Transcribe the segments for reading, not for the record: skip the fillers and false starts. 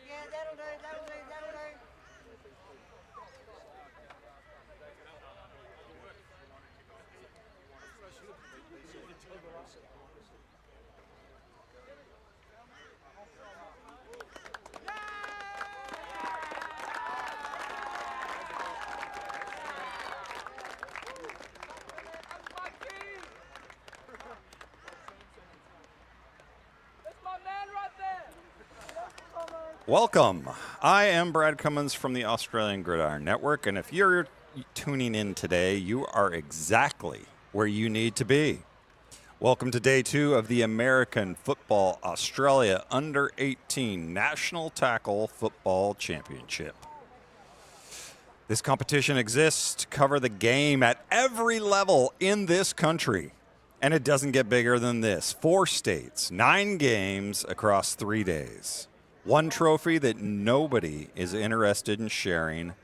Yeah, that'll do, that'll do, that'll do. Welcome. I am Brad Cummins from the Australian Gridiron Network, and if you're tuning in today, you are exactly where you need to be. Welcome to day 2 of the American Football Australia Under-18 National Tackle Football Championship. This competition exists to cover the game at every level in this country, and it doesn't get bigger than this. 4 states, 9 games across 3 days. One trophy that nobody is interested in sharing.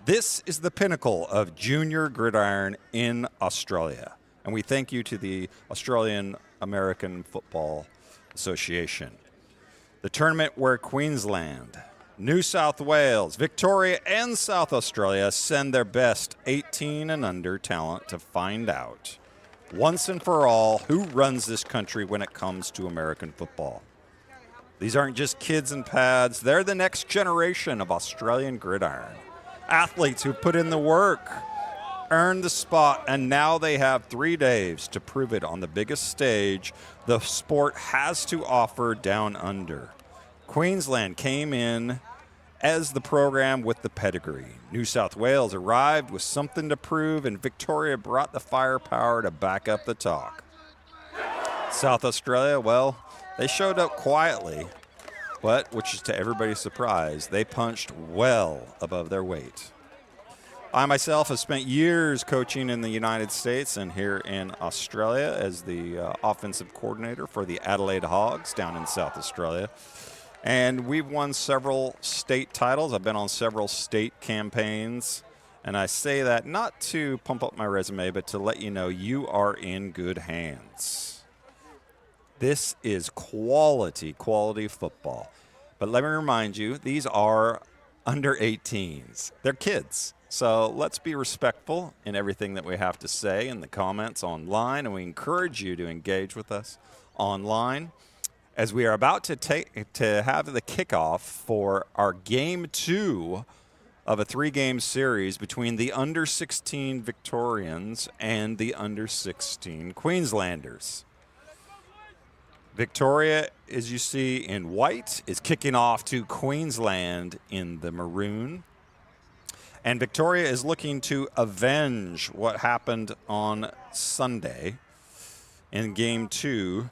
This is the pinnacle of junior gridiron in Australia. And we thank you to the Australian American Football Association. The tournament where Queensland, New South Wales, Victoria, and South Australia send their best 18 and under talent to find out, once and for all, who runs this country when it comes to American football. These aren't just kids in pads. They're the next generation of Australian gridiron. Athletes who put in the work, earned the spot, and now they have 3 days to prove it on the biggest stage the sport has to offer down under. Queensland came in as the program with the pedigree. New South Wales arrived with something to prove, and Victoria brought the firepower to back up the talk. South Australia, well, they showed up quietly, but, which is to everybody's surprise, they punched well above their weight. I myself have spent years coaching in the United States and here in Australia as the offensive coordinator for the Adelaide Hogs down in South Australia. And we've won several state titles. I've been on several state campaigns. And I say that not to pump up my resume, but to let you know you are in good hands. This is quality football. But let me remind you, these are under 18s. They're kids. So let's be respectful in everything that we have to say in the comments online, and we encourage you to engage with us online as we are about to have the kickoff for our game 2 of a 3-game series between the under-16 Victorians and the under-16 Queenslanders. Victoria, as you see in white, is kicking off to Queensland in the maroon. And Victoria is looking to avenge what happened on Sunday in Game 2,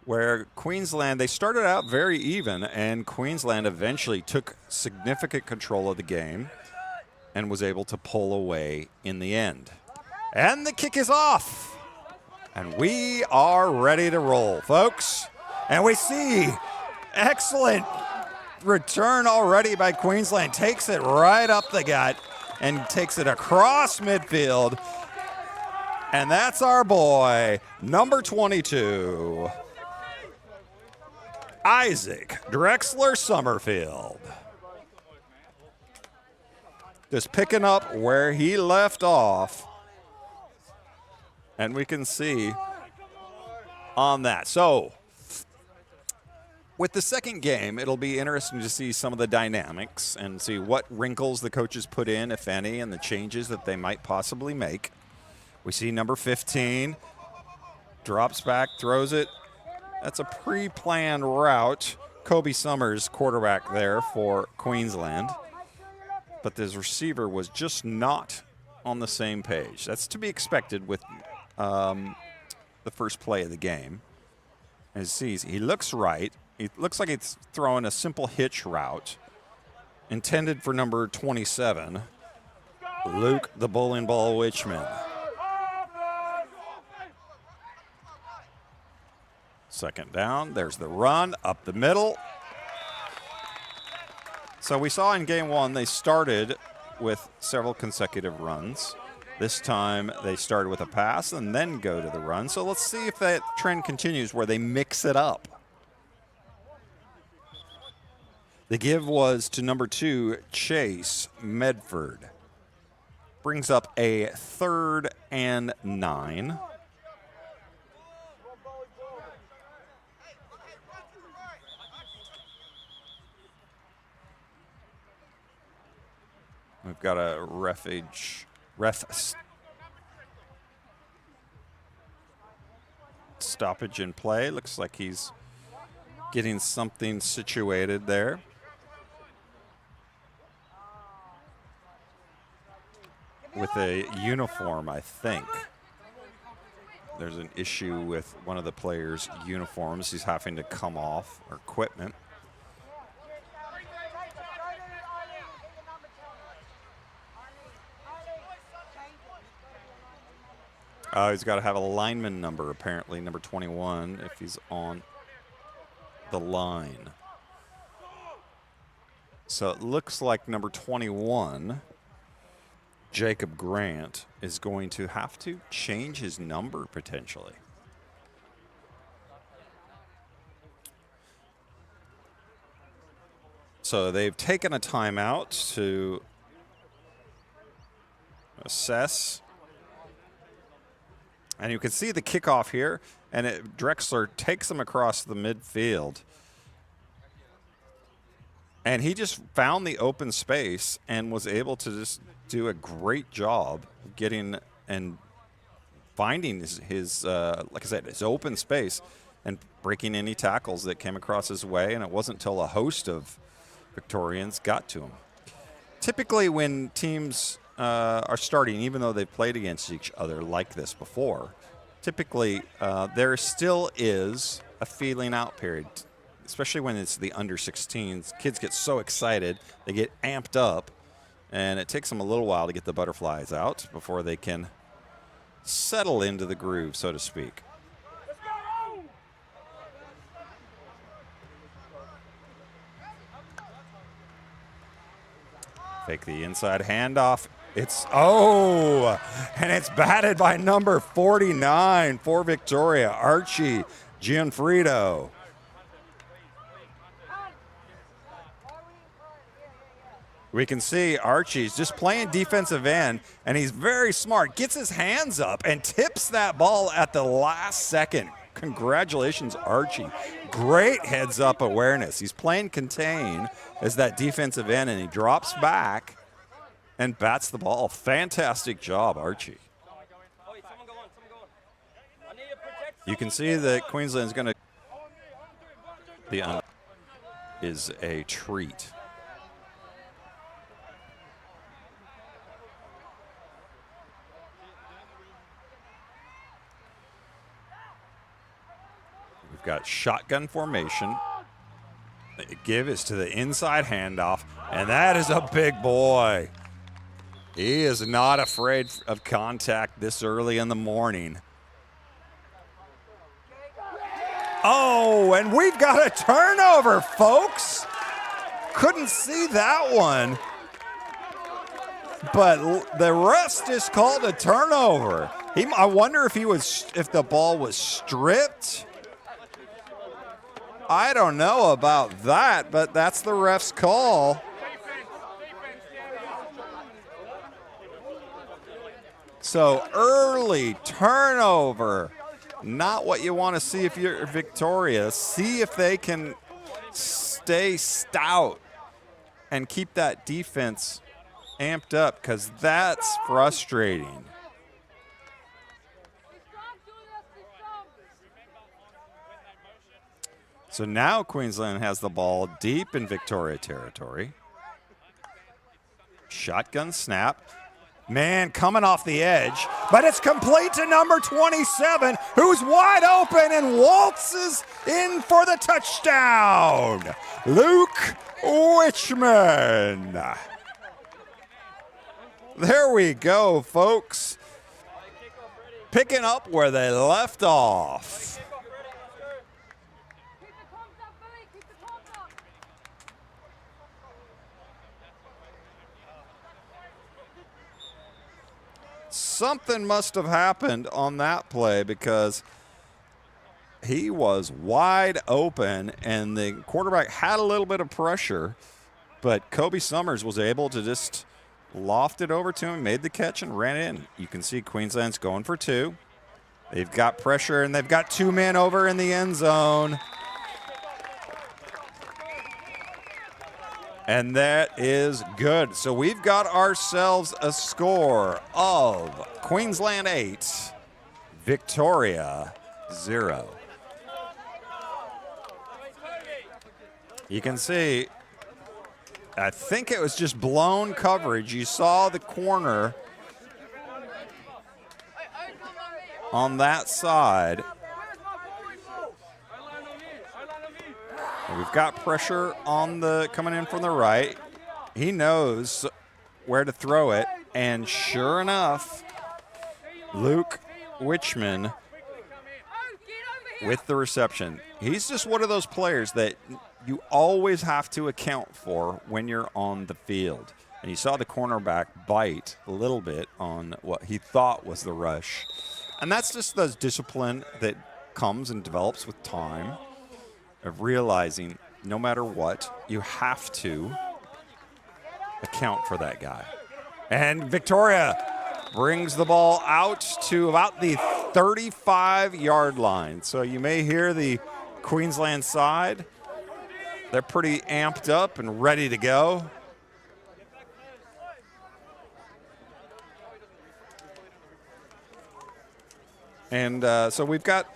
where Queensland, they started out very even, and Queensland eventually took significant control of the game and was able to pull away in the end. And the kick is off. And we are ready to roll, folks. And we see excellent return already by Queensland. Takes it right up the gut and takes it across midfield. And that's our boy, number 22, Isaac Drexler Summerfield. Just picking up where he left off. And we can see on that. So, with the second game, it'll be interesting to see some of the dynamics and see what wrinkles the coaches put in, if any, and the changes that they might possibly make. We see number 15, drops back, throws it. That's a pre-planned route. Kobe Summers, quarterback there for Queensland. But this receiver was just not on the same page. That's to be expected with the first play of the game. As he looks right. It looks like it's throwing a simple hitch route. intended for number 27, Luke the Bowling Ball Witchman. Second down, there's the run up the middle. So we saw in game one, they started with several consecutive runs. This time they started with a pass and then go to the run. So let's see if that trend continues where they mix it up. The give was to number 2, Chase Medford. Brings up a 3rd and 9. We've got a ref stoppage in play. Looks like he's getting something situated there. With a uniform, I think. There's an issue with one of the players' uniforms. He's having to come off, or equipment. He's got to have a lineman number, apparently, number 21, if he's on the line. So it looks like number 21, Jacob Grant, is going to have to change his number potentially. So they've taken a timeout to assess. And you can see the kickoff here, and Drexler takes him across the midfield. And he just found the open space and was able to just do a great job getting and finding his like I said, his open space and breaking any tackles that came across his way. And it wasn't until a host of Victorians got to him. Typically when teams are starting, even though they've played against each other like this before, typically there still is a feeling out period, especially when it's the under 16s. Kids get so excited, they get amped up, and it takes them a little while to get the butterflies out before they can settle into the groove, so to speak. Fake the inside handoff. And it's batted by number 49 for Victoria, Archie Gianfrido. We can see Archie's just playing defensive end, and he's very smart. Gets his hands up and tips that ball at the last second. Congratulations, Archie. Great heads-up awareness. He's playing contain as that defensive end, and he drops back and bats the ball. Fantastic job, Archie. You can see that Queensland's going to... The is a treat. We've got shotgun formation. The give is to the inside handoff, and that is a big boy. He is not afraid of contact this early in the morning. Oh, and we've got a turnover, folks. Couldn't see that one. But the rest is called a turnover. I wonder if the ball was stripped. I don't know about that, but that's the ref's call. So early turnover, not what you want to see if you're victorious. See if they can stay stout and keep that defense amped up, because that's frustrating. So now Queensland has the ball deep in Victoria territory. Shotgun snap. Man, coming off the edge, but it's complete to number 27, who's wide open and waltzes in for the touchdown. Luke Wichman. There we go, folks. Picking up where they left off. Something must have happened on that play because he was wide open and the quarterback had a little bit of pressure, but Kobe Summers was able to just loft it over to him, made the catch, and ran in. You can see Queensland's going for 2. They've got pressure, and they've got 2 men over in the end zone. And that is good. So we've got ourselves a score of Queensland 8, Victoria 0. You can see, I think it was just blown coverage. You saw the corner on that side. And we've got pressure on the coming in from the right. He knows where to throw it, and sure enough, Luke Wichman with the reception. He's just one of those players that you always have to account for when you're on the field. And you saw the cornerback bite a little bit on what he thought was the rush. And that's just the discipline that comes and develops with time of realizing no matter what, you have to account for that guy. And Victoria brings the ball out to about the 35-yard line. So you may hear the Queensland side. They're pretty amped up and ready to go. And so we've got,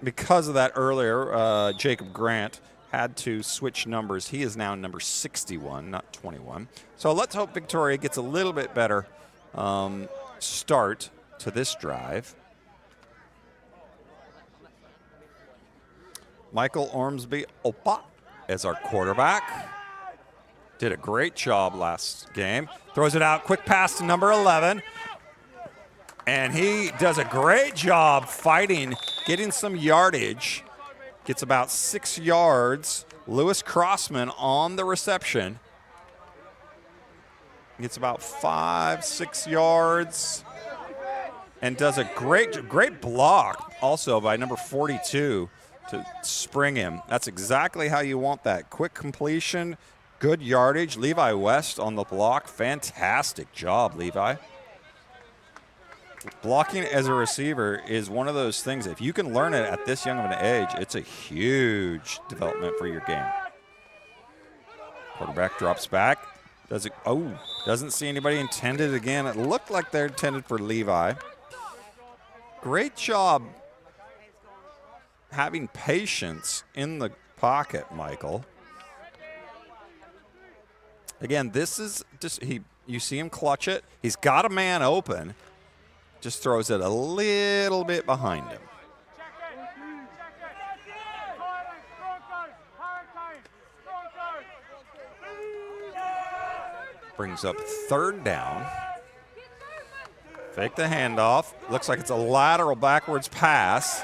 because of that earlier, Jacob Grant had to switch numbers. He is now number 61, not 21. So let's hope Victoria gets a little bit better start to this drive. Michael Ormsby Opa as our quarterback. Did a great job last game. Throws it out, quick pass to number 11. And he does a great job fighting, getting some yardage. Gets about 6 yards. Lewis Crossman on the reception. Gets about 5-6 yards. And does a great block also by number 42 to spring him. That's exactly how you want that. Quick completion, good yardage. Levi West on the block. Fantastic job, Levi. Blocking as a receiver is one of those things, if you can learn it at this young of an age, it's a huge development for your game. Quarterback drops back. Doesn't see anybody intended again. It looked like they're intended for Levi. Great job having patience in the pocket, Michael. Again, this is just, you see him clutch it. He's got a man open. Just throws it a little bit behind him. Brings up 3rd down. Fake the handoff. Looks like it's a lateral backwards pass.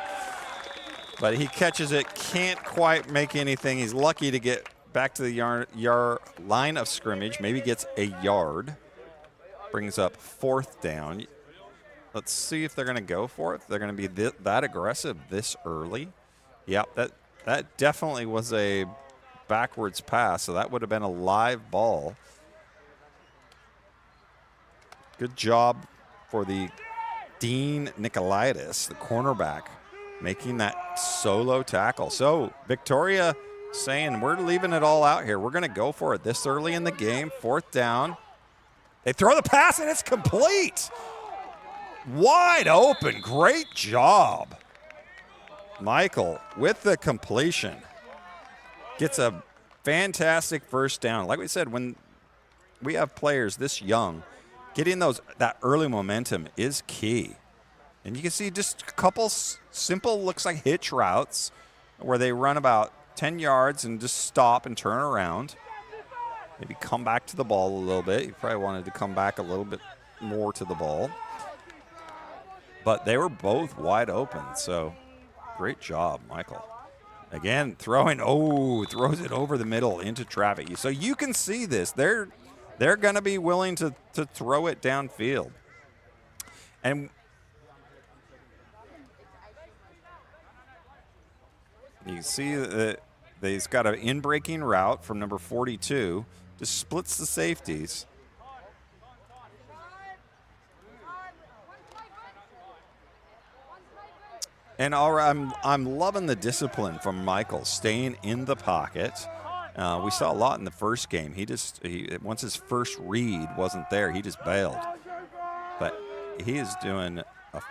But he catches it, can't quite make anything. He's lucky to get back to the line of scrimmage. Maybe gets a yard. Brings up 4th down. Let's see if they're going to go for it. They're going to be that aggressive this early. Yep, that definitely was a backwards pass, so that would have been a live ball. Good job for the Dean Nicolaitis, the cornerback, making that solo tackle. So Victoria saying, we're leaving it all out here. We're going to go for it this early in the game. 4th down. They throw the pass, and it's complete. Wide open. Great job. Michael with the completion. Gets a fantastic 1st down. Like we said, when we have players this young, getting that early momentum is key. And you can see just a couple simple, looks like hitch routes where they run about 10 yards and just stop and turn around. Maybe come back to the ball a little bit. He probably wanted to come back a little bit more to the ball. But they were both wide open, so great job, Michael. Again, throws it over the middle into traffic. So you can see this. They're going to be willing to throw it downfield. And you can see that he's got an in-breaking route from number 42. Just splits the safeties. And I'm loving the discipline from Michael, staying in the pocket. We saw a lot in the first game. Once his first read wasn't there, he just bailed. But he is doing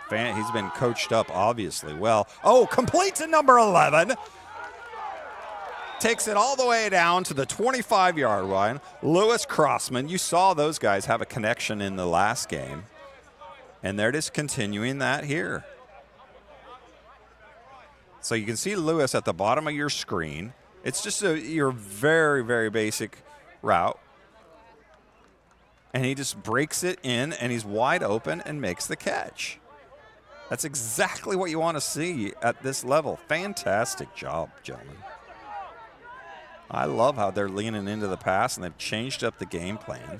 he's been coached up obviously well. Oh, complete to number 11. Takes it all the way down to the 25-yard line. Lewis Crossman, you saw those guys have a connection in the last game. And they're just continuing that here. So you can see Lewis at the bottom of your screen. It's just your very, very basic route. And he just breaks it in, and he's wide open and makes the catch. That's exactly what you want to see at this level. Fantastic job, gentlemen. I love how they're leaning into the pass, and they've changed up the game plan.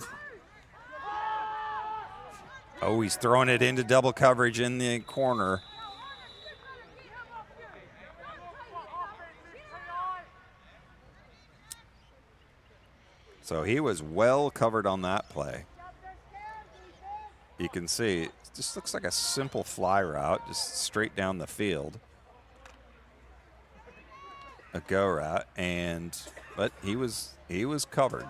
Oh, he's throwing it into double coverage in the corner. So he was well covered on that play. You can see it just looks like a simple fly route, just straight down the field. A go route, but he was covered.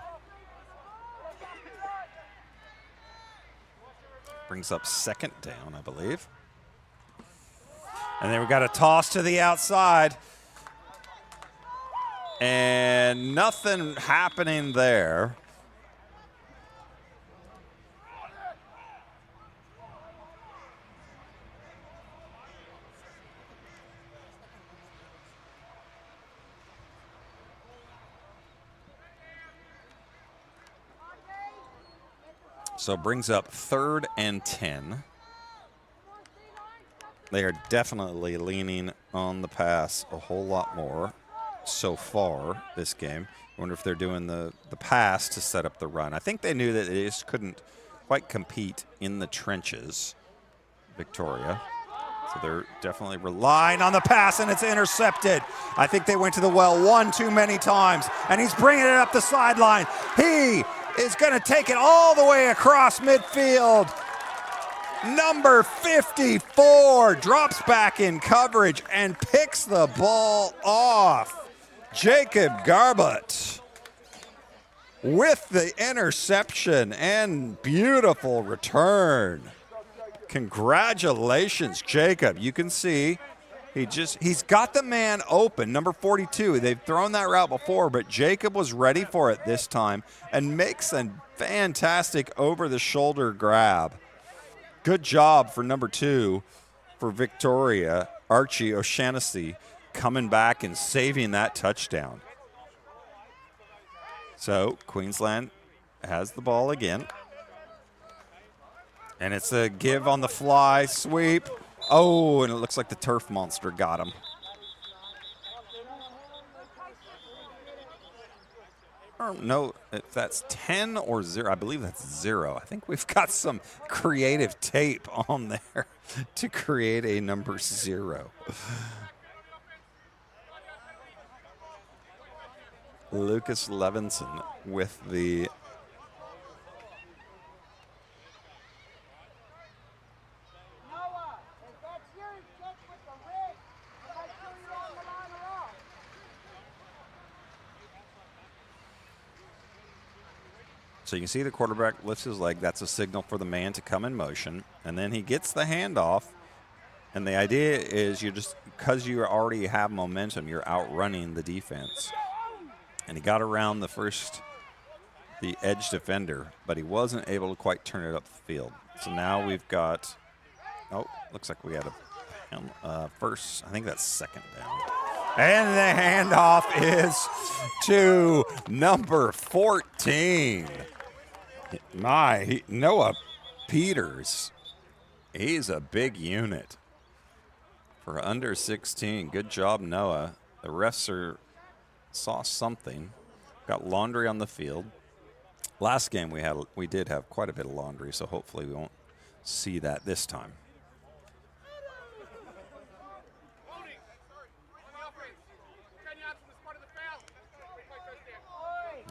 Brings up second down, I believe. And then we got a toss to the outside. And nothing happening there. So brings up 3rd and 10. They are definitely leaning on the pass a whole lot more so far this game. I wonder if they're doing the pass to set up the run. I think they knew that they just couldn't quite compete in the trenches, Victoria. So they're definitely relying on the pass, and it's intercepted. I think they went to the well one too many times, and he's bringing it up the sideline. He is going to take it all the way across midfield. Number 54 drops back in coverage and picks the ball off. Jacob Garbutt with the interception and beautiful return. Congratulations, Jacob. You can see he's got the man open, number 42. They've thrown that route before, but Jacob was ready for it this time and makes a fantastic over-the-shoulder grab. Good job for number 2 for Victoria, Archie O'Shaughnessy, coming back and saving that touchdown. So Queensland has the ball again. And it's a give on the fly, sweep. Oh, and it looks like the turf monster got him. I don't know if that's 10 or 0. I believe that's 0. I think we've got some creative tape on there to create a number 0. Lucas Levinson with the So you can see the quarterback lifts his leg. That's a signal for the man to come in motion. And then he gets the handoff. And the idea is because you already have momentum, you're outrunning the defense. And he got around the edge defender, but he wasn't able to quite turn it up the field. So now we've got, looks like we had a first, I think that's second down. And the handoff is to number 14. Noah Peters. He's a big unit for under 16. Good job, Noah. The refs saw something. Got laundry on the field. Last game we did have quite a bit of laundry, so hopefully we won't see that this time.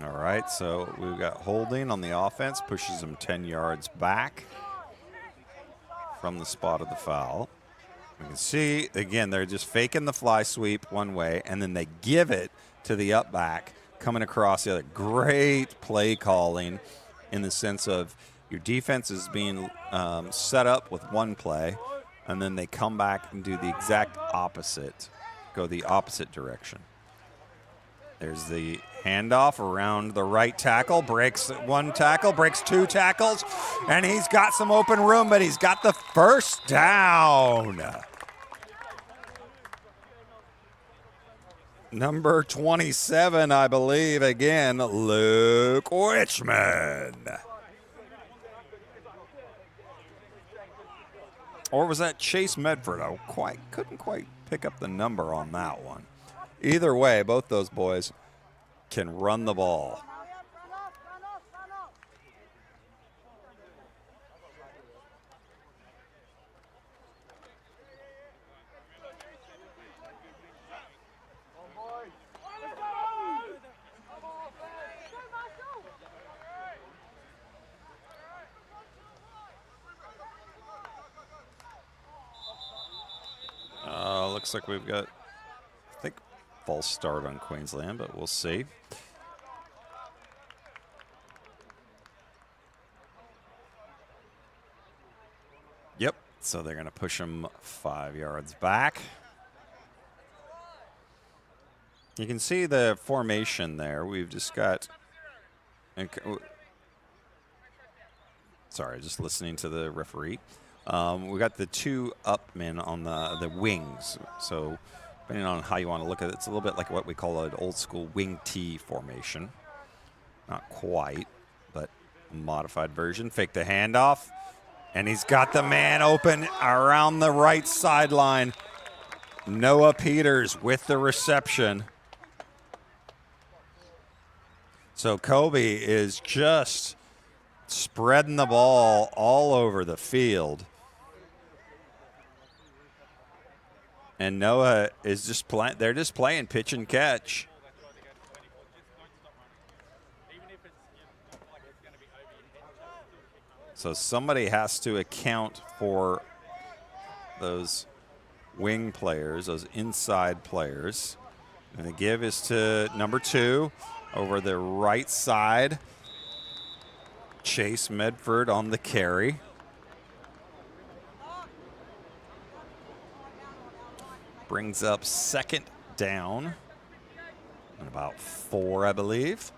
All right, so we've got holding on the offense, pushes him 10 yards back from the spot of the foul. You can see, again, they're just faking the fly sweep one way, and then they give it to the up back coming across the other. Great play calling in the sense of your defense is being set up with one play, and then they come back and do the exact opposite, go the opposite direction. There's the handoff around the right tackle, breaks one tackle, breaks two tackles, and he's got some open room, but he's got the first down. Number 27, I believe, again, Luke Wichman. Or was that Chase Medford? I couldn't quite pick up the number on that one. Either way, both those boys can run the ball. Looks like we've got, I think, false start on Queensland, but we'll see. Yep, so they're going to push him 5 yards back. You can see the formation there. We've just got, sorry, just listening to the referee. We got the two up men on the wings. So depending on how you want to look at it, it's a little bit like what we call an old school wing T formation. Not quite, but a modified version. Fake the handoff, and he's got the man open around the right sideline. Noah Peters with the reception. So Kobe is just spreading the ball all over the field. And Noah is just playing, they're just playing pitch and catch. So somebody has to account for those wing players, those inside players. And the give is to number 2 over the right side. Chase Medford on the carry. Brings up second down and about 4, I believe.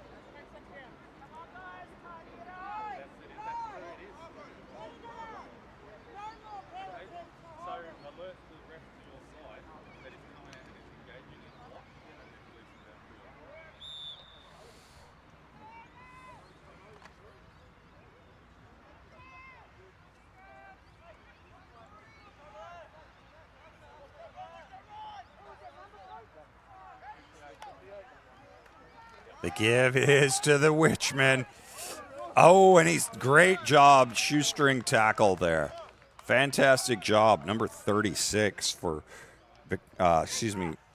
The give is to the Wichman. Oh, and he's great job, shoestring tackle there. Fantastic job, number 36 for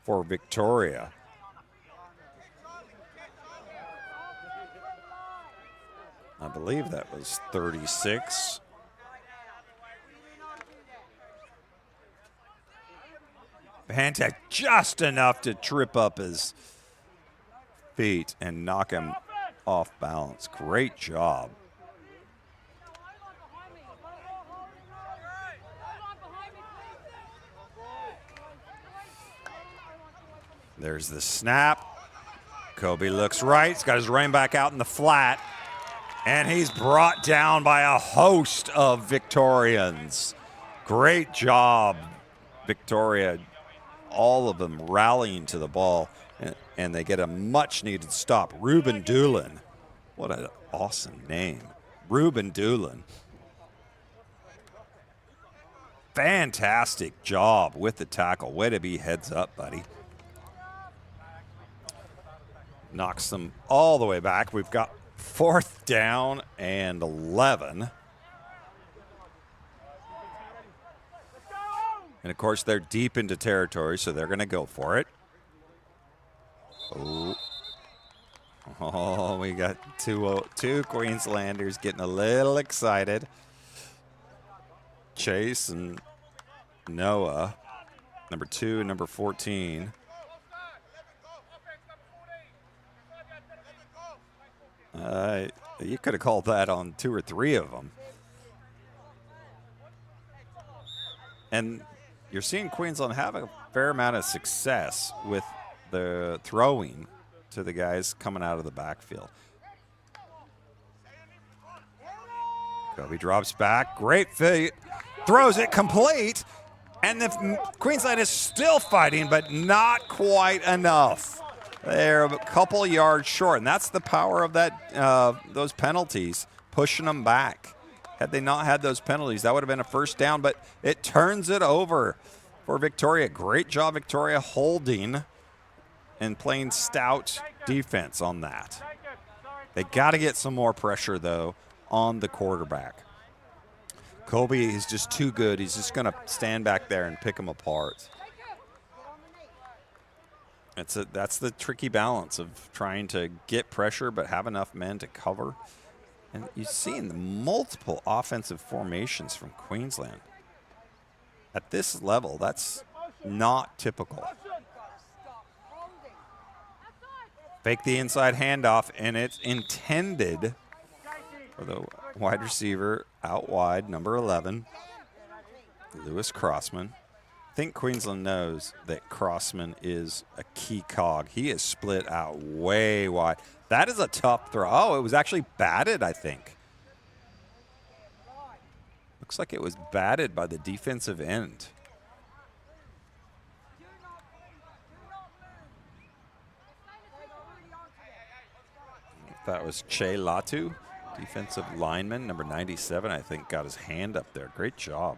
Victoria. I believe that was 36. Fantastic, just enough to trip up his feet and knock him off balance. Great job. There's the snap. Kobe looks right. He's got his running back out in the flat. And he's brought down by a host of Victorians. Great job, Victoria. all of them rallying to the ball, and they get a much-needed stop. Ruben Doolin. What an awesome name. Ruben Doolin. Fantastic job with the tackle. Way to be heads up, buddy. Knocks them all the way back. We've got 4th down and 11. And, of course, they're deep into territory, so they're going to go for it. Oh, we got two Queenslanders getting a little excited. Chase and Noah, number 2 and number 14. You could have called that on 2 or 3 of them. And you're seeing Queensland have a fair amount of success with the throwing to the guys coming out of the backfield. Kobe drops back. Great feet. Throws it complete. And the Queensland is still fighting, but not quite enough. They're a couple yards short, and that's the power of that those penalties, pushing them back. Had they not had those penalties, that would have been a 1st down, but it turns it over for Victoria. Great job, Victoria, holding and playing stout defense on that. They got to get some more pressure, though, on the quarterback. Kobe is just too good. He's just going to stand back there and pick them apart. That's the tricky balance of trying to get pressure but have enough men to cover. And you've seen multiple offensive formations from Queensland. At this level, that's not typical. Fake the inside handoff, and it's intended for the wide receiver out wide, number 11, Lewis Crossman. I think Queensland knows that Crossman is a key cog. He is split out way wide. That is a tough throw. Oh, it was actually batted, I think. Looks like it was batted by the defensive end. That was Che Latu, defensive lineman, number 97, I think, got his hand up there. Great job.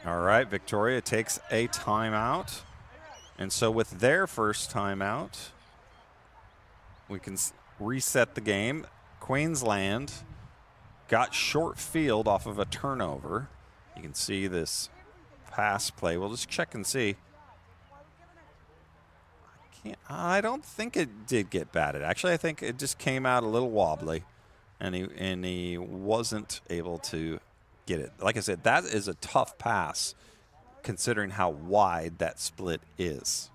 All right, Victoria takes a timeout. And so with their first timeout, we can reset the game. Queensland got short field off of a turnover. You can see this pass play. We'll just check and see. I don't think it did get batted. Actually, I think it just came out a little wobbly, and he wasn't able to get it. Like I said, that is a tough pass considering how wide that split is.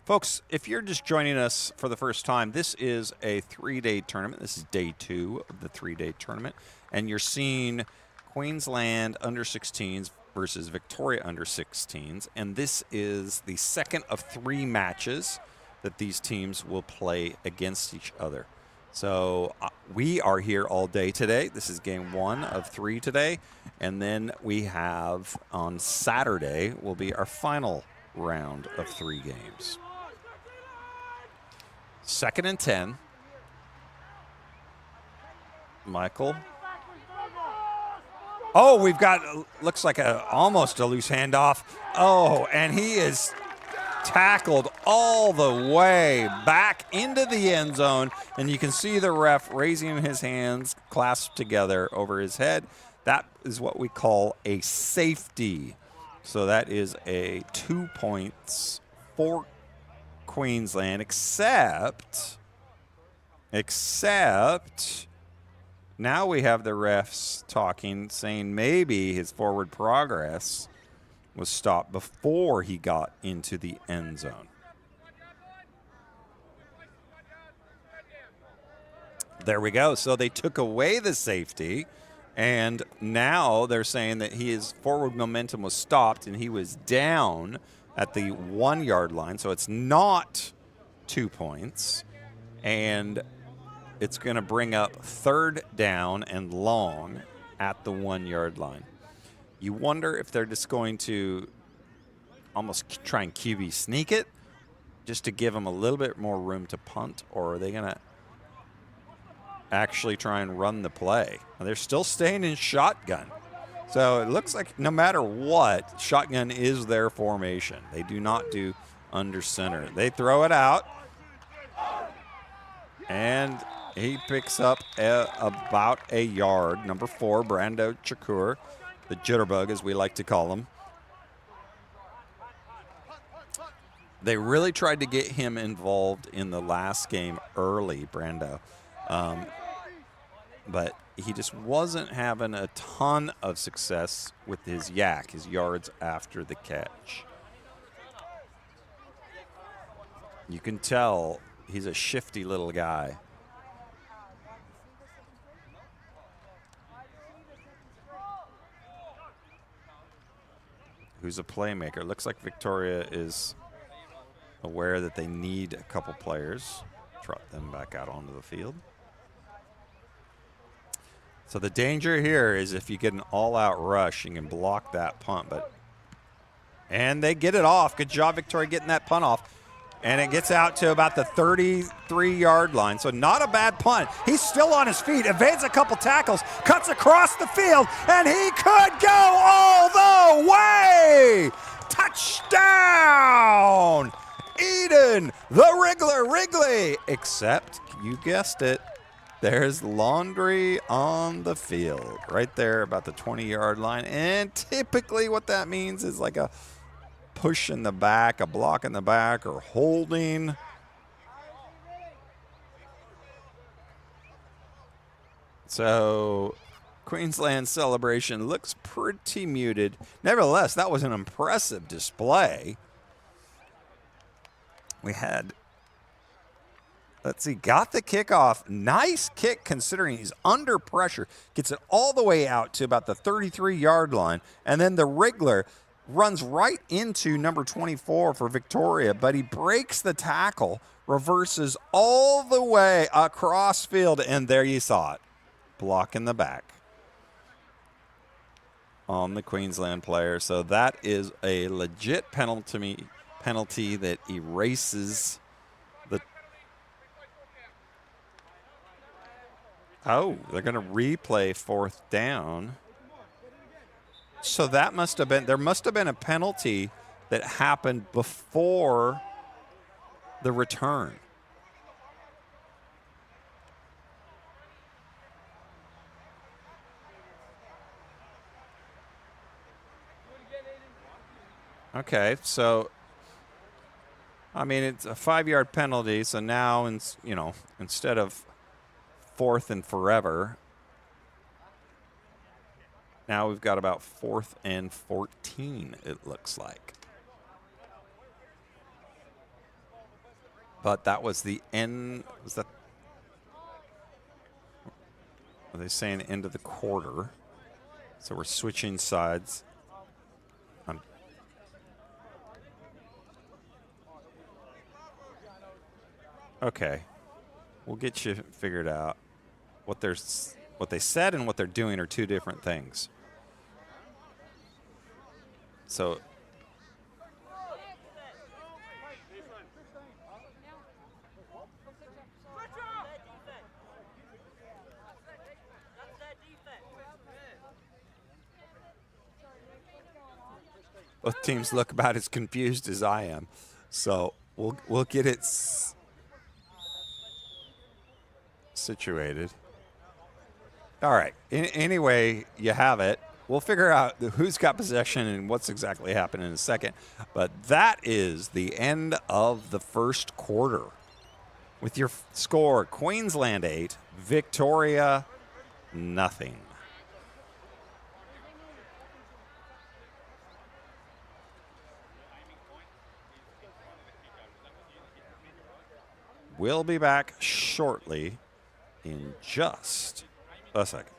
Folks, if you're just joining us for the first time, this is a 3-day tournament. This is day 2 of the 3-day tournament, and you're seeing Queensland under-16s versus Victoria under-16s, and this is the second of 3 matches that these teams will play against each other. So we are here all day today. This is game 1 of 3 today, and then we have on Saturday will be our final round of 3 games. 2nd and 10. Michael. Oh, we've got, looks like almost a loose handoff. Oh, and he is tackled all the way back into the end zone. And you can see the ref raising his hands clasped together over his head. That is what we call a safety. So that is a 2 points for Queensland, except now we have the refs talking, saying maybe his forward progress was stopped before he got into the end zone. There we go. So they took away the safety, and now they're saying that his forward momentum was stopped and he was down at the 1 yard line. So it's not 2 points, and it's going to bring up 3rd down and long at the 1-yard line. You wonder if they're just going to almost try and QB sneak it just to give them a little bit more room to punt, or are they going to actually try and run the play? They're still staying in shotgun. So it looks like no matter what, shotgun is their formation. They do not do under center. They throw it out, and he picks up about a yard. Number 4, Brando Chakur, the jitterbug as we like to call him. They really tried to get him involved in the last game early, Brando. But he just wasn't having a ton of success with his yak, his yards after the catch. You can tell he's a shifty little guy. Who's a playmaker. Looks like Victoria is aware that they need a couple players. Trot them back out onto the field. So the danger here is if you get an all-out rush, you can block that punt. And they get it off. Good job, Victoria, getting that punt off. And it gets out to about the 33-yard line. So not a bad punt. He's still on his feet, evades a couple tackles, cuts across the field, and he could go all the way. Touchdown! Eden, the Wrigley. Except, you guessed it, there's laundry on the field right there about the 20-yard line. And typically what that means is like a push in the back, a block in the back, or holding. So Queensland's celebration looks pretty muted. Nevertheless, that was an impressive display. We had, let's see, got the kickoff. Nice kick considering he's under pressure. Gets it all the way out to about the 33-yard line. And then the Wriggler runs right into number 24 for Victoria, but he breaks the tackle, reverses all the way across field, and there you saw it. Block in the back on the Queensland player. So that is a legit penalty that erases the... Oh, they're going to replay 4th down. So that must have been, there must have been a penalty that happened before the return. Okay, so I mean it's a 5-yard penalty. So now, instead of 4th and forever, now we've got about 4th and 14. It looks like. But that was the end. Was that? Are they saying end of the quarter? So we're switching sides. Okay, we'll get you figured out. What they said and what they're doing are two different things. So both teams look about as confused as I am. So we'll get it situated. All right. Anyway, you have it. We'll figure out who's got possession and what's exactly happening in a second. But that is the end of the first quarter. With your score, Queensland 8, Victoria nothing. We'll be back shortly in just a second.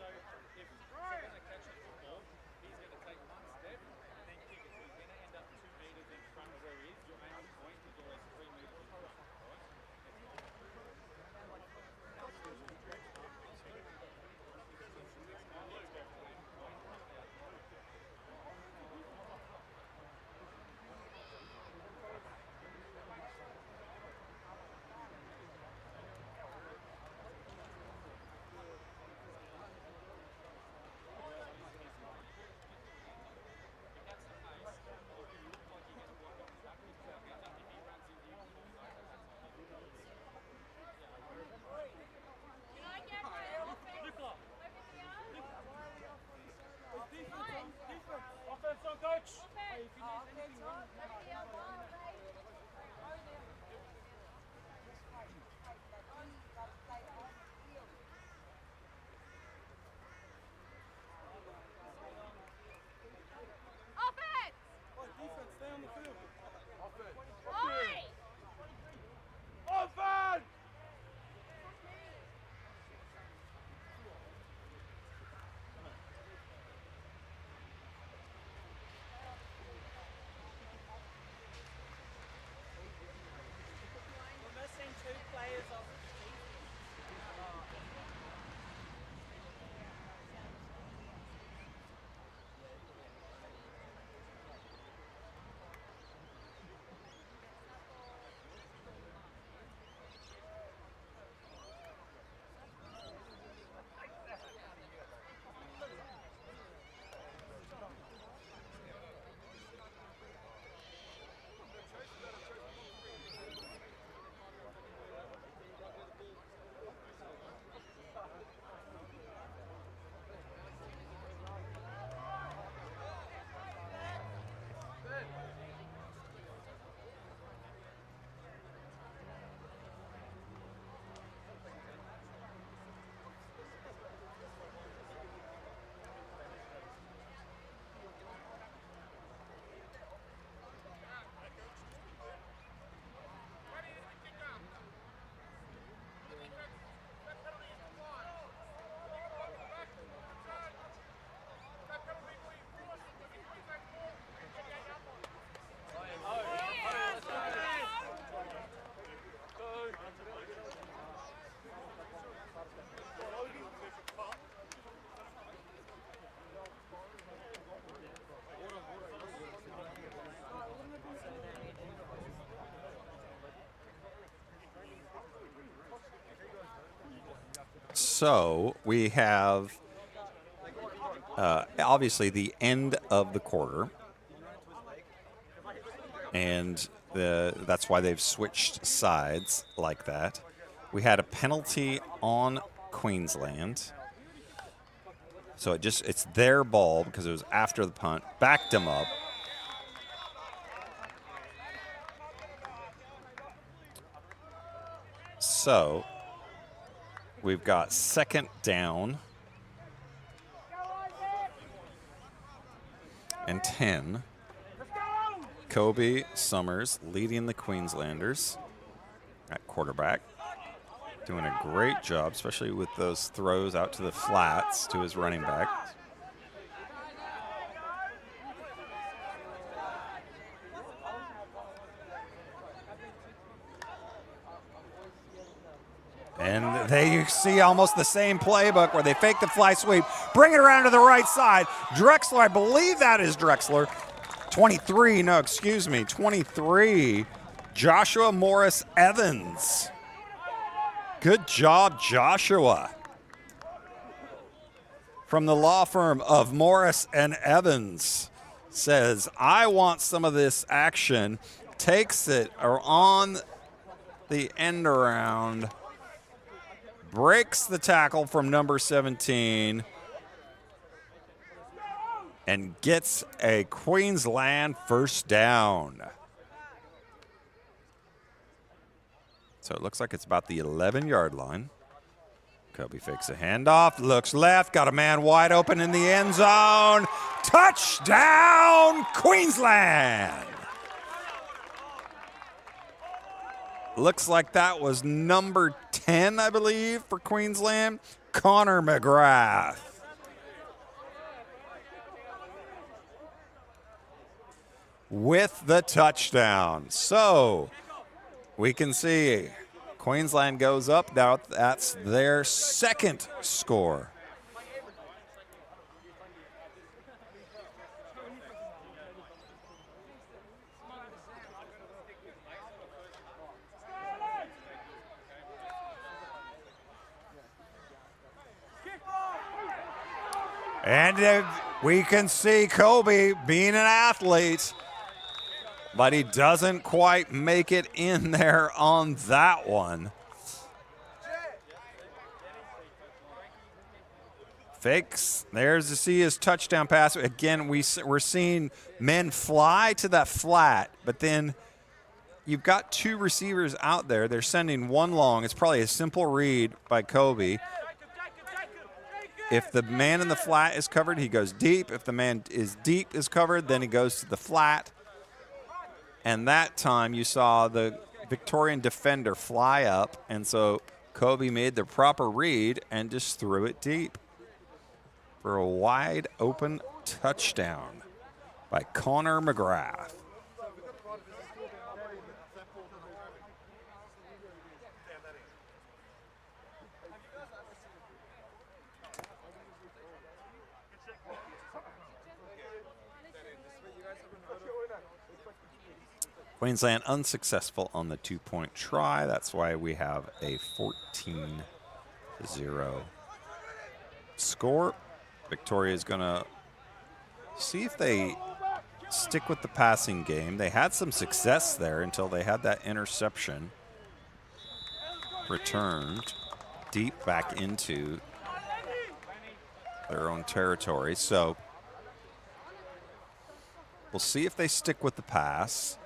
So we have obviously the end of the quarter, and that's why they've switched sides like that. We had a penalty on Queensland, so it's their ball because it was after the punt, backed them up. So we've got second down and 10. Kobe Summers leading the Queenslanders at quarterback. Doing a great job, especially with those throws out to the flats to his running back. And you see almost the same playbook where they fake the fly sweep, bring it around to the right side. Drexler, I believe that is Drexler. 23, 23. Joshua Morris Evans. Good job, Joshua. From the law firm of Morris and Evans. Says, I want some of this action. Takes it on the end around. Breaks the tackle from number 17 and gets a Queensland first down. So it looks like it's about the 11-yard line. Kobe fakes a handoff, looks left, got a man wide open in the end zone. Touchdown, Queensland! Looks like that was number 10, I believe, for Queensland, Connor McGrath. With the touchdown. So we can see Queensland goes up. Now that's their second score. And we can see Kobe being an athlete, but he doesn't quite make it in there on that one. Fakes. There's to see his touchdown pass. Again, we're seeing men fly to that flat, but then you've got two receivers out there. They're sending one long. It's probably a simple read by Kobe. If the man in the flat is covered, he goes deep. If the man is deep is covered, then he goes to the flat. And that time you saw the Victorian defender fly up, and so Kobe made the proper read and just threw it deep for a wide open touchdown by Connor McGrath. Queensland unsuccessful on the two-point try. That's why we have a 14-0 score. Victoria is going to see if they stick with the passing game. They had some success there until they had that interception returned deep back into their own territory. So we'll see if they stick with the pass.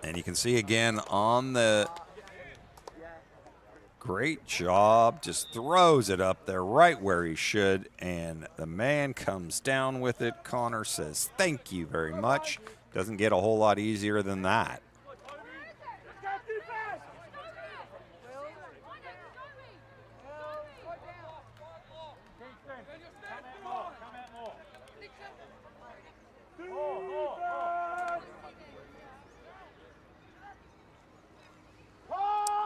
And you can see again on the great job, just throws it up there right where he should, and the man comes down with it. Connor says, thank you very much. Doesn't get a whole lot easier than that.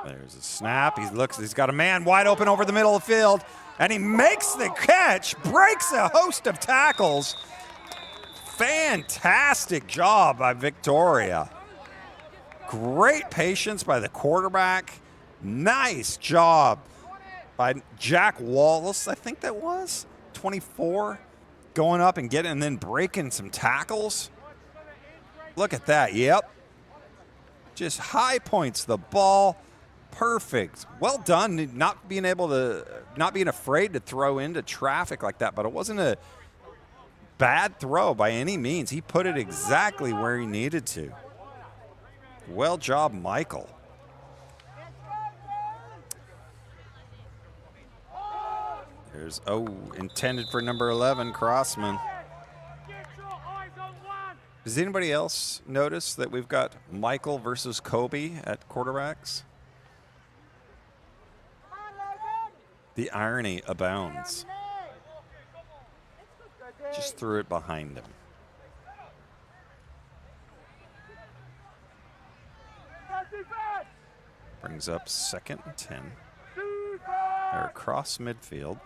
There's a snap. He's got a man wide open over the middle of the field, and he makes the catch, breaks a host of tackles. Fantastic job by Victoria. Great patience by the quarterback. Nice job by Jack Wallace, I think that was, 24, going up and getting and then breaking some tackles. Look at that. Yep. Just high points the ball. Perfect. Well done. Not being afraid to throw into traffic like that, but it wasn't a bad throw by any means. He put it exactly where he needed to. Well job, Michael. There's, intended for number 11, Crossman. Does anybody else notice that we've got Michael versus Kobe at quarterbacks? The irony abounds. Just threw it behind him. Brings up 2nd and 10. They're across midfield.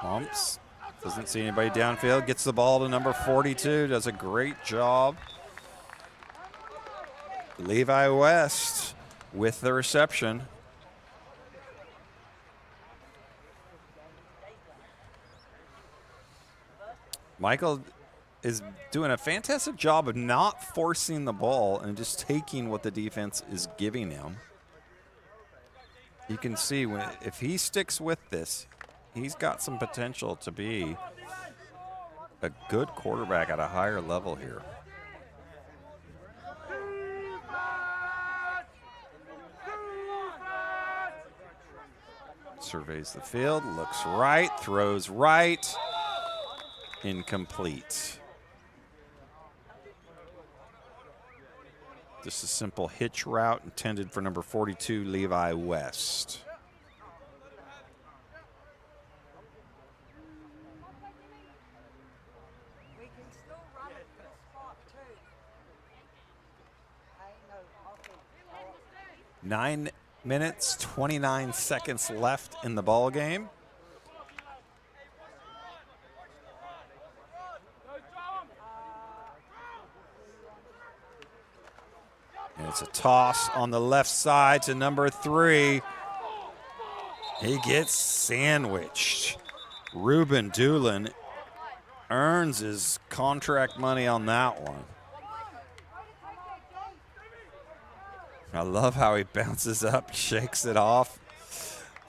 Pumps. Doesn't see anybody downfield. Gets the ball to number 42. Does a great job. Levi West with the reception. Michael is doing a fantastic job of not forcing the ball and just taking what the defense is giving him. You can see if he sticks with this, he's got some potential to be a good quarterback at a higher level here. Surveys the field, looks right, throws right, incomplete. Just a simple hitch route intended for number 42, Levi West. We can still run it for spot too. 9 minutes, 29 seconds left in the ball game. And it's a toss on the left side to number 3. He gets sandwiched. Ruben Doolin earns his contract money on that one. I love how he bounces up, shakes it off,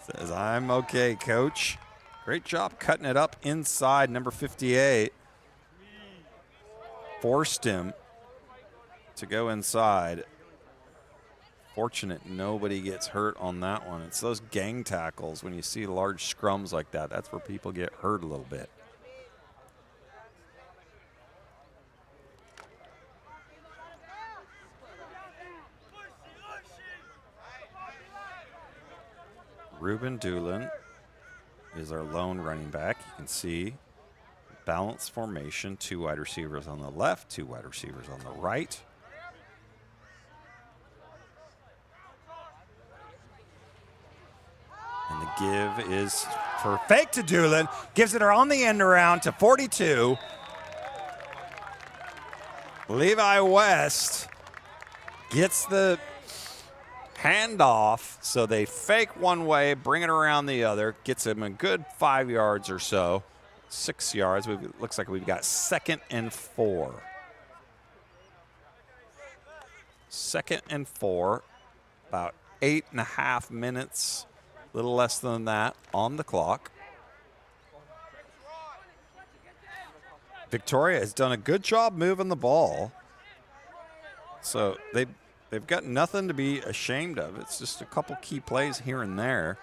says, I'm okay, coach. Great job cutting it up inside. Number 58 forced him to go inside. Fortunate nobody gets hurt on that one. It's those gang tackles. When you see large scrums like that, that's where people get hurt a little bit. Ruben Doolin is our lone running back. You can see balanced formation, 2 wide receivers on the left, 2 wide receivers on the right. And the give is for fake to Doolin. Gives it on the end around to 42. Levi West gets the handoff, so they fake one way, bring it around the other, gets him a good 5 yards or so, 6 yards. Looks like we've got 2nd and 4. 2nd and 4, about 8.5 minutes, a little less than that on the clock. Victoria has done a good job moving the ball, so they've got nothing to be ashamed of. It's just a couple key plays here and there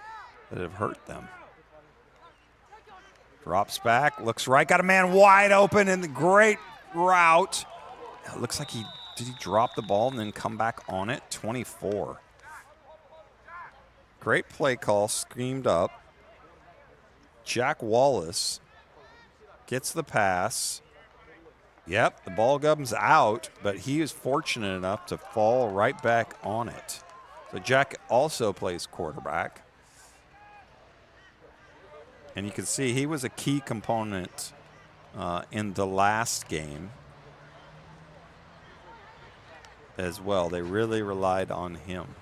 that have hurt them. Drops back, looks right, got a man wide open in the great route. It looks like did he drop the ball and then come back on it? 24. Great play call, schemed up. Jack Wallace gets the pass. Yep, the ball comes out, but he is fortunate enough to fall right back on it. So Jack also plays quarterback. And you can see he was a key component in the last game as well. They really relied on him.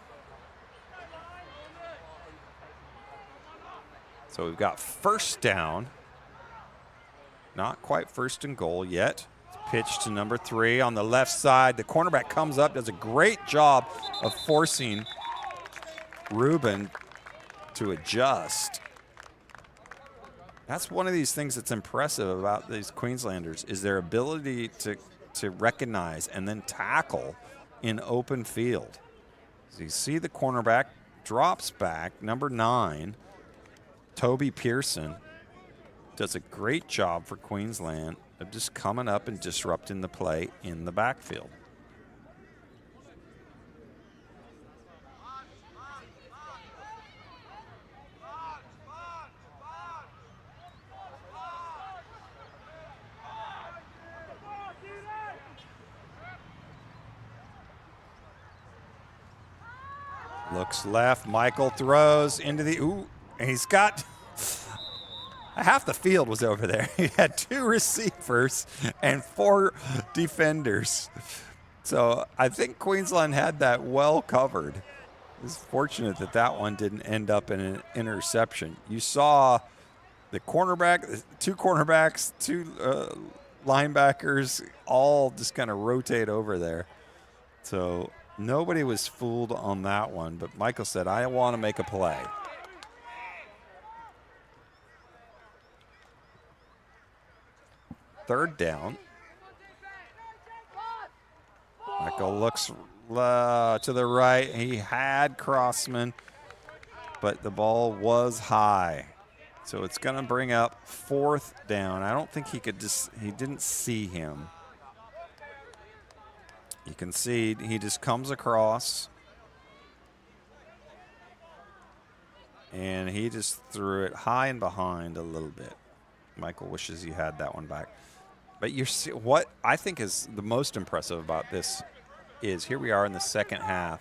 So we've got 1st down. Not quite 1st and goal yet. Pitch to number 3 on the left side. The cornerback comes up, does a great job of forcing Ruben to adjust. That's one of these things that's impressive about these Queenslanders is their ability to recognize and then tackle in open field. So you see the cornerback drops back, number 9, Toby Pearson, does a great job for Queensland of just coming up and disrupting the play in the backfield. Looks left, Michael throws into the, and he's got, half the field was over there. He had 2 receivers and 4 defenders. So I think Queensland had that well covered. It's fortunate that that one didn't end up in an interception. You saw the cornerback, 2 cornerbacks, 2 linebackers, all just kind of rotate over there. So nobody was fooled on that one, but Michael said, I want to make a play. Third down. Michael looks to the right. He had Crossman, but the ball was high. So it's going to bring up 4th down. I don't think he didn't see him. You can see he just comes across. And he just threw it high and behind a little bit. Michael wishes he had that one back. But what I think is the most impressive about this is here we are in the 2nd half,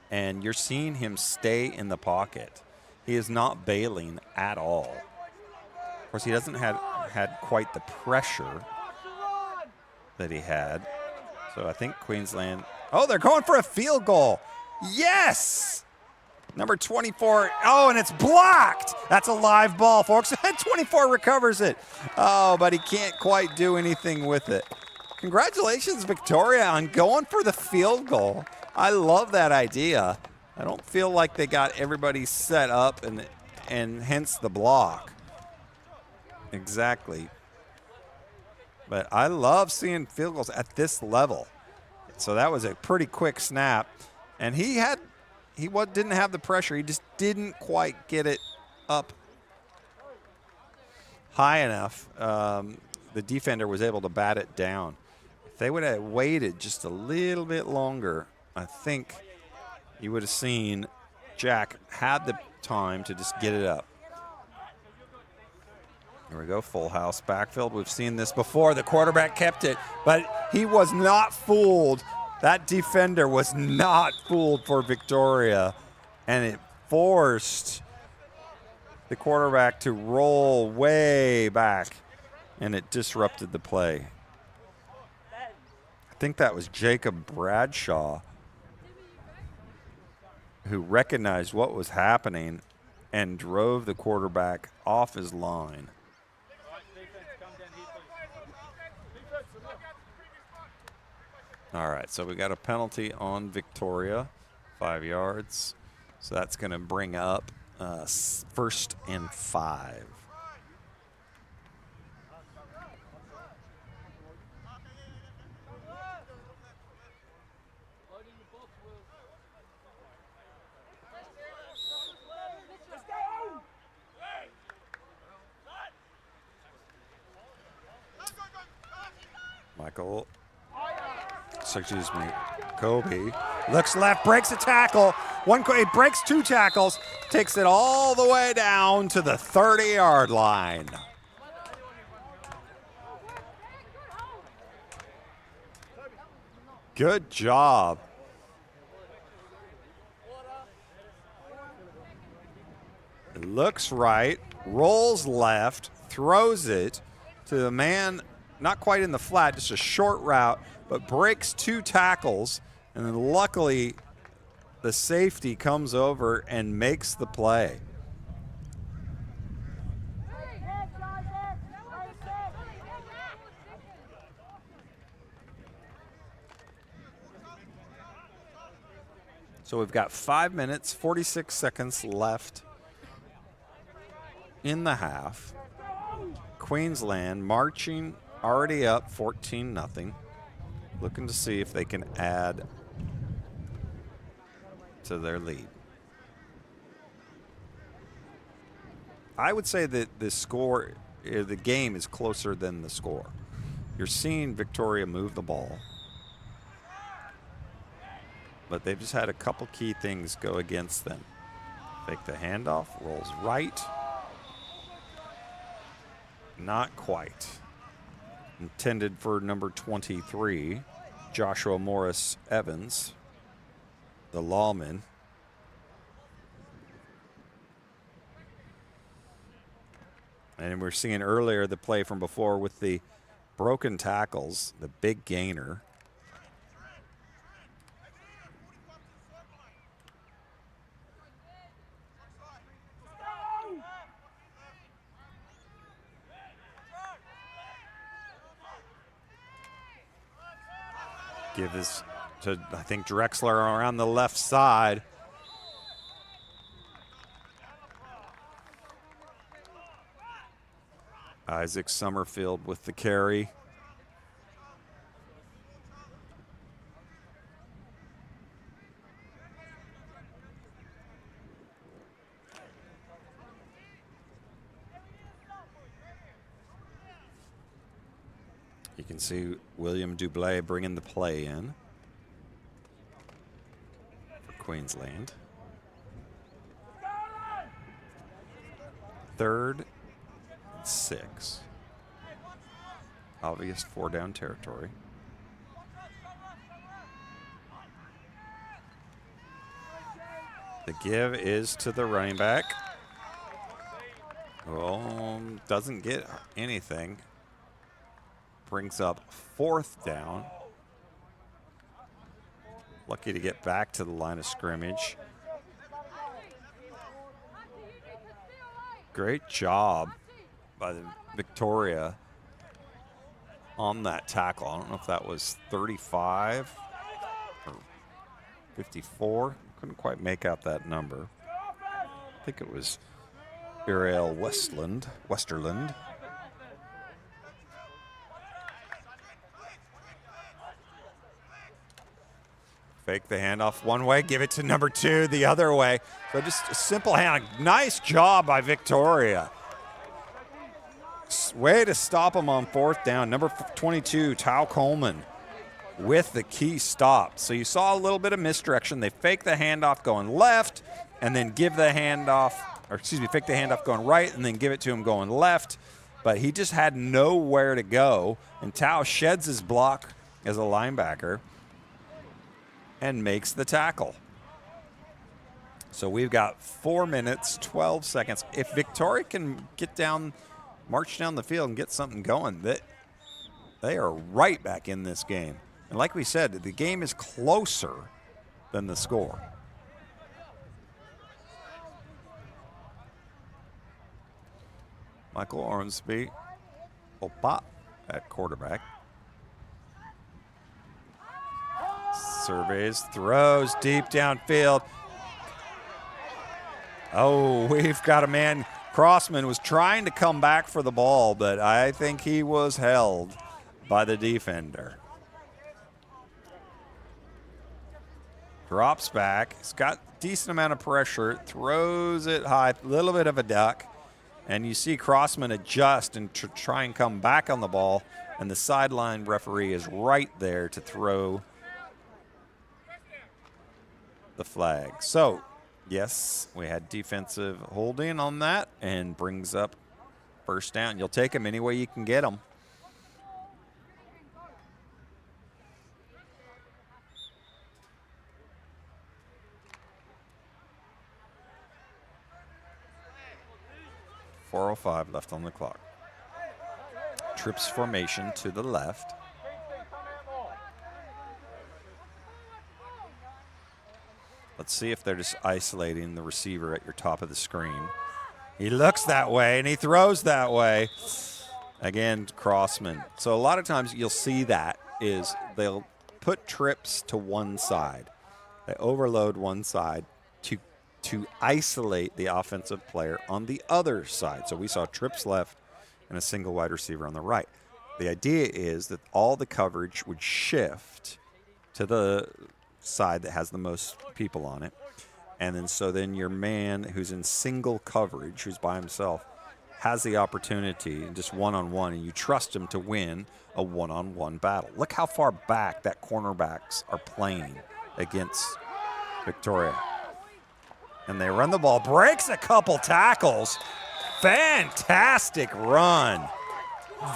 and you're seeing him stay in the pocket. He is not bailing at all. Of course, he doesn't had quite the pressure that he had. So I think Queensland, they're going for a field goal. Yes! Number 24. Oh, and it's blocked. That's a live ball, folks. 24 recovers it. Oh, but he can't quite do anything with it. Congratulations, Victoria, on going for the field goal. I love that idea. I don't feel like they got everybody set up and hence the block. Exactly. But I love seeing field goals at this level. So that was a pretty quick snap. And he didn't have the pressure. He just didn't quite get it up high enough. The defender was able to bat it down. If they would have waited just a little bit longer, I think you would have seen Jack had the time to just get it up. Here we go, full house backfield. We've seen this before. The quarterback kept it, but he was not fooled. That defender was not fooled for Victoria, and it forced the quarterback to roll way back, and it disrupted the play. I think that was Jacob Bradshaw who recognized what was happening and drove the quarterback off his line. All right, so we got a penalty on Victoria, 5 yards. So that's going to bring up 1st and 5. Kobe looks left, breaks a tackle. He breaks 2 tackles, takes it all the way down to the 30-yard line. Good job. It looks right, rolls left, throws it to the man, not quite in the flat, just a short route, but breaks 2 tackles, and then luckily the safety comes over and makes the play. So we've got 5 minutes, 46 seconds left in the half. Queensland marching, already up 14-0. Looking to see if they can add to their lead. I would say that the game is closer than the score. You're seeing Victoria move the ball, but they've just had a couple key things go against them. Fake the handoff, rolls right. Not quite. Intended for number 23, Joshua Morris Evans, the lawman. And we're seeing earlier the play from before with the broken tackles, the big gainer. Give this to, I think, Drexler around the left side. Isaac Summerfield with the carry. You can see William Dublé bringing the play in for Queensland. 3rd and 6. Obvious 4-down territory. The give is to the running back. Well, doesn't get anything. Brings up 4th down. Lucky to get back to the line of scrimmage. Great job by the Victoria on that tackle. I don't know if that was 35 or 54. Couldn't quite make out that number. I think it was Ariel Westerland. Fake the handoff one way, give it to number 2 the other way. So just a simple hand. Nice job by Victoria. Way to stop him on 4th down. Number 22, Tao Coleman, with the key stop. So you saw a little bit of misdirection. They fake the handoff going left and then give the handoff, or excuse me, fake the handoff going right and then give it to him going left. But he just had nowhere to go. And Tao sheds his block as a linebacker and makes the tackle. So we've got 4 minutes, 12 seconds. If Victoria can get down, march down the field and get something going, they are right back in this game. And like we said, the game is closer than the score. Michael Ormsby, Opa at quarterback. Surveys, throws deep downfield. Oh, we've got a man. Crossman was trying to come back for the ball, but I think he was held by the defender. Drops back. He's got a decent amount of pressure. Throws it high. A little bit of a duck. And you see Crossman adjust and try and come back on the ball. And the sideline referee is right there to throw the flag. So, yes, we had defensive holding on that and brings up first down. You'll take them any way you can get them. .405 left on the clock. Trips formation to the left. Let's see if they're just isolating the receiver at your top of the screen. He looks that way, and he throws that way. Again, Crossman. So a lot of times you'll see that is they'll put trips to one side. They overload one side to isolate the offensive player on the other side. So we saw trips left and a single wide receiver on the right. The idea is that all the coverage would shift to the side that has the most people on it. And then your man who's in single coverage, who's by himself, has the opportunity just one-on-one, and you trust him to win a one-on-one battle. Look how far back that cornerbacks are playing against Victoria. And they run the ball, breaks a couple tackles. Fantastic run.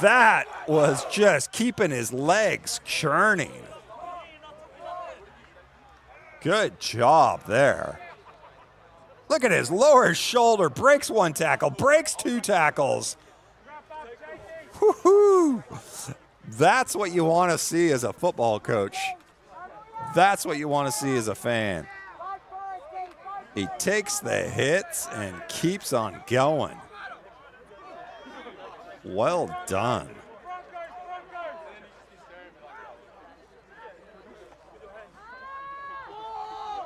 That was just keeping his legs churning. Good job there. Look at his lower shoulder. Breaks one tackle, breaks two tackles. Woo-hoo. That's what you want to see as a football coach. That's what you want to see as a fan. He takes the hits and keeps on going. Well done.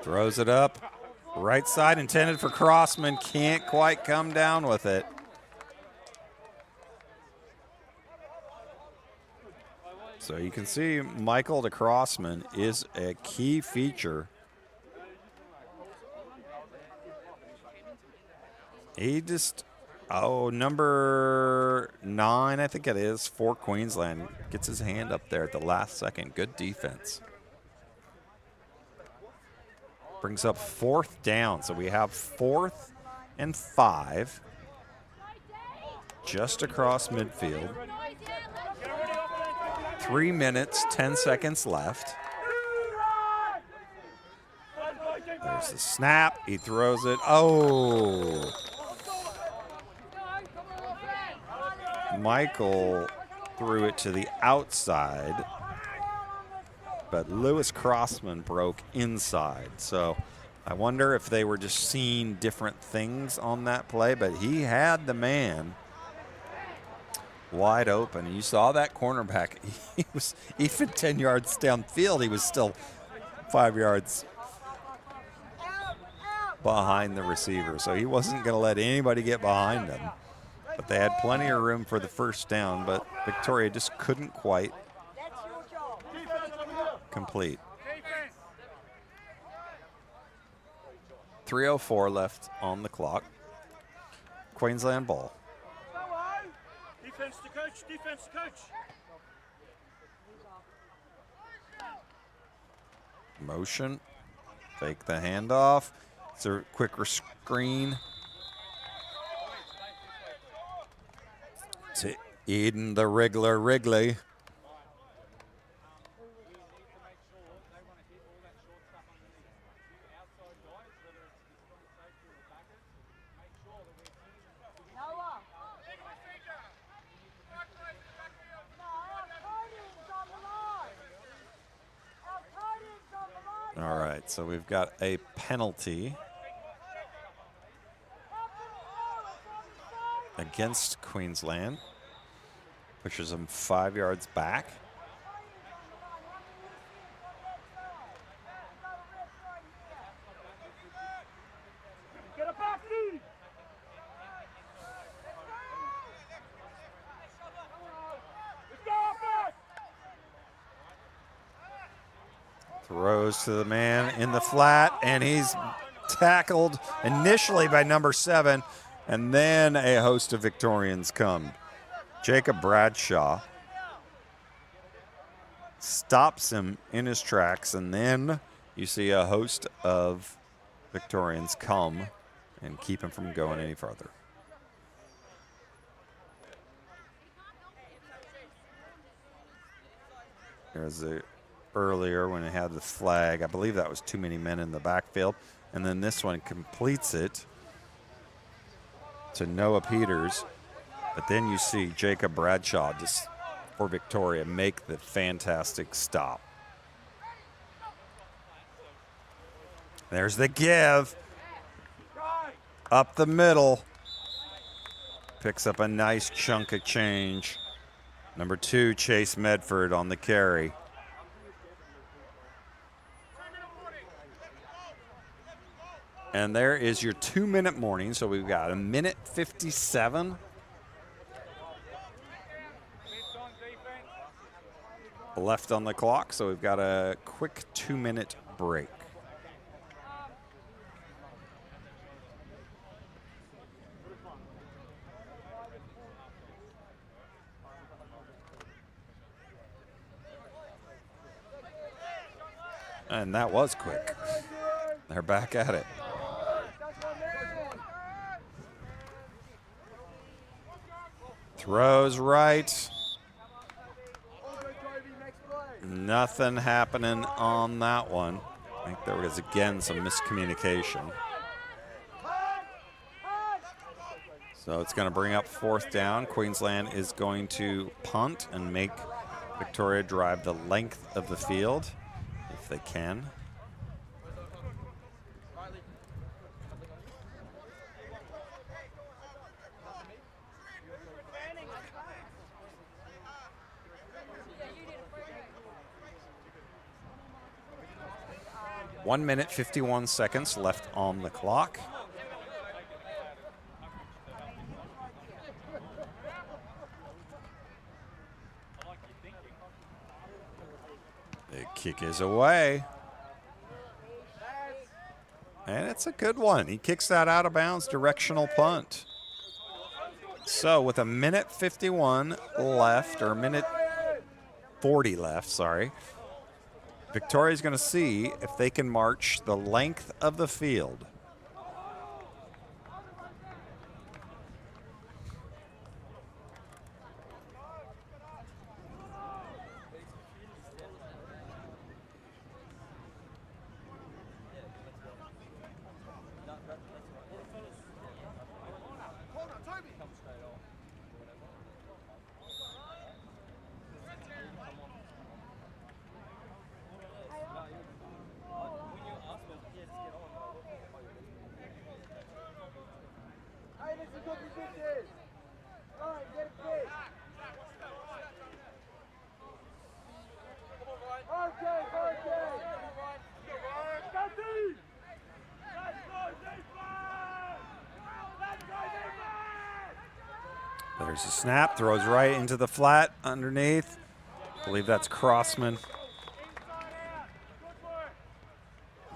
Throws it up. Right side intended for Crossman. Can't quite come down with it. So you can see Michael to Crossman is a key feature. He just, number 9, I think it is, for Queensland, gets his hand up there at the last second. Good defense. Brings up 4th down. So we have 4th and 5 just across midfield. 3 minutes, 10 seconds left. There's the snap. He throws it. Oh. Michael threw it to the outside, but Lewis Crossman broke inside. So I wonder if they were just seeing different things on that play, but he had the man wide open. You saw that cornerback. He was even 10 yards downfield. He was still 5 yards behind the receiver. So he wasn't going to let anybody get behind him. But they had plenty of room for the first down, but Victoria just couldn't quite complete. 3:04 left on the clock. Queensland ball. Defense to coach, defense to coach. Motion. Fake the handoff. It's a quicker screen. To Eden the Wriggler Wrigley. All right, so we've got a penalty against Queensland. Pushes them 5 yards back. Get it back, dude. Let's go, back. Throws to the man in the flat, and he's tackled initially by number 7, and then a host of Victorians come. Jacob Bradshaw stops him in his tracks, and then you see a host of Victorians come and keep him from going any further. There's the earlier when it had the flag. I believe that was too many men in the backfield. And then this one completes it to Noah Peters. But then you see Jacob Bradshaw just for Victoria make the fantastic stop. There's the give. Up the middle. Picks up a nice chunk of change. Number 2, Chase Medford on the carry. And there is your 2-minute warning. So we've got a minute 57 left on the clock. So we've got a quick 2-minute break. And that was quick. They're back at it. Throws right. Nothing happening on that one. I think there was, again, some miscommunication. So it's going to bring up 4th down. Queensland is going to punt and make Victoria drive the length of the field if they can. One minute, 51 seconds left on the clock. The kick is away. And it's a good one. He kicks that out of bounds, directional punt. So with a minute 51 left, or a minute 40 left, sorry, Victoria's going to see if they can march the length of the field. There's a snap, throws right into the flat underneath. I believe that's Crossman.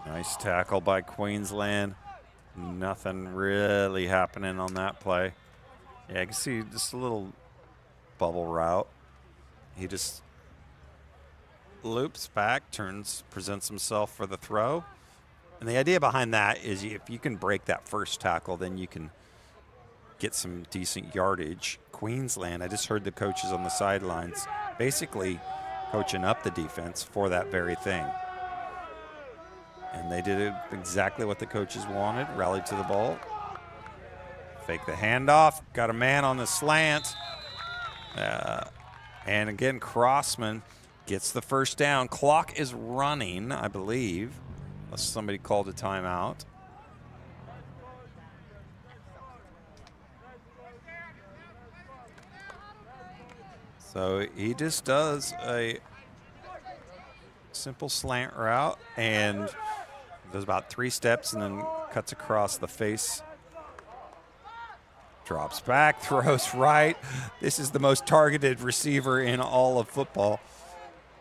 Nice tackle by Queensland. Nothing really happening on that play. Yeah, I can see just a little bubble route. He just loops back, presents himself for the throw. And the idea behind that is if you can break that first tackle, then you can get some decent yardage. Queensland, I just heard the coaches on the sidelines basically coaching up the defense for that very thing. And they did it exactly what the coaches wanted, rallied to the ball. Fake the handoff, got a man on the slant. And again, Crossman gets the first down. Clock is running, I believe, unless somebody called a timeout. So he just does a simple slant route and does about 3 steps and then cuts across the face. Drops back, throws right. This is the most targeted receiver in all of football,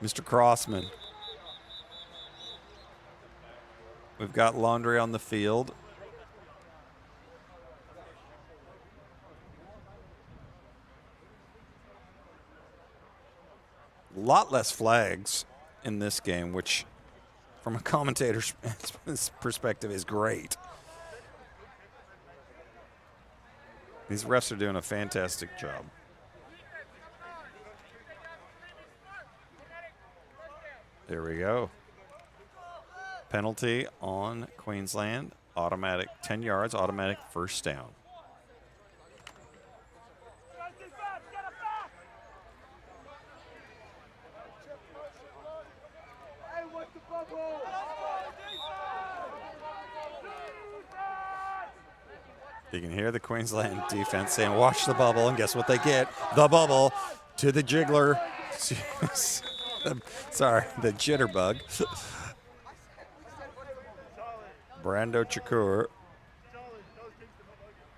Mr. Crossman. We've got Laundry on the field. A lot less flags in this game, which from a commentator's perspective is great. These refs are doing a fantastic job. There we go. Penalty on Queensland. Automatic 10 yards, automatic first down. You can hear the Queensland defense saying, watch the bubble, and guess what they get? The bubble to the jiggler. Sorry, the jitterbug. Brando Chakur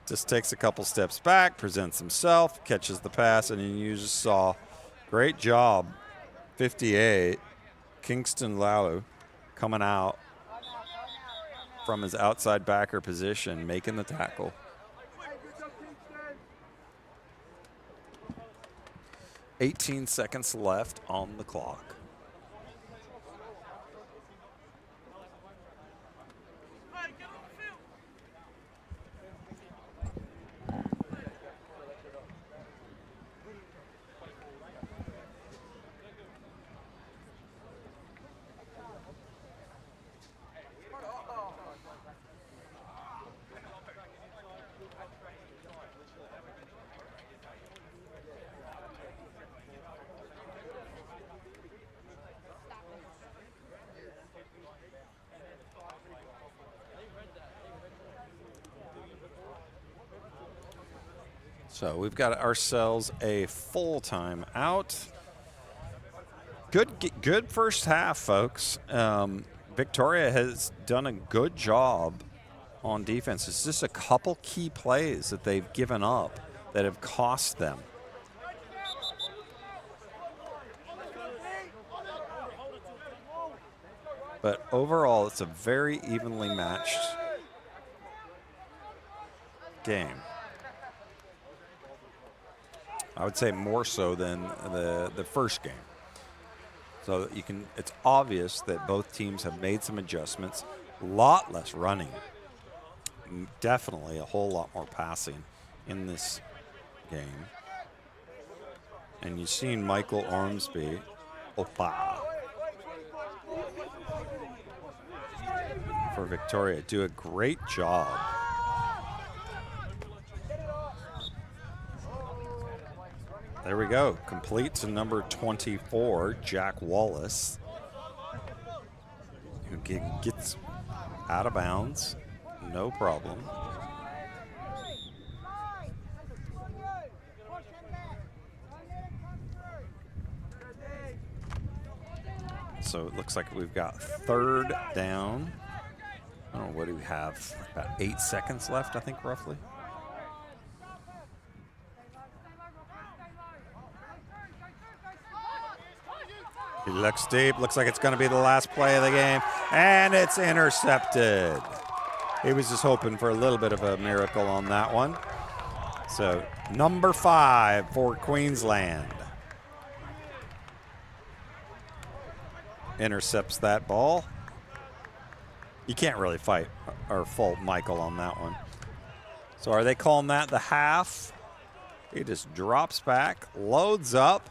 just takes a couple steps back, presents himself, catches the pass, and you just saw, great job, 58, Kingston Lalu coming out from his outside backer position, making the tackle. 18 seconds left on the clock. So we've got ourselves a full time out. Good first half, folks. Victoria has done a good job on defense. It's just a couple key plays that they've given up that have cost them. But overall, it's a very evenly matched game. I would say more so than the first game. So you can, it's obvious that both teams have made some adjustments. A lot less running. Definitely a whole lot more passing in this game. And you've seen Michael Ormsby, for Victoria, do a great job. There we go. Complete to number 24, Jack Wallace, who gets out of bounds, no problem. So it looks like we've got third down. I don't know, what do we have? About 8 seconds left, I think, roughly. looks deep. Looks like it's going to be the last play of the game. And it's intercepted. He was just hoping for a little bit of a miracle on that one. So, number 5 for Queensland. Intercepts that ball. You can't really fight or fault Michael on that one. So are they calling that the half? He just drops back, loads up,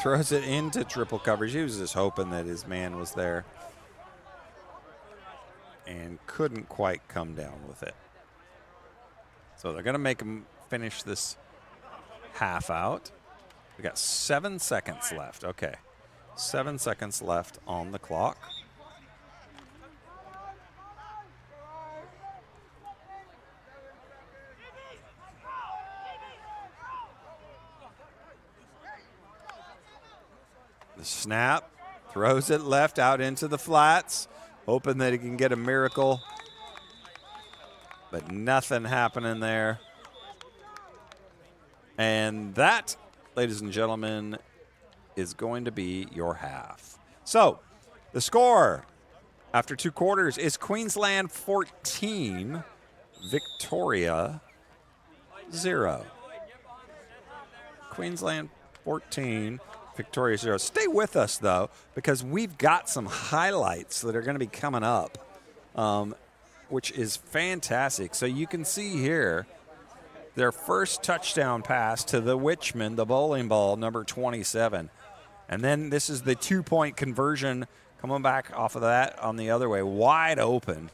throws it into triple coverage. He was just hoping that his man was there and couldn't quite come down with it. So they're going to make him finish this half out. We got 7 seconds left. Okay. 7 seconds left on the clock. The snap, throws it left out into the flats, hoping that he can get a miracle. But nothing happening there. And that, ladies and gentlemen, is going to be your half. So, the score after 2 quarters is Queensland 14, Victoria 0. Queensland 14, Victoria 0. Stay with us, though, because we've got some highlights that are going to be coming up, which is fantastic. So you can see here their first touchdown pass to the Witchman, the bowling ball, number 27. And then this is the 2-point conversion coming back off of that on the other way, wide open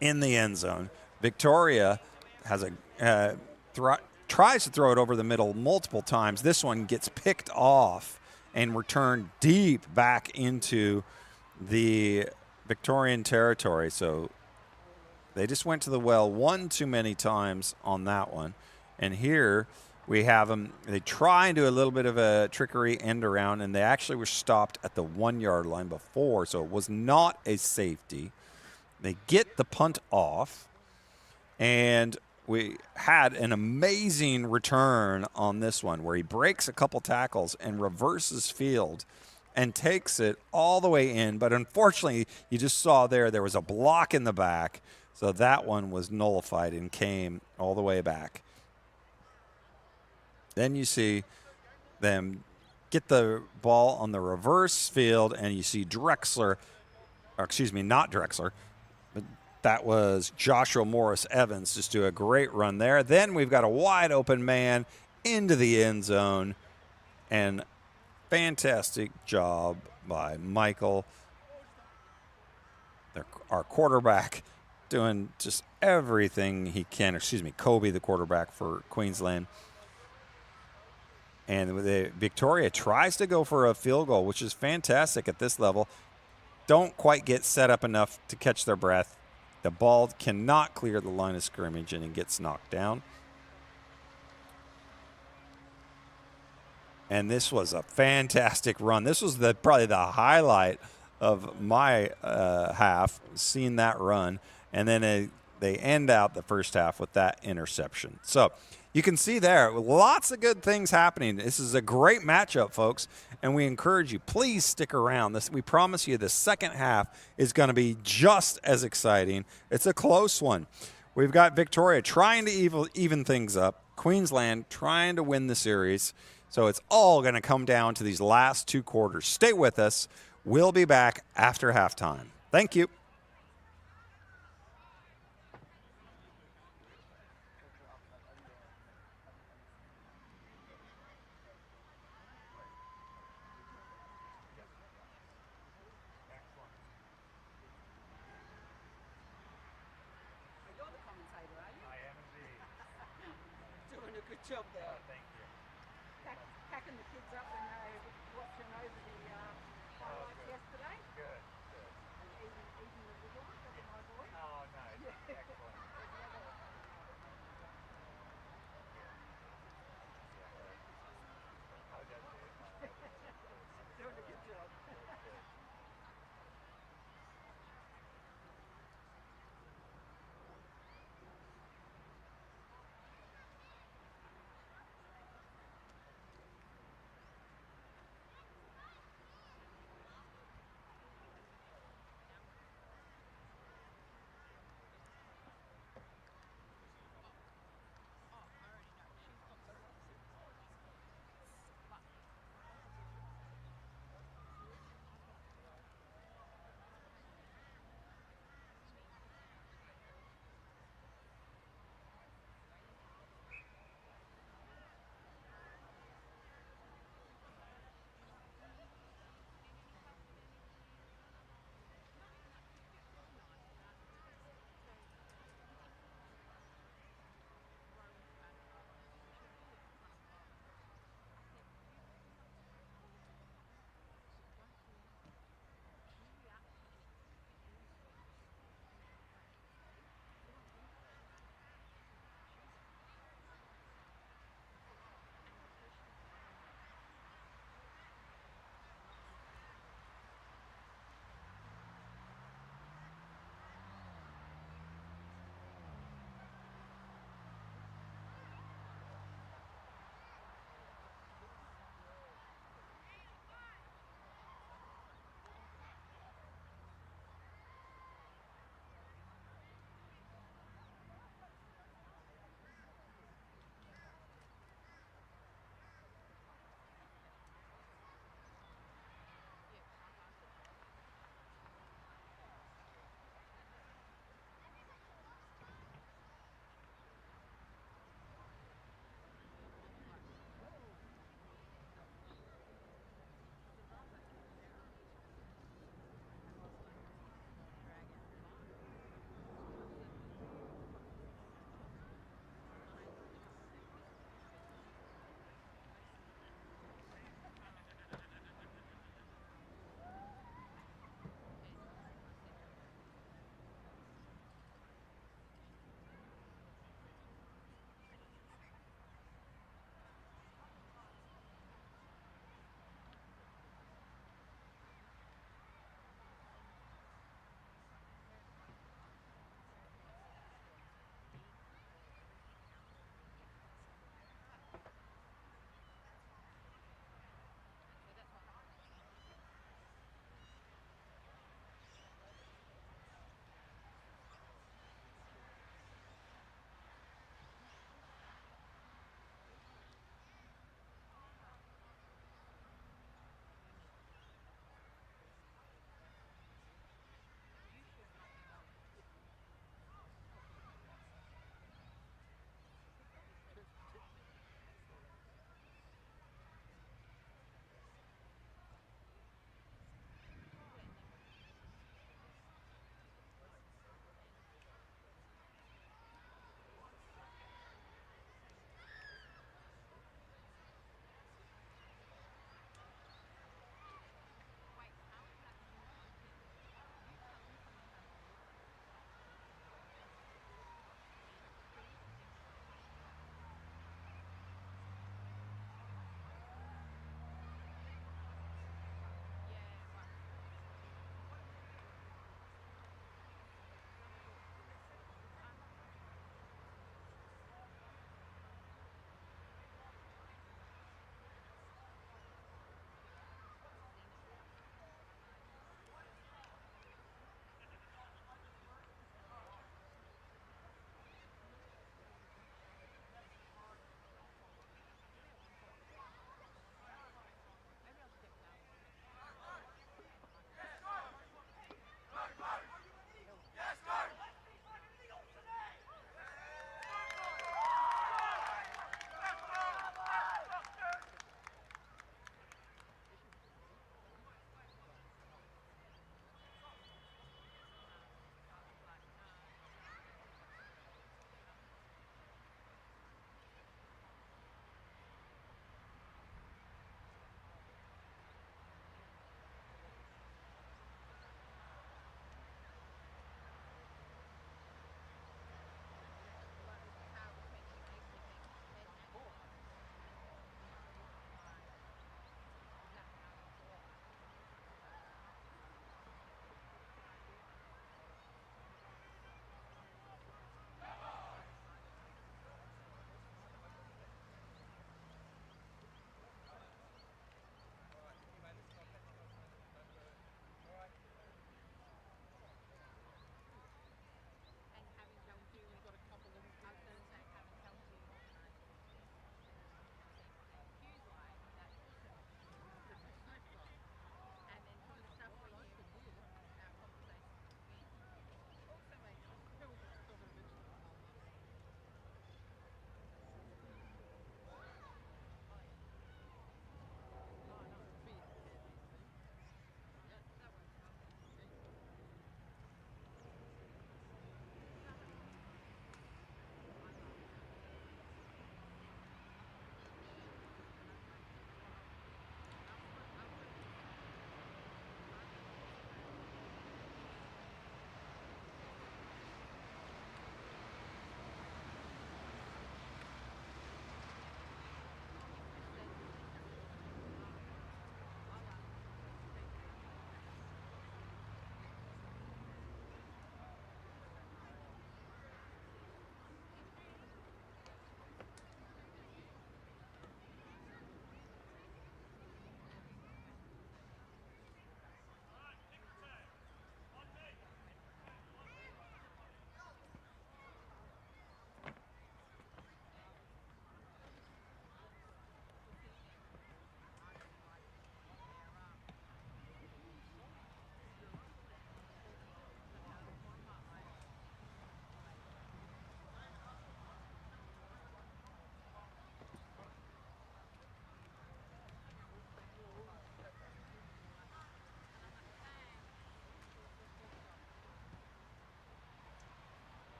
in the end zone. Victoria has tries to throw it over the middle multiple times. This one gets picked off and returned deep back into the Victorian territory. So they just went to the well one too many times on that one. And here we have them. They try and do a little bit of a trickery end around, and they actually were stopped at the 1-yard line before, so it was not a safety. They get the punt off, and we had an amazing return on this one where he breaks a couple tackles and reverses field and takes it all the way in. But unfortunately, you just saw there was a block in the back, so that one was nullified and came all the way back. Then you see them get the ball on the reverse field, and you see Drexler, or excuse me, not Drexler, but that was Joshua Morris Evans just do a great run there. Then we've got a wide open man into the end zone, and fantastic job by Michael, our quarterback, doing just everything he can. Excuse me, Kobe, the quarterback for Queensland. And Victoria tries to go for a field goal, which is fantastic at this level. Don't quite get set up enough to catch their breath. The ball cannot clear the line of scrimmage, and it gets knocked down. And this was a fantastic run. This was probably the highlight of my half, seeing that run. And then they end out the first half with that interception. So you can see there, lots of good things happening. This is a great matchup, folks, and we encourage you, please stick around. We promise you the second half is going to be just as exciting. It's a close one. We've got Victoria trying to even things up, Queensland trying to win the series. So it's all going to come down to these last 2 quarters. Stay with us. We'll be back after halftime. Thank you. Job there. Thank you. Packing the kids up and watching over the highlights yesterday. Good. And eating the good one, that's my boy. Oh, no. Yeah. Excellent. Doing a good job.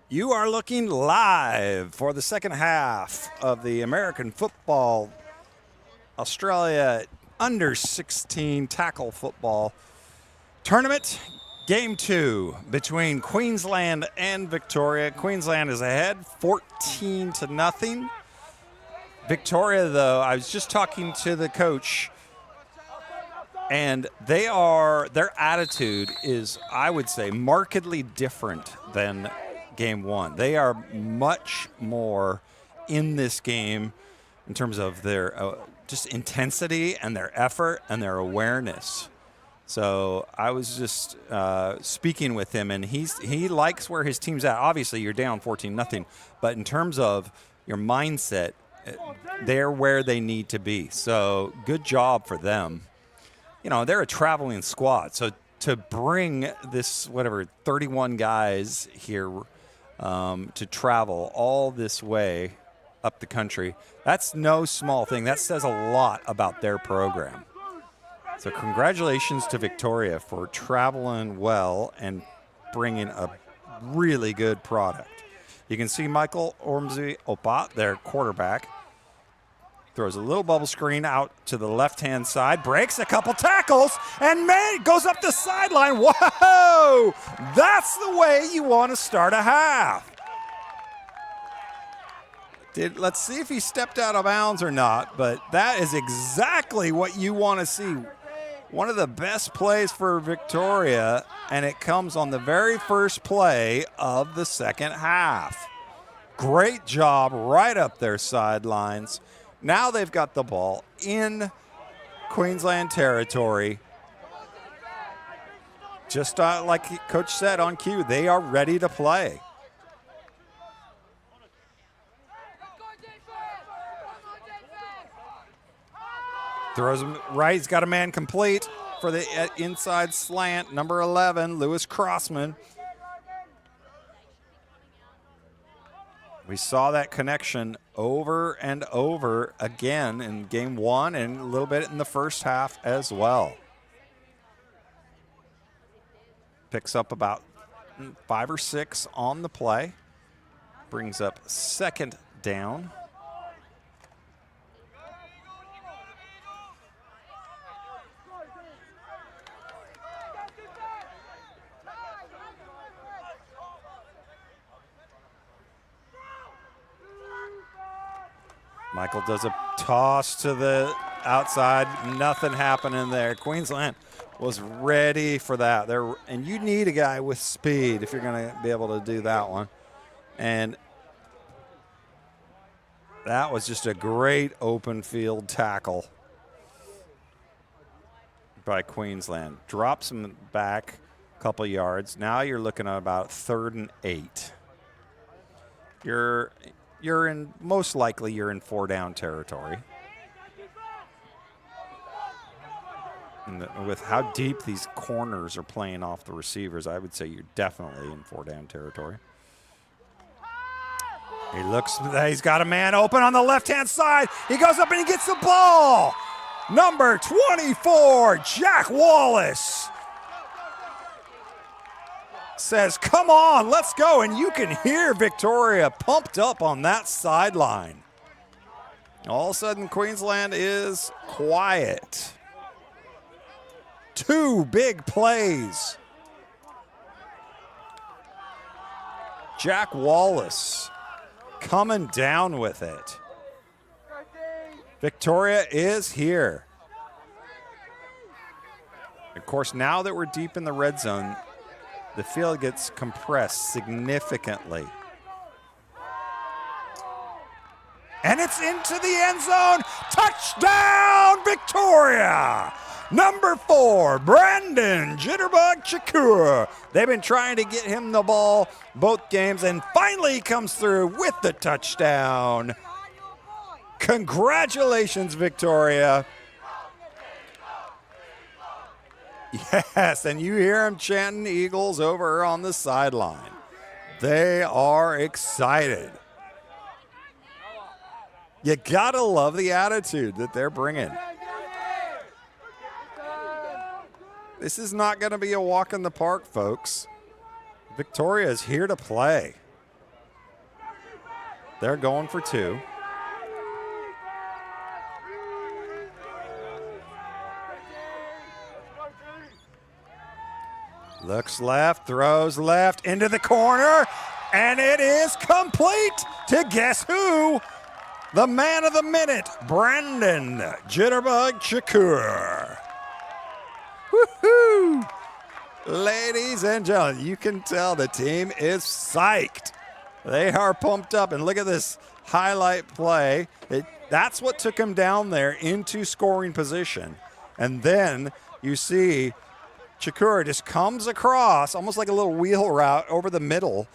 You are looking live for the second half of the American football Australia under 16 tackle football tournament. Game 2 between Queensland and Victoria. Queensland is ahead 14-0. Victoria, though, I was just talking to the coach, and their attitude is, I would say, markedly different than Game 1. They are much more in this game in terms of their just intensity and their effort and their awareness. So I was just speaking with him, and he likes where his team's at. Obviously, you're down 14-0, but in terms of your mindset, they're where they need to be. So good job for them. You know, they're a traveling squad. So to bring this, 31 guys here to travel all this way up the country, that's no small thing. That says a lot about their program. So congratulations to Victoria for traveling well and bringing a really good product. You can see Michael Ormsby-Opat, their quarterback, throws a little bubble screen out to the left-hand side, breaks a couple tackles, and goes up the sideline. Whoa! That's the way you want to start a half. Let's see if he stepped out of bounds or not, but that is exactly what you want to see. One of the best plays for Victoria, and it comes on the very first play of the second half. Great job right up their sidelines. Now they've got the ball in Queensland territory. Just like Coach said on cue, they are ready to play. Throws him right. He's got a man complete for the inside slant. Number 11, Lewis Crossman. We saw that connection over and over again in Game 1 and a little bit in the first half as well. Picks up about 5 or 6 on the play. Brings up second down. Michael does a toss to the outside. Nothing happening there. Queensland was ready for that. And you need a guy with speed if you're going to be able to do that one. And that was just a great open field tackle by Queensland. Drops him back a couple yards. Now you're looking at about 3rd and 8. Most likely you're in 4-down territory. And with how deep these corners are playing off the receivers, I would say you're definitely in 4-down territory. He's got a man open on the left-hand side. He goes up and he gets the ball. Number 24, Jack Wallace, says, come on, let's go. And you can hear Victoria pumped up on that sideline. All of a sudden, Queensland is quiet. 2 big plays. Jack Wallace coming down with it. Victoria is here. Of course, now that we're deep in the red zone, the field gets compressed significantly. And it's into the end zone. Touchdown, Victoria! Number 4, Brandon Jitterbug Shakur. They've been trying to get him the ball both games, and finally he comes through with the touchdown. Congratulations, Victoria. Yes, and you hear them chanting Eagles over on the sideline. They are excited. You gotta love the attitude that they're bringing. This is not going to be a walk in the park, folks. Victoria is here to play. They're going for 2. Looks left, throws left into the corner, and it is complete to guess who? The man of the minute, Brandon Jitterbug Shakur. Woohoo! Ladies and gentlemen, you can tell the team is psyched. They are pumped up, and look at this highlight play. That's what took him down there into scoring position. And then you see Shakur just comes across, almost like a little wheel route over the middle,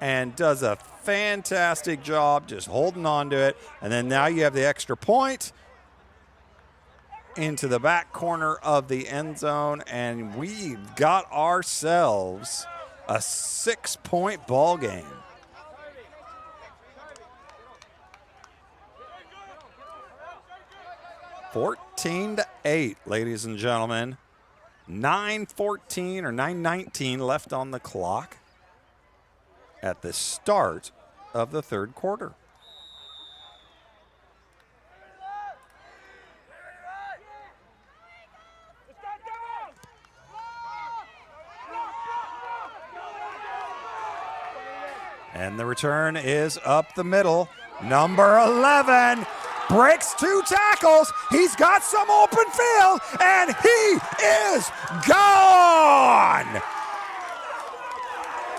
and does a fantastic job just holding on to it. And then now you have the extra point into the back corner of the end zone, and we've got ourselves a 6-point ball game. (14 to 8), ladies and gentlemen. 9:14 or 9:19 left on the clock at the start of the third quarter. And the return is up the middle. Number 11 breaks 2 tackles. He's got some open field, and he is gone.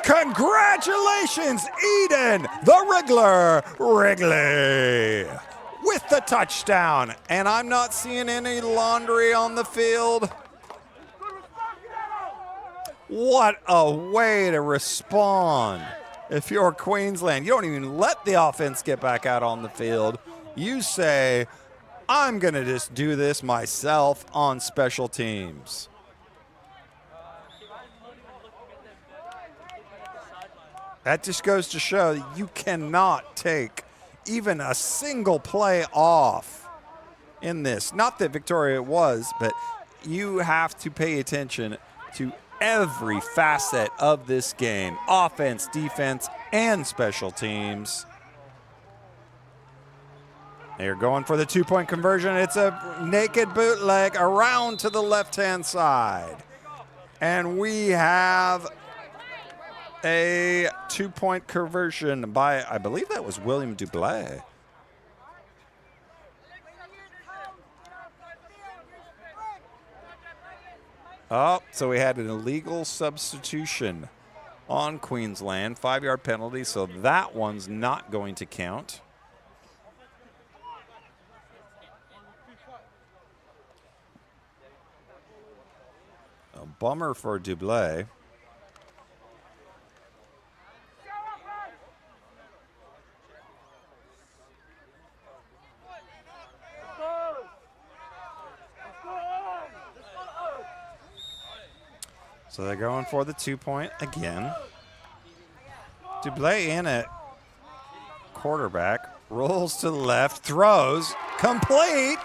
Congratulations, Eden, the Wriggler, Wrigley, with the touchdown. And I'm not seeing any laundry on the field. What a way to respond. If you're Queensland, you don't even let the offense get back out on the field. You say, I'm going to just do this myself on special teams. That just goes to show that you cannot take even a single play off in this. Not that Victoria was, but you have to pay attention to every facet of this game. Offense, defense, and special teams. They're going for the 2-point conversion. It's a naked bootleg around to the left-hand side. And we have a 2-point conversion by, I believe that was William Dublé. Oh, so we had an illegal substitution on Queensland. 5-yard penalty, so that one's not going to count. A bummer for Dublé. So they're going for the 2-point again. Dublé in at quarterback, rolls to the left, throws, complete.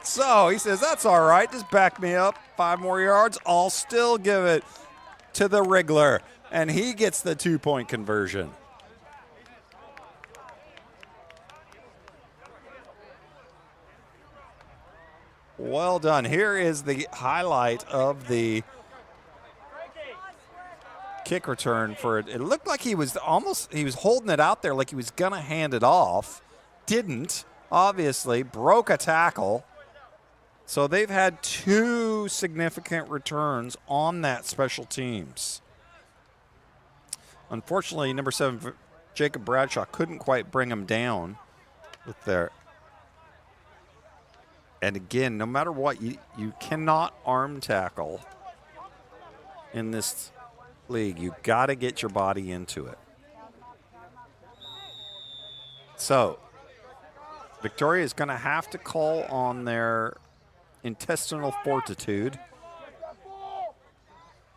So he says, that's all right, just back me up 5 more yards. I'll still give it to the Wriggler, and he gets the 2-point conversion. Well done. Here is the highlight of the kick return for it. It looked like he was holding it out there like he was going to hand it off. Didn't, obviously, broke a tackle. So they've had 2 significant returns on that special teams. Unfortunately, number 7, Jacob Bradshaw, couldn't quite bring him down with their. And again, no matter what, you cannot arm tackle in this league. You got to get your body into it. So Victoria is going to have to call on their intestinal fortitude.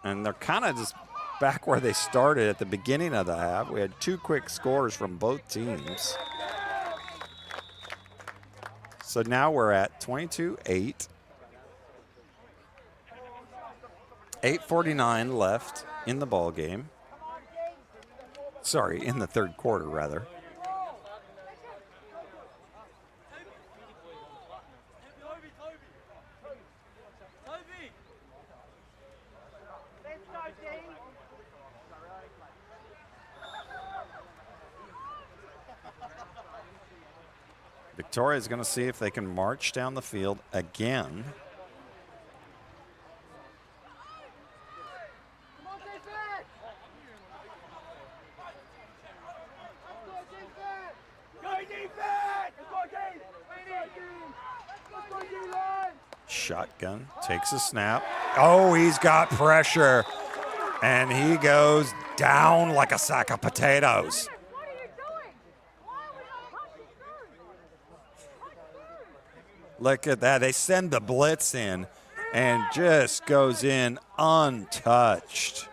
And they're kind of just back where they started at the beginning of the half. We had 2 quick scores from both teams. So now we're at 22-8. 8:49 left. in the ball game. Sorry, in the third quarter, rather. Victoria is going to see if they can march down the field again. Shotgun, takes a snap. Oh, he's got pressure. And he goes down like a sack of potatoes. Look at that. They send the blitz in and just goes in untouched.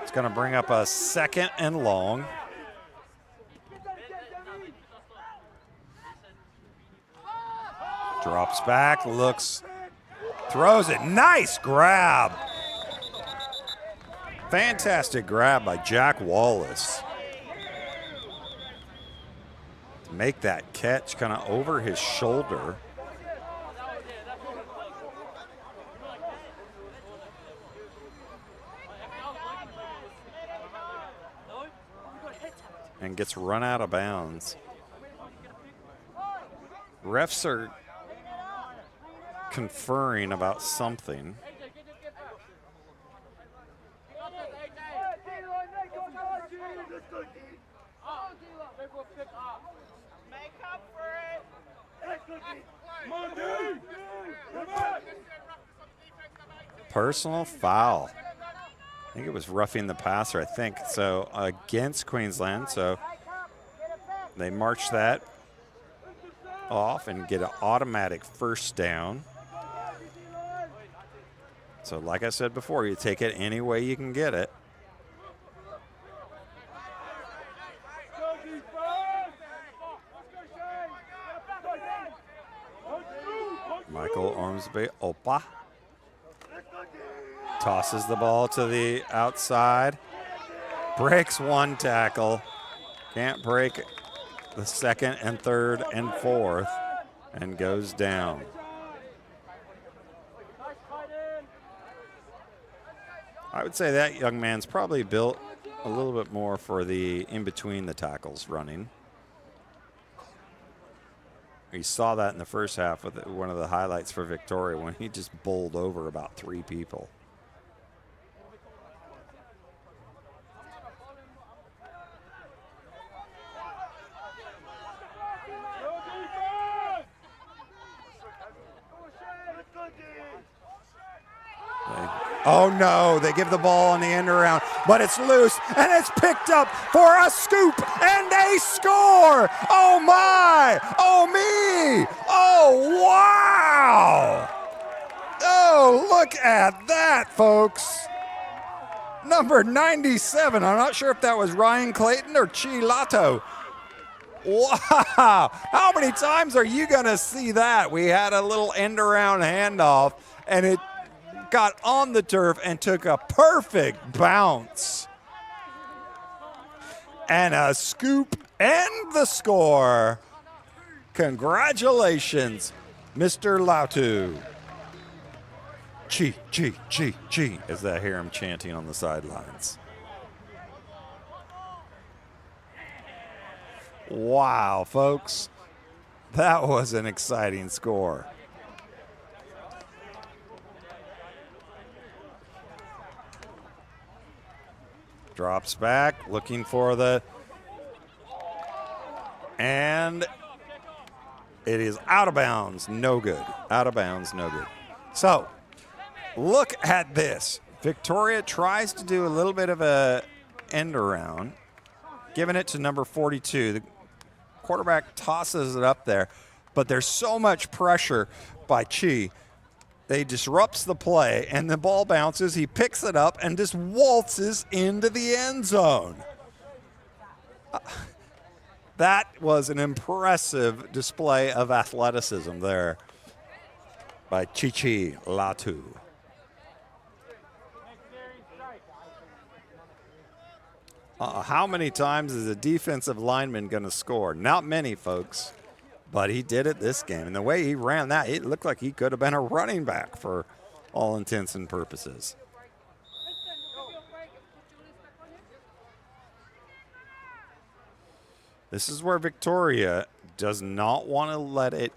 It's going to bring up a 2nd and long. Drops back, looks, throws it. Nice grab. Fantastic grab by Jack Wallace. To make that catch kind of over his shoulder. And gets run out of bounds. Refs are conferring about something. Personal foul. I think it was roughing the passer, I think. So against Queensland, so they march that off and get an automatic first down. So like I said before, you take it any way you can get it. Michael Ormsby Opa tosses the ball to the outside, breaks one tackle, can't break the 2nd and 3rd and 4th, and goes down. I would say that young man's probably built a little bit more for the in-between the tackles running. You saw that in the first half with one of the highlights for Victoria when he just bowled over about 3 people. Oh no, they give the ball on the end around, but it's loose and it's picked up for a scoop and they score. Oh my, oh me, oh wow. Oh, look at that, folks. Number 97, I'm not sure if that was Ryan Clayton or Chilato. Wow, how many times are you gonna see that? We had a little end around handoff and it got on the turf and took a perfect bounce. And a scoop and the score. Congratulations, Mr. Lautu. Chi, chi, chi, chi, as I hear him chanting on the sidelines. Wow, folks. That was an exciting score. Drops back, looking for the, and it is out of bounds, no good. Out of bounds, no good. So, look at this. Victoria tries to do a little bit of a end around, giving it to number 42. The quarterback tosses it up there, but there's so much pressure by Chi They disrupts the play, and the ball bounces. He picks it up and just waltzes into the end zone. That was an impressive display of athleticism there by Chichi Latu. How many times is a defensive lineman going to score? Not many, folks. But he did it this game. And the way he ran that, it looked like he could have been a running back for all intents and purposes. This is where Victoria does not want to let it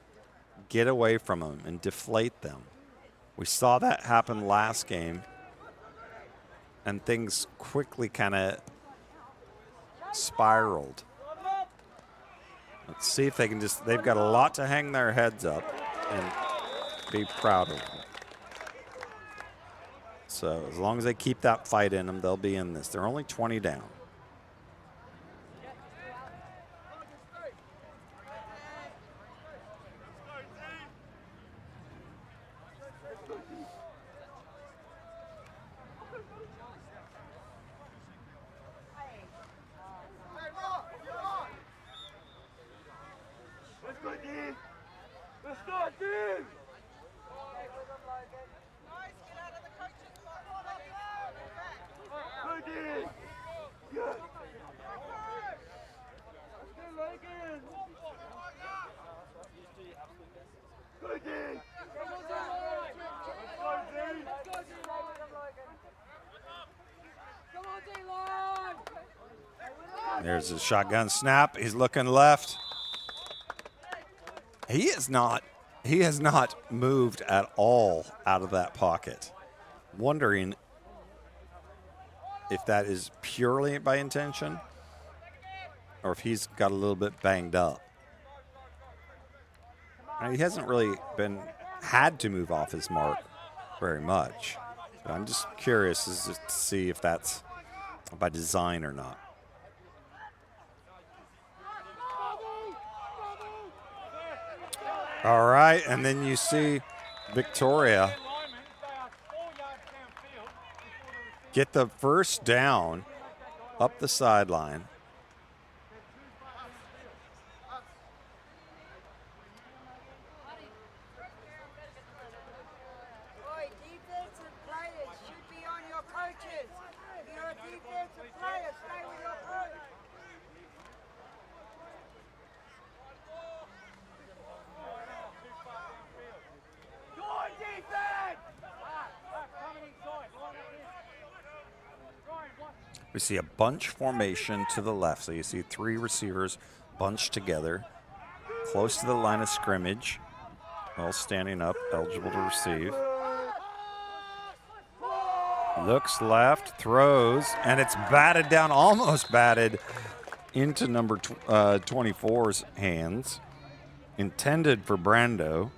get away from them and deflate them. We saw that happen last game. And things quickly kind of spiraled. Let's see if they can just, they've got a lot to hang their heads up and be proud of them. So as long as they keep that fight in them, they'll be in this. They're only 20 down. There's a shotgun snap. He's looking left. He has not moved at all out of that pocket. Wondering if that is purely by intention or if he's got a little bit banged up. He hasn't really had to move off his mark very much. But I'm just curious as to see if that's by design or not. All right, and then you see Victoria get the first down up the sideline. We see a bunch formation to the left. So you see three receivers bunched together, close to the line of scrimmage, all standing up, eligible to receive. Looks left, throws, and it's batted down, almost batted into number 24's hands. Intended for Brando.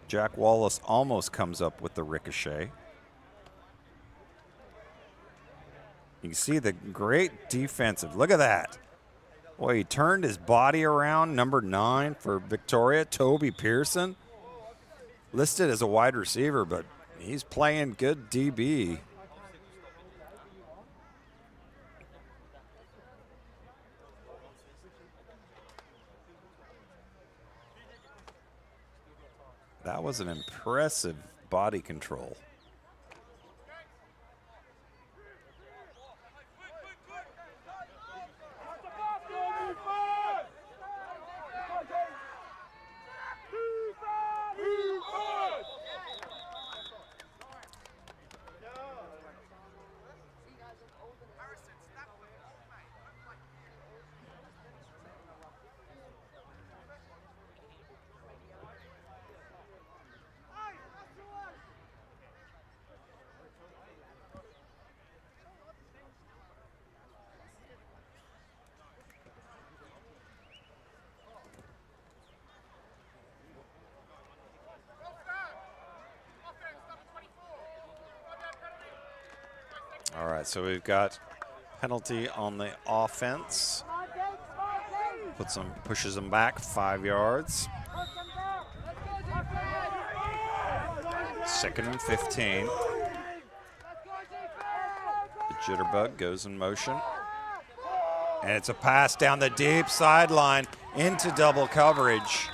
Jack Wallace almost comes up with the ricochet. You can see the great defensive. Look at that. Boy, he turned his body around. Number 9 for Victoria, Toby Pearson. Listed as a wide receiver, but he's playing good DB. That was an impressive body control. All right, so we've got penalty on the offense. Pushes them back 5 yards. 2nd and 15. The jitterbug goes in motion. And it's a pass down the deep sideline into double coverage.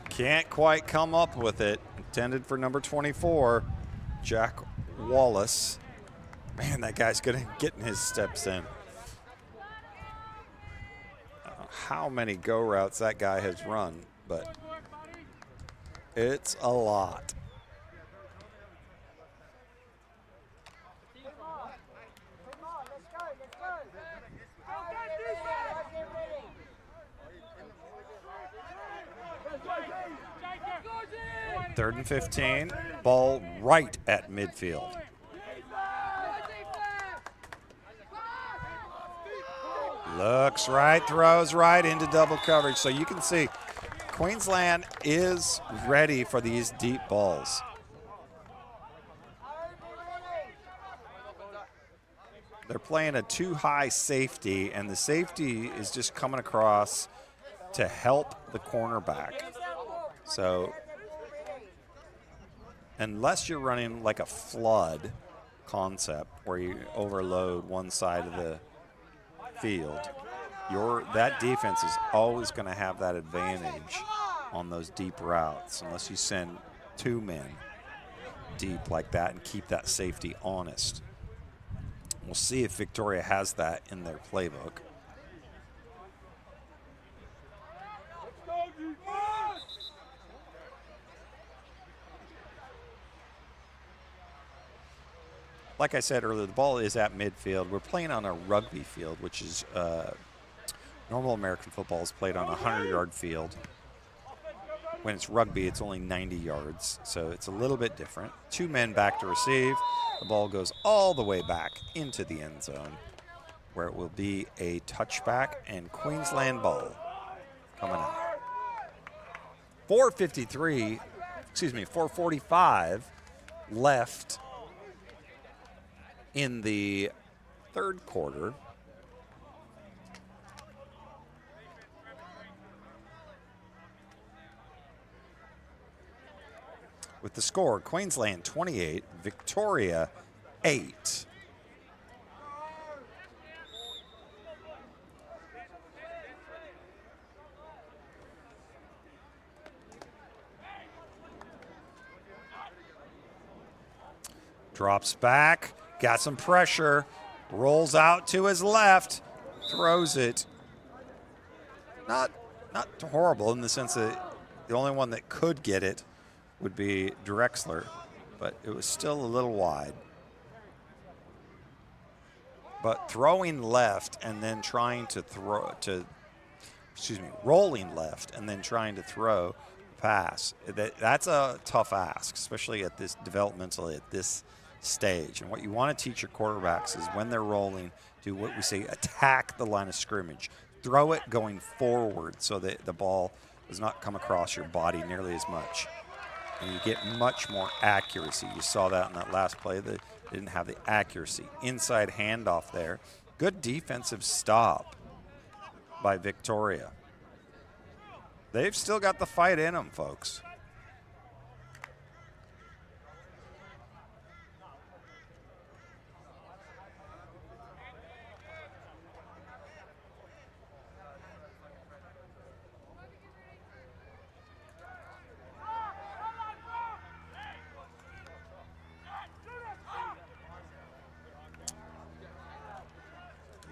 Can't quite come up with it. Intended for number 24, Jack Wallace. Man, that guy's good at getting his steps in. I don't know how many go routes that guy has run, but it's a lot. Third and 15, ball right at midfield. Looks right, throws right into double coverage. So you can see Queensland is ready for these deep balls. They're playing a too high safety, and the safety is just coming across to help the cornerback. So unless you're running like a flood concept where you overload one side of the field, that defense is always going to have that advantage on those deep routes unless you send 2 men deep like that and keep that safety honest. We'll see if Victoria has that in their playbook. Like I said earlier, the ball is at midfield. We're playing on a rugby field, which is normal American football is played on a 100-yard field. When it's rugby, it's only 90 yards, so it's a little bit different. 2 men back to receive. The ball goes all the way back into the end zone, where it will be a touchback and Queensland ball coming out. 4:45 left in the third quarter. With the score, Queensland 28, Victoria 8. Drops back, got some pressure, rolls out to his left, throws it. Not horrible in the sense that the only one that could get it would be Drexler, but it was still a little wide. But throwing left and then trying to rolling left and then trying to throw pass, that's a tough ask, especially at this developmentally at this stage. And what you want to teach your quarterbacks is when they're rolling, do what we say, attack the line of scrimmage. Throw it going forward so that the ball does not come across your body nearly as much. And you get much more accuracy. You saw that in that last play. They didn't have the accuracy. Inside handoff there. Good defensive stop by Victoria. They've still got the fight in them, folks.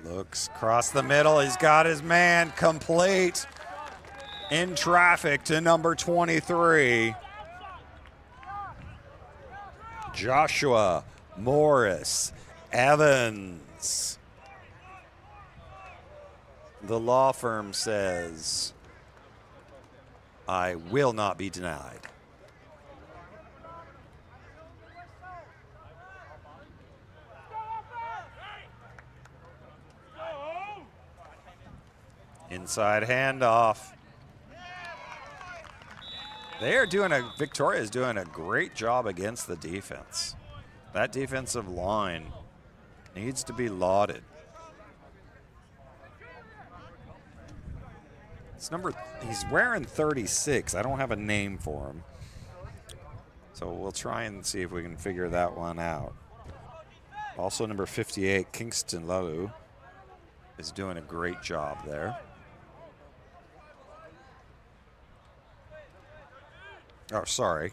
Looks across the middle. He's got his man complete in traffic to number 23. Joshua Morris Evans. The law firm says, I will not be denied. Inside handoff. Victoria is doing a great job against the defense. That defensive line needs to be lauded. He's wearing 36. I don't have a name for him. So we'll try and see if we can figure that one out. Also, number 58, Kingston Lalu, is doing a great job there. Oh, sorry.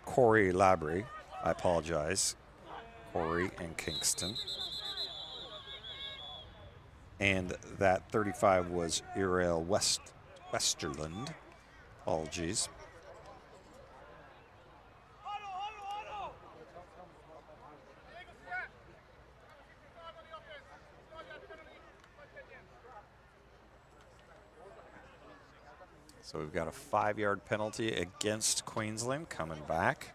Corey Labrie. I apologize. Corey and Kingston. And that 35 was Uriel Westerland. Apologies. So we've got a 5-yard penalty against Queensland coming back.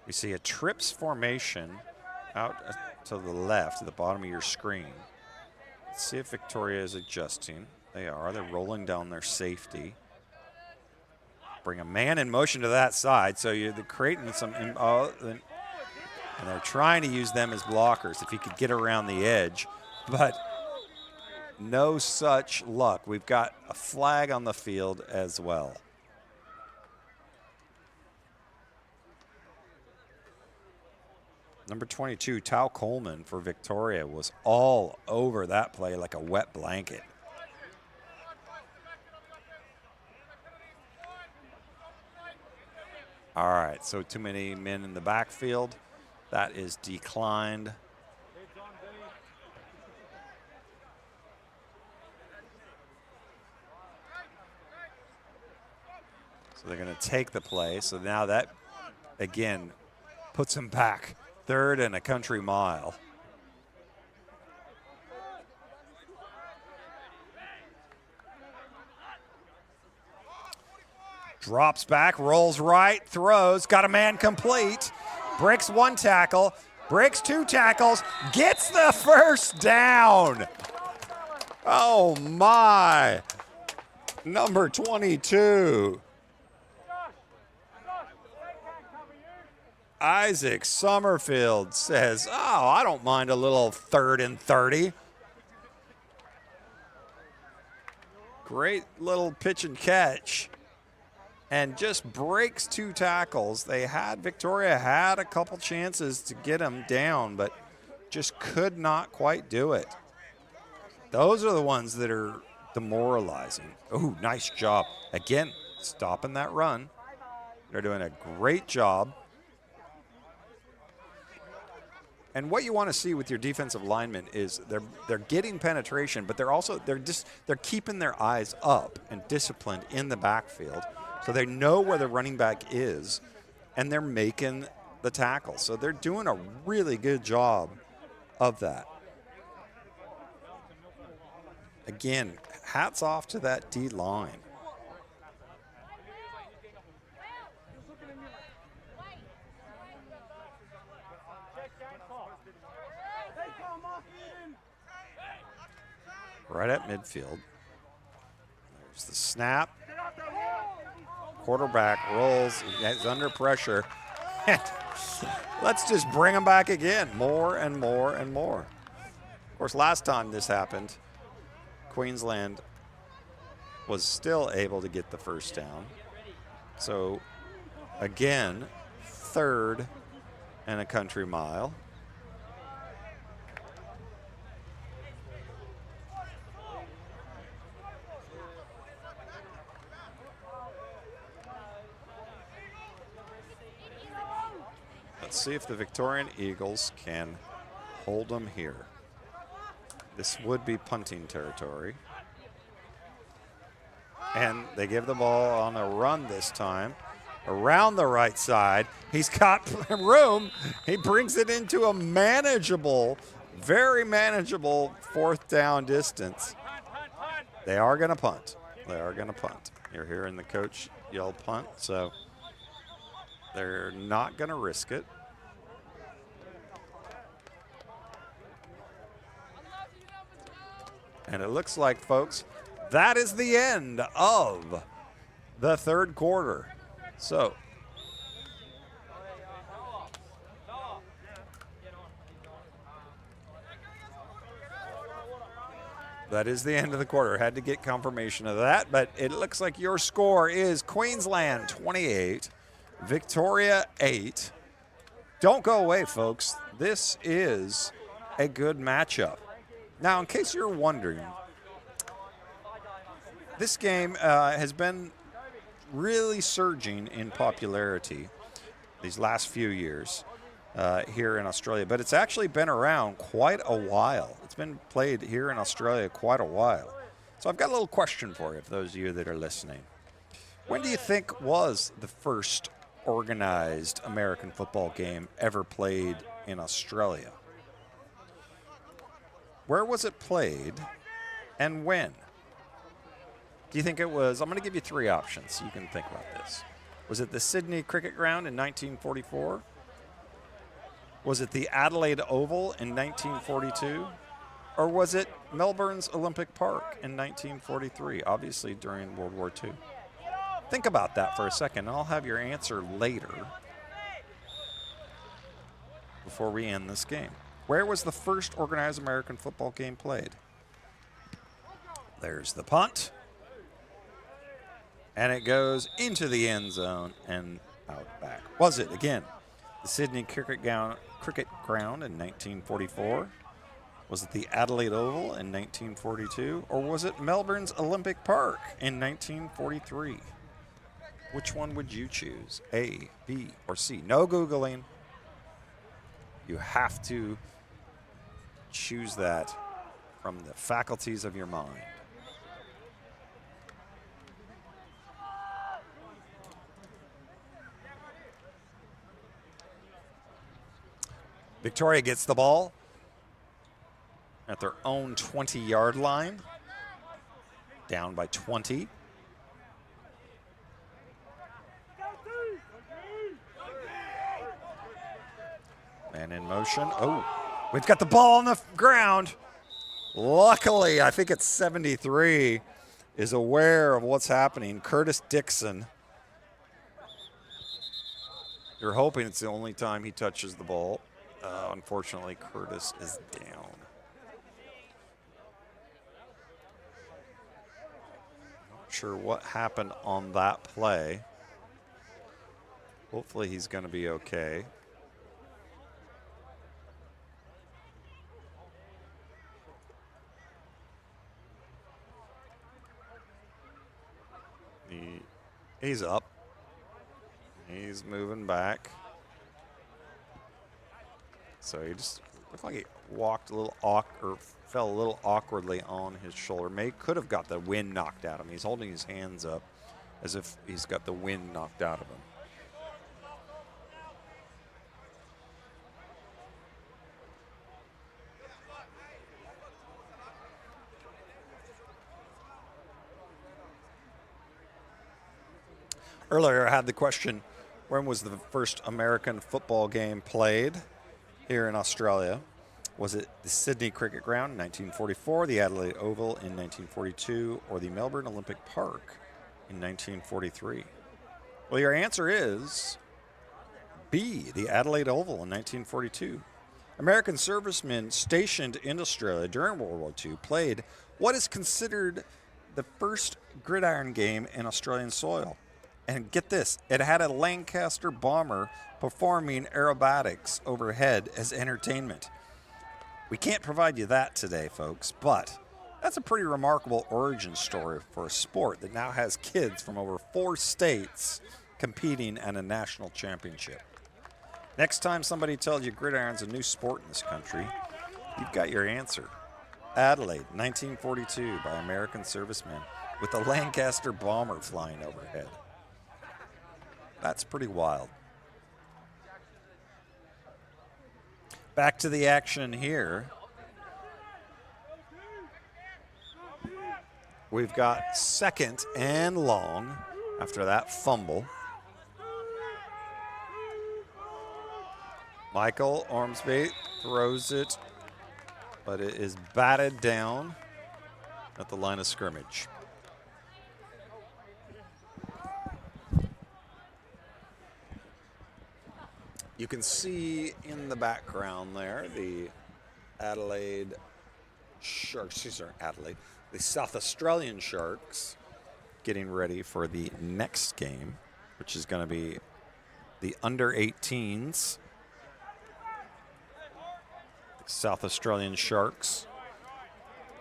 We see a trips formation out to the left at the bottom of your screen. Let's see if Victoria is adjusting. They are. They're rolling down their safety. Bring a man in motion to that side, so they're creating some, and they're trying to use them as blockers if he could get around the edge, but no such luck. We've got a flag on the field as well. Number 22, Tao Coleman for Victoria, was all over that play like a wet blanket. All right, so too many men in the backfield. That is declined. So they're going to take the play. So now that, again, puts him back 3rd and a country mile. Drops back, rolls right, throws, got a man complete. Breaks 1 tackle, breaks 2 tackles, gets the first down. Oh my. Number 22. Isaac Summerfield says, oh, I don't mind a little 3rd and 30. Great little pitch and catch. And just breaks 2 tackles. Victoria had a couple chances to get him down, but just could not quite do it. Those are the ones that are demoralizing. Oh, nice job. Again, stopping that run. They're doing a great job. And what you want to see with your defensive linemen is they're getting penetration, but they're keeping their eyes up and disciplined in the backfield. So they know where the running back is, and they're making the tackle. So they're doing a really good job of that. Again, hats off to that D line. Right at midfield. There's the snap. Quarterback rolls, he's under pressure. Let's just bring him back again, more and more and more. Of course, last time this happened, Queensland was still able to get the first down. So, again, 3rd and a country mile. Let's see if the Victorian Eagles can hold them here. This would be punting territory. And they give the ball on a run this time. Around the right side. He's got room. He brings it into a manageable, very manageable 4th down distance. They are going to punt. They are going to punt. You're hearing the coach yell punt, so they're not going to risk it. And it looks like, folks, that is the end of the 3rd quarter. So That is the end of the quarter. Had to get confirmation of that, but it looks like your score is Queensland 28, Victoria 8. Don't go away, folks. This is a good matchup. Now, in case you're wondering, this game has been really surging in popularity these last few years here in Australia, but it's actually been around quite a while. It's been played here in Australia quite a while. So I've got a little question for you, for those of you that are listening. When do you think was the first organized American football game ever played in Australia? Where was it played and when? Do you think it was, I'm going to give you three options so you can think about this. Was it the Sydney Cricket Ground in 1944? Was it the Adelaide Oval in 1942? Or was it Melbourne's Olympic Park in 1943, obviously during World War II? Think about that for a second, and I'll have your answer later before we end this game. Where was the first organized American football game played? There's the punt. And it goes into the end zone and out back. Was it, again, the Sydney Cricket Ground in 1944? Was it the Adelaide Oval in 1942? Or was it Melbourne's Olympic Park in 1943? Which one would you choose? A, B, or C? No Googling. You have to choose that from the faculties of your mind. Victoria gets the ball at their own 20-yard line, down by 20. Man in motion. Oh, we've got the ball on the ground. Luckily, I think it's 73, is aware of what's happening. Curtis Dixon. You're hoping it's the only time he touches the ball. Unfortunately, Curtis is down. Not sure what happened on that play. Hopefully he's going to be okay. He's up. He's moving back. So he just looked like he walked a little or fell a little awkwardly on his shoulder. Could have got the wind knocked out of him. He's holding his hands up as if he's got the wind knocked out of him. Earlier I had the question, when was the first American football game played here in Australia? Was it the Sydney Cricket Ground in 1944, the Adelaide Oval in 1942, or the Melbourne Olympic Park in 1943? Well, your answer is B, the Adelaide Oval in 1942. American servicemen stationed in Australia during World War II played what is considered the first gridiron game in Australian soil. And get this, it had a Lancaster bomber performing aerobatics overhead as entertainment. We can't provide you that today, folks, but that's a pretty remarkable origin story for a sport that now has kids from over 4 states competing at a national championship. Next time somebody tells you gridiron's a new sport in this country, you've got your answer. Adelaide, 1942, by American servicemen with a Lancaster bomber flying overhead. That's pretty wild. Back to the action here. We've got 2nd and long after that fumble. Michael Ormsby throws it, but it is batted down at the line of scrimmage. You can see in the background there the Adelaide Sharks, these are Adelaide, the South Australian Sharks getting ready for the next game, which is going to be the under-18s. South Australian Sharks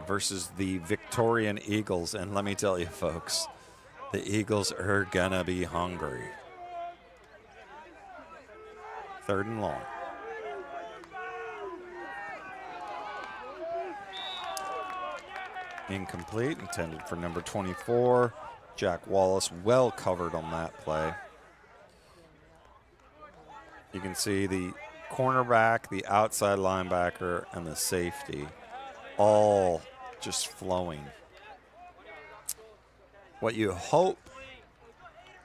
versus the Victorian Eagles. And let me tell you, folks, the Eagles are going to be hungry. 3rd and long. Incomplete, intended for number 24. Jack Wallace well covered on that play. You can see the cornerback, the outside linebacker, and the safety all just flowing. What you hope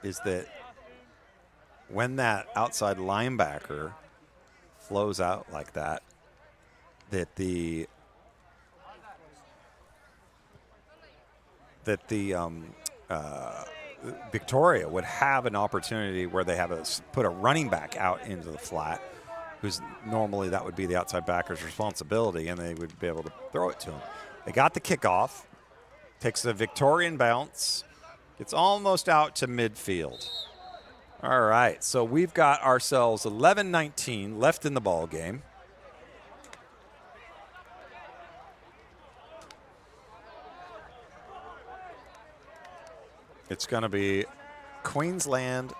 is that when that outside linebacker flows out like that, that the Victoria would have an opportunity where they have put a running back out into the flat, who's normally that would be the outside backer's responsibility, and they would be able to throw it to him. They got the kickoff, takes the Victorian bounce, gets almost out to midfield. All right, so we've got ourselves 11-19 left in the ball game. It's going to be Queensland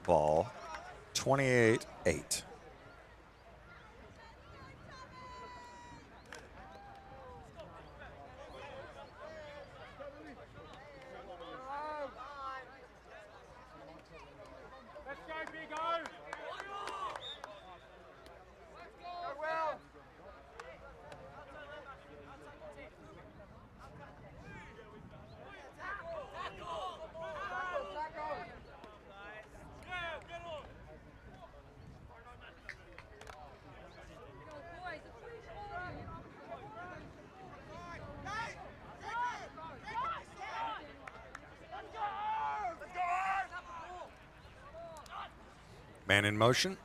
ball, 28-8. Man in motion.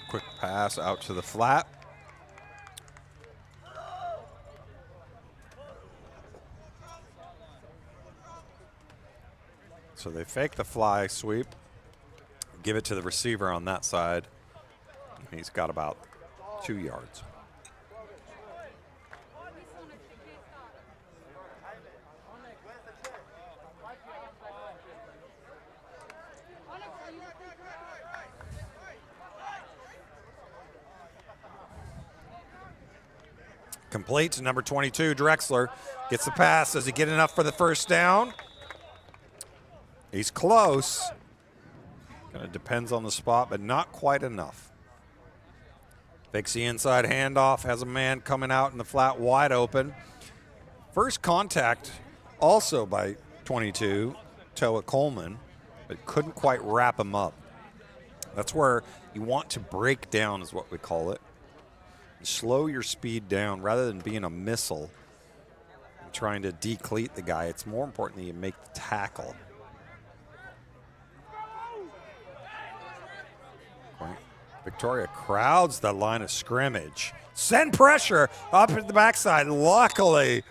Quick pass out to the flat. So they fake the fly sweep, give it to the receiver on that side. He's got about 2 yards. Complete to number 22, Drexler. Gets the pass. Does he get enough for the first down? He's close. Kind of depends on the spot, but not quite enough. Fakes the inside handoff. Has a man coming out in the flat wide open. First contact also by 22, Toa Coleman, but couldn't quite wrap him up. That's where you want to break down is what we call it. Slow your speed down rather than being a missile and trying to decleat the guy. It's more important that you make the tackle. Victoria crowds the line of scrimmage. Send pressure up at the backside. Luckily,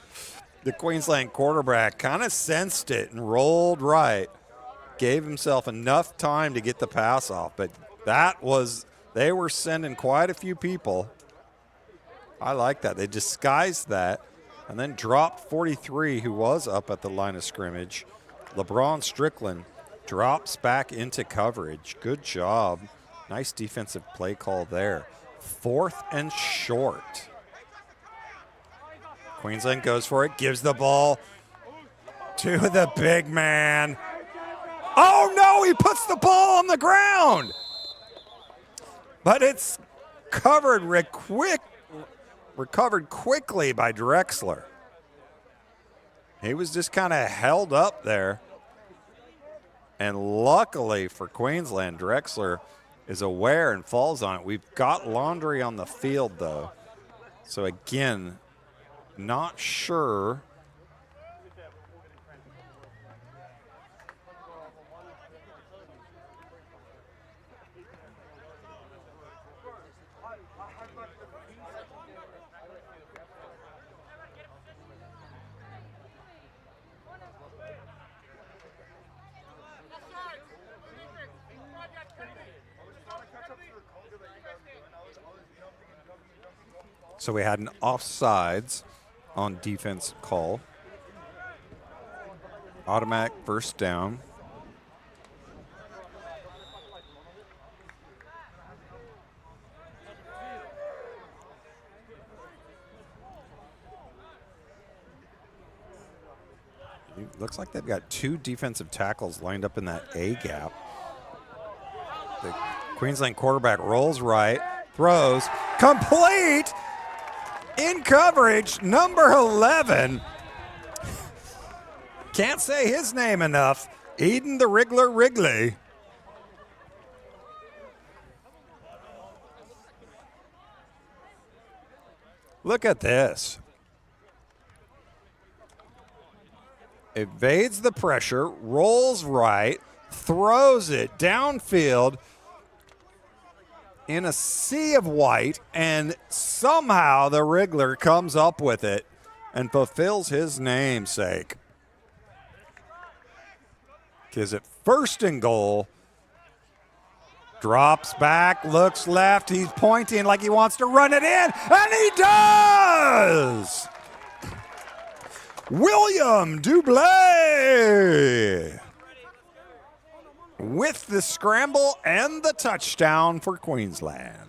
the Queensland quarterback kind of sensed it and rolled right. Gave himself enough time to get the pass off, but they were sending quite a few people. I like that. They disguised that and then dropped 43, who was up at the line of scrimmage. LeBron Strickland drops back into coverage. Good job. Nice defensive play call there. 4th and short. Queensland goes for it, gives the ball to the big man. Oh, no, he puts the ball on the ground. But it's recovered quickly by Drexler. He was just kind of held up there. And luckily for Queensland, Drexler is aware and falls on it. We've got Laundry on the field, though. So, again, not sure. So we had an offsides on defense call. Automatic first down. It looks like they've got 2 defensive tackles lined up in that A gap. The Queensland quarterback rolls right, throws, complete, in coverage, number 11. Can't say his name enough. Eden the Wriggler Wrigley. Look at this. Evades the pressure, rolls right, throws it downfield in a sea of white, and somehow the Wriggler comes up with it and fulfills his namesake. Gives it first and goal. Drops back, looks left. He's pointing like he wants to run it in, and he does! William Dublé with the scramble and the touchdown for Queensland.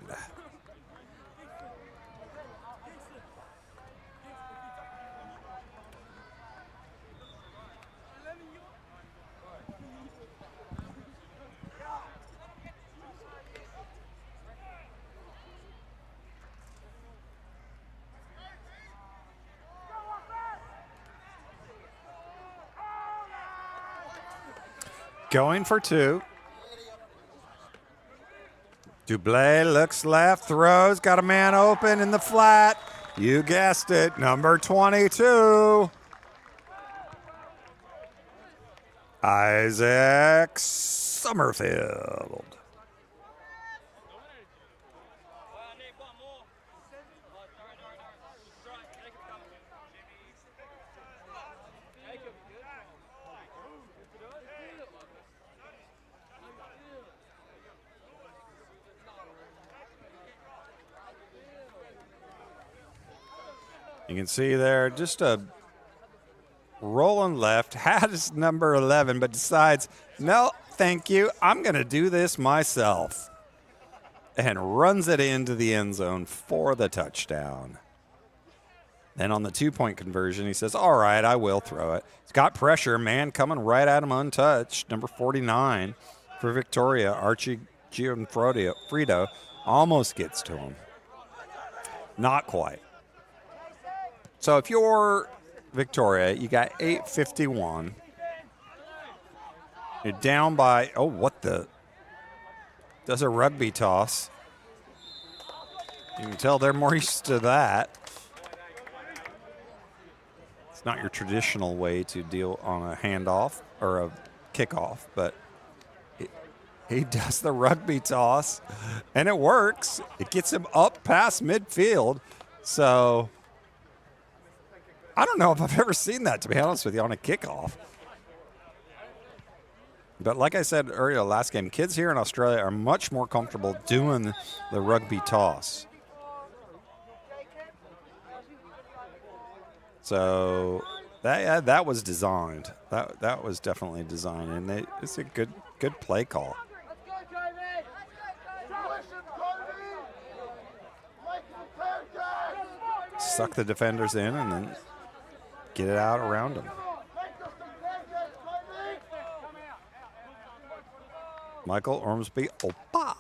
Going for 2. Dublé looks left, throws, got a man open in the flat. You guessed it, number 22. Isaac Summerfield. You can see there just a rolling left, has number 11, but decides, no, thank you, I'm going to do this myself. And runs it into the end zone for the touchdown. Then on the 2-point conversion, he says, all right, I will throw it. He's got pressure, man coming right at him untouched. Number 49 for Victoria, Archie Gianfrido, almost gets to him. Not quite. So if you're Victoria, you got 8:51. You're down by, oh, what the? Does a rugby toss. You can tell they're more used to that. It's not your traditional way to deal on a handoff or a kickoff, but he does the rugby toss, and it works. It gets him up past midfield. So I don't know if I've ever seen that, to be honest with you, on a kickoff. But like I said earlier last game, kids here in Australia are much more comfortable doing the rugby toss. So that was designed. That was definitely designed, and it's a good play call. Suck the defenders in and then get it out around them. Michael Ormsby, Opa.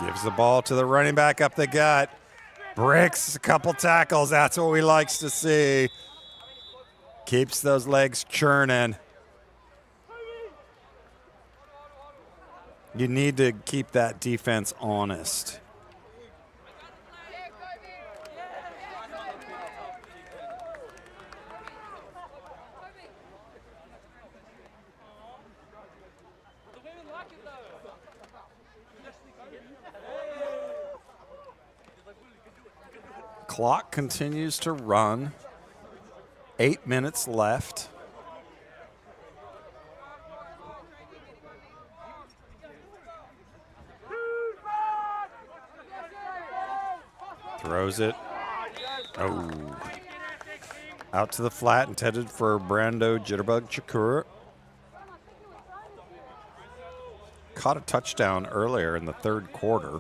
Gives the ball to the running back up the gut. Breaks a couple tackles. That's what we likes to see. Keeps those legs churning. You need to keep that defense honest. Clock continues to run. 8 minutes left. Throws it. Oh. Out to the flat, intended for Brando Jitterbug Shakur. Caught a touchdown earlier in the third quarter.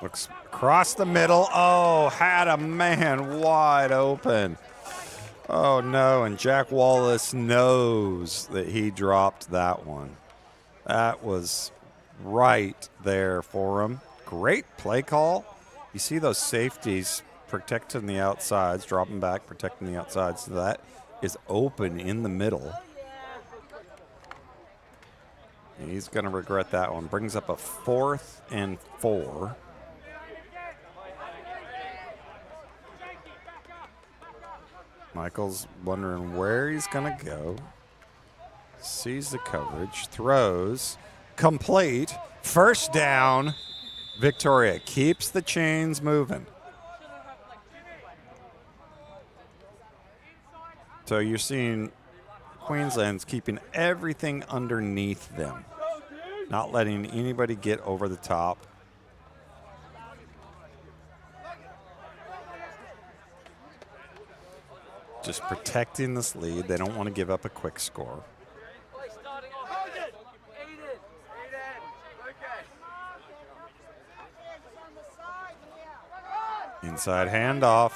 Looks across the middle. Oh, had a man wide open. Oh, no, and Jack Wallace knows that he dropped that one. That was right there for him. Great play call. You see those safeties protecting the outsides, dropping back, protecting the outsides. So that is open in the middle. He's going to regret that one. Brings up a 4th and 4. Michael's wondering where he's going to go. Sees the coverage, throws, complete, first down. Victoria keeps the chains moving. So you're seeing Queensland's keeping everything underneath them, not letting anybody get over the top. Just protecting this lead. They don't want to give up a quick score. Inside handoff.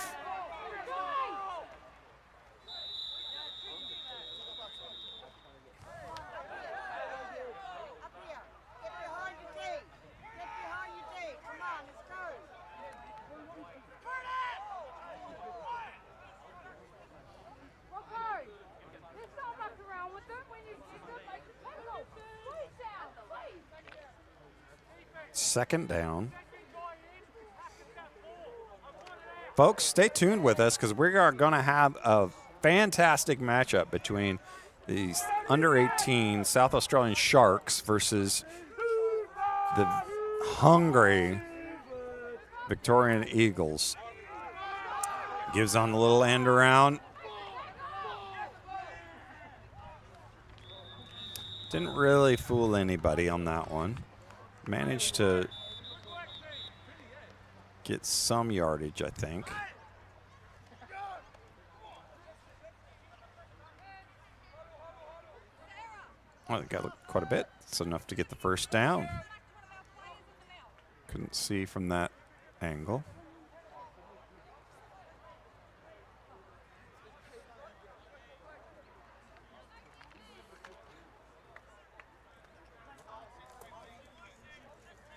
Second down. Folks, stay tuned with us because we are going to have a fantastic matchup between these under-18 South Australian Sharks versus the hungry Victorian Eagles. Gives on the little end around. Didn't really fool anybody on that one. Managed to get some yardage, I think. Well, they got quite a bit. It's enough to get the first down. Couldn't see from that angle.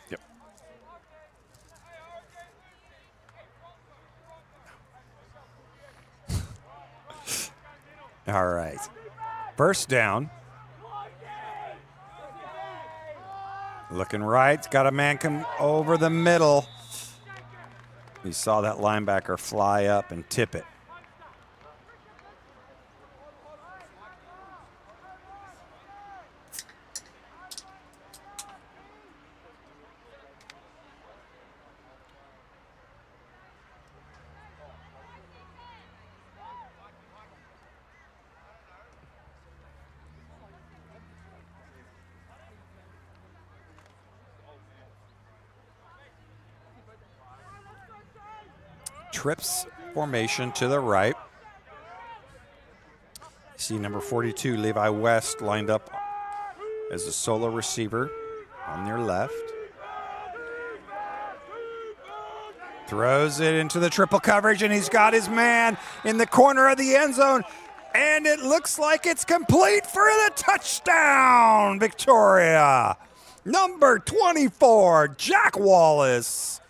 Yep. All right. First down. Looking right. Got a man come over the middle. You saw that linebacker fly up and tip it. Trips formation to the right. See number 42, Levi West, lined up as a solo receiver on their left. Throws it into the triple coverage, and he's got his man in the corner of the end zone. And it looks like it's complete for the touchdown, Victoria. Number 24, Jack Wallace,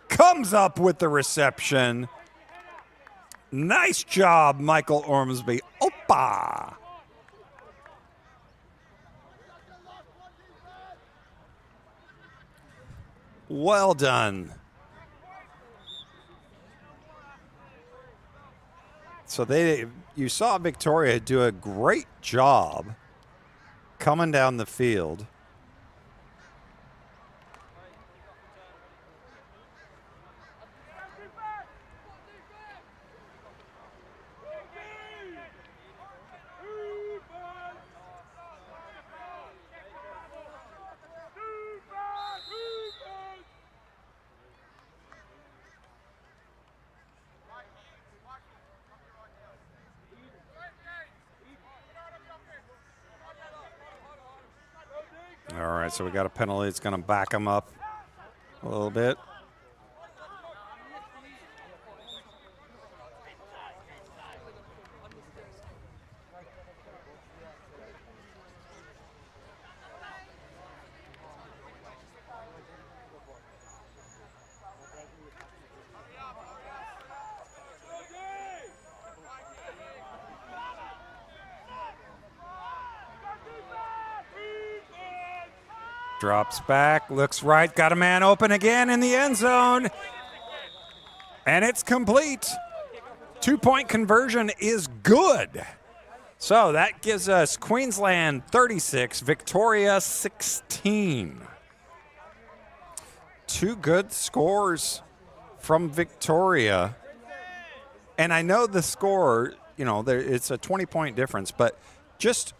comes up with the reception. Nice job, Michael Ormsby. Opa! Well done. So you saw Victoria do a great job coming down the field. All right, so we got a penalty. It's going to back them up a little bit. Drops back, looks right, got a man open again in the end zone. And it's complete. 2-point conversion is good. So that gives us Queensland 36, Victoria 16. Two good scores from Victoria. And I know the score, it's a 20-point difference, but just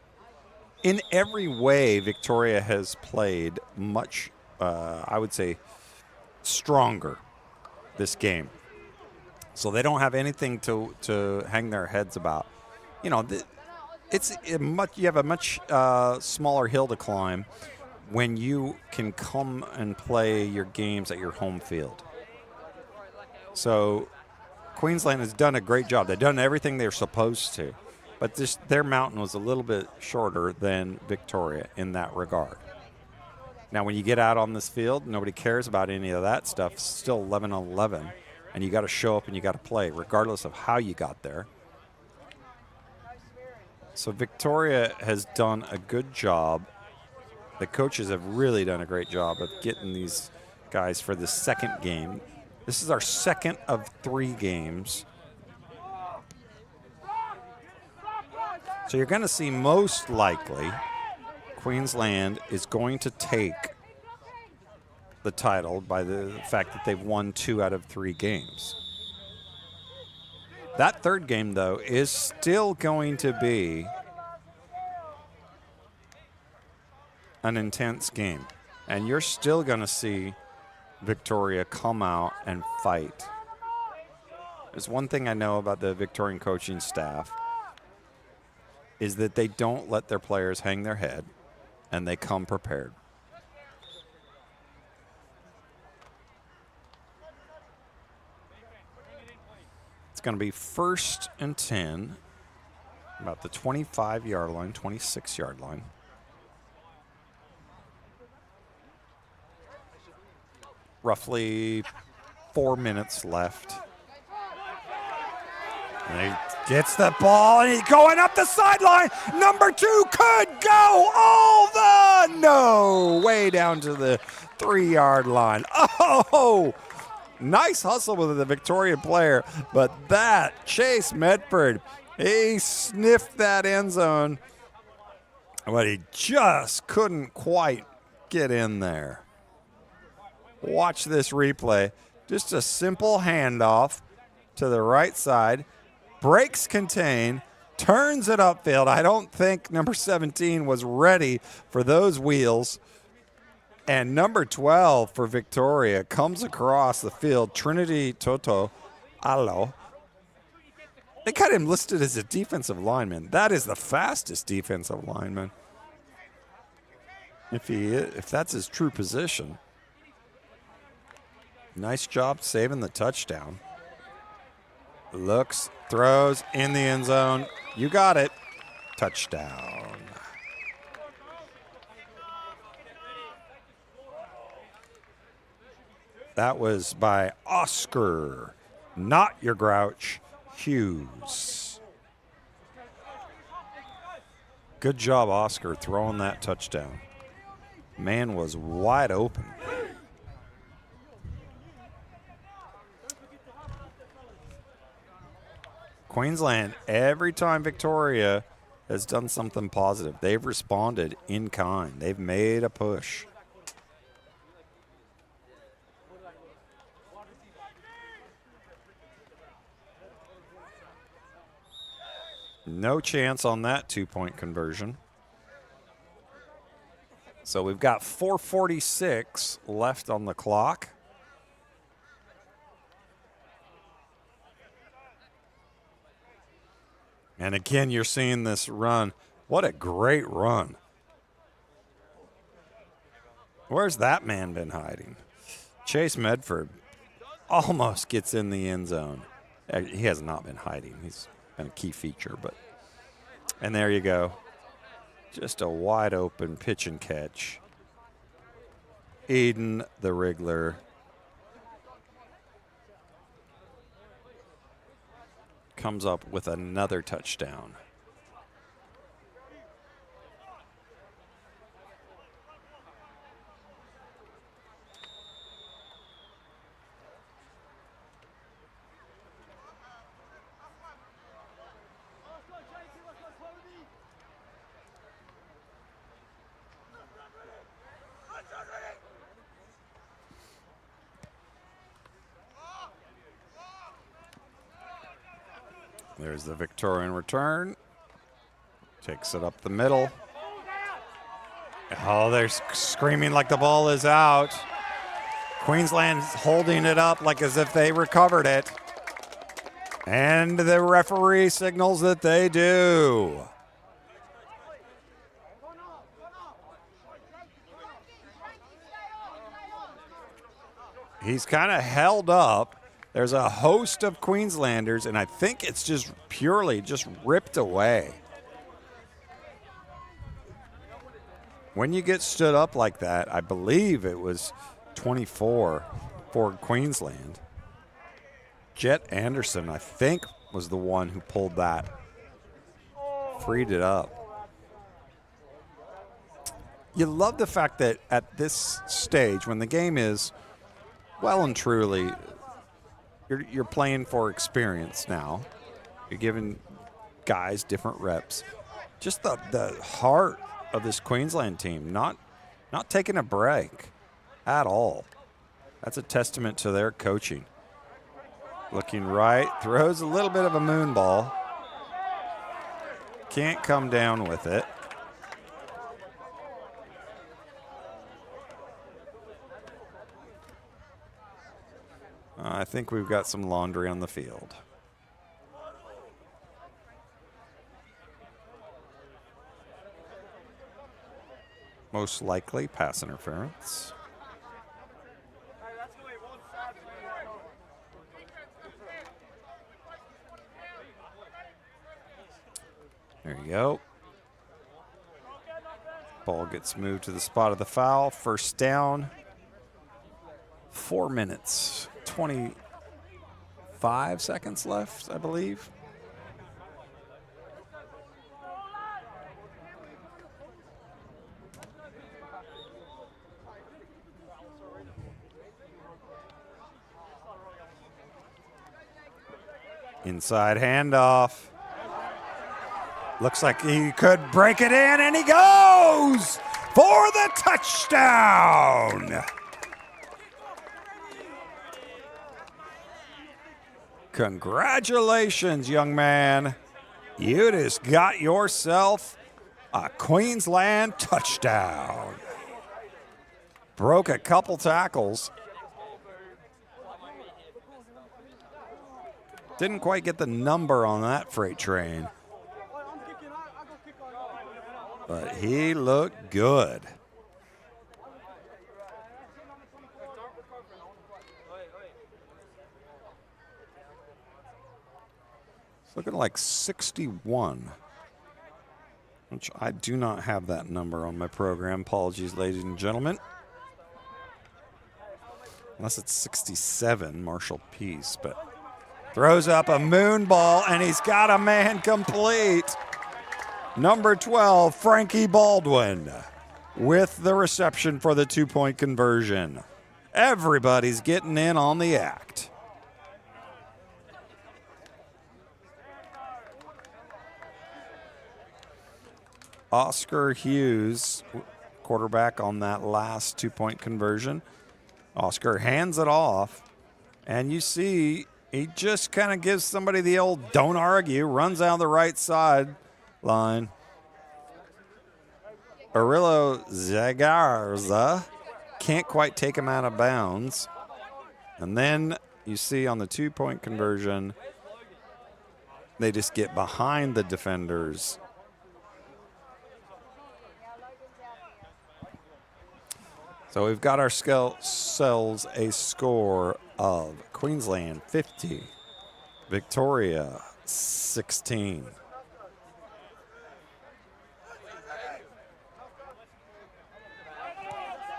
in every way, Victoria has played much, I would say, stronger this game. So they don't have anything to hang their heads about. You have a much smaller hill to climb when you can come and play your games at your home field. So Queensland has done a great job. They've done everything they're supposed to. But their mountain was a little bit shorter than Victoria in that regard. Now, when you get out on this field, nobody cares about any of that stuff. It's still 11-11, and you got to show up and you got to play, regardless of how you got there. So Victoria has done a good job. The coaches have really done a great job of getting these guys for the second game. This is our second of 3 games. So you're going to see most likely Queensland is going to take the title by the fact that they've won 2 out of 3 games. That third game, though, is still going to be an intense game. And you're still going to see Victoria come out and fight. There's one thing I know about the Victorian coaching staff is that they don't let their players hang their head, and they come prepared. It's going to be 1st and 10, about the 25-yard line, 26-yard line. Roughly 4 minutes left. And he gets the ball, and he's going up the sideline. Number 2 could go way down to the 3-yard line. Oh, nice hustle with the Victoria player. But that, Chase Medford, he sniffed that end zone, but he just couldn't quite get in there. Watch this replay. Just a simple handoff to the right side. Breaks contain, turns it upfield. I don't think number 17 was ready for those wheels. And number 12 for Victoria comes across the field. Trinity Toto Alo. They got him listed as a defensive lineman. That is the fastest defensive lineman, if that's his true position. Nice job saving the touchdown. Looks, throws in the end zone. You got it. Touchdown. That was by Oscar, not your grouch, Hughes. Good job, Oscar, throwing that touchdown. Man was wide open. Queensland, every time Victoria has done something positive, they've responded in kind. They've made a push. No chance on that 2-point conversion. So we've got 4:46 left on the clock. And again, you're seeing this run. What a great run. Where's that man been hiding? Chase Medford almost gets in the end zone. He has not been hiding. He's been a key feature, but and there you go. Just a wide open pitch and catch. Eden the Wriggler comes up with another touchdown. There's the Victorian return. Takes it up the middle. Oh, they're screaming like the ball is out. Queensland's holding it up like as if they recovered it. And the referee signals that they do. He's kind of held up. There's a host of Queenslanders, and I think it's just purely just ripped away. When you get stood up like that, I believe it was 24 for Queensland. Jet Anderson, I think, was the one who pulled that, freed it up. You love the fact that at this stage, when the game is well and truly, you're playing for experience now. You're giving guys different reps. Just the heart of this Queensland team, not taking a break at all. That's a testament to their coaching. Looking right, throws a little bit of a moon ball. Can't come down with it. I think we've got some laundry on the field. Most likely pass interference. There you go. Ball gets moved to the spot of the foul. First down. 4 minutes, 25 seconds left, I believe. Inside handoff. Looks like he could break it in, and he goes for the touchdown. Congratulations, young man. You just got yourself a Queensland touchdown. Broke a couple tackles. Didn't quite get the number on that freight train. But he looked good. It's looking like 61, which I do not have that number on my program. Apologies, ladies and gentlemen. Unless it's 67, Marshall Peace, but throws up a moon ball, and he's got a man complete. Number 12, Frankie Baldwin, with the reception for the 2-point conversion. Everybody's getting in on the act. Oscar Hughes, quarterback on that last 2-point conversion. Oscar hands it off, and you see he just kind of gives somebody the old don't argue, runs down the right side line. Aurelio Zagarza can't quite take him out of bounds. And then you see on the 2-point conversion, they just get behind the defenders. So we've got ourselves a score of Queensland 50, Victoria 16.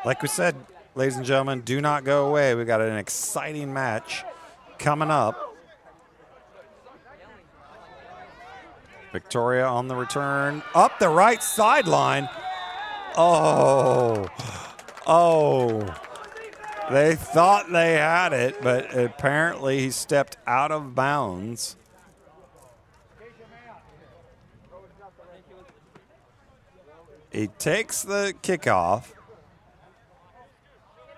Like we said, ladies and gentlemen, do not go away. We've got an exciting match coming up. Victoria on the return, up the right sideline. Oh, they thought they had it, but apparently he stepped out of bounds. He takes the kickoff,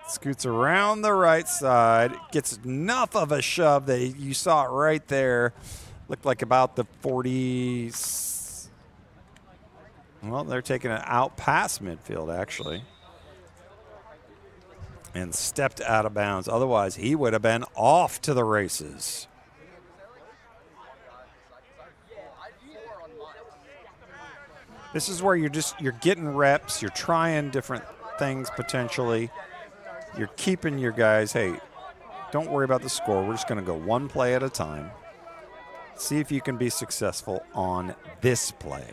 scoots around the right side, gets enough of a shove that you saw it right there. Looked like about the 40. Well, they're taking it out past midfield, actually. And stepped out of bounds. Otherwise, he would have been off to the races. This is where you're getting reps. You're trying different things potentially. You're keeping your guys, hey, don't worry about the score. We're just going to go one play at a time. See if you can be successful on this play.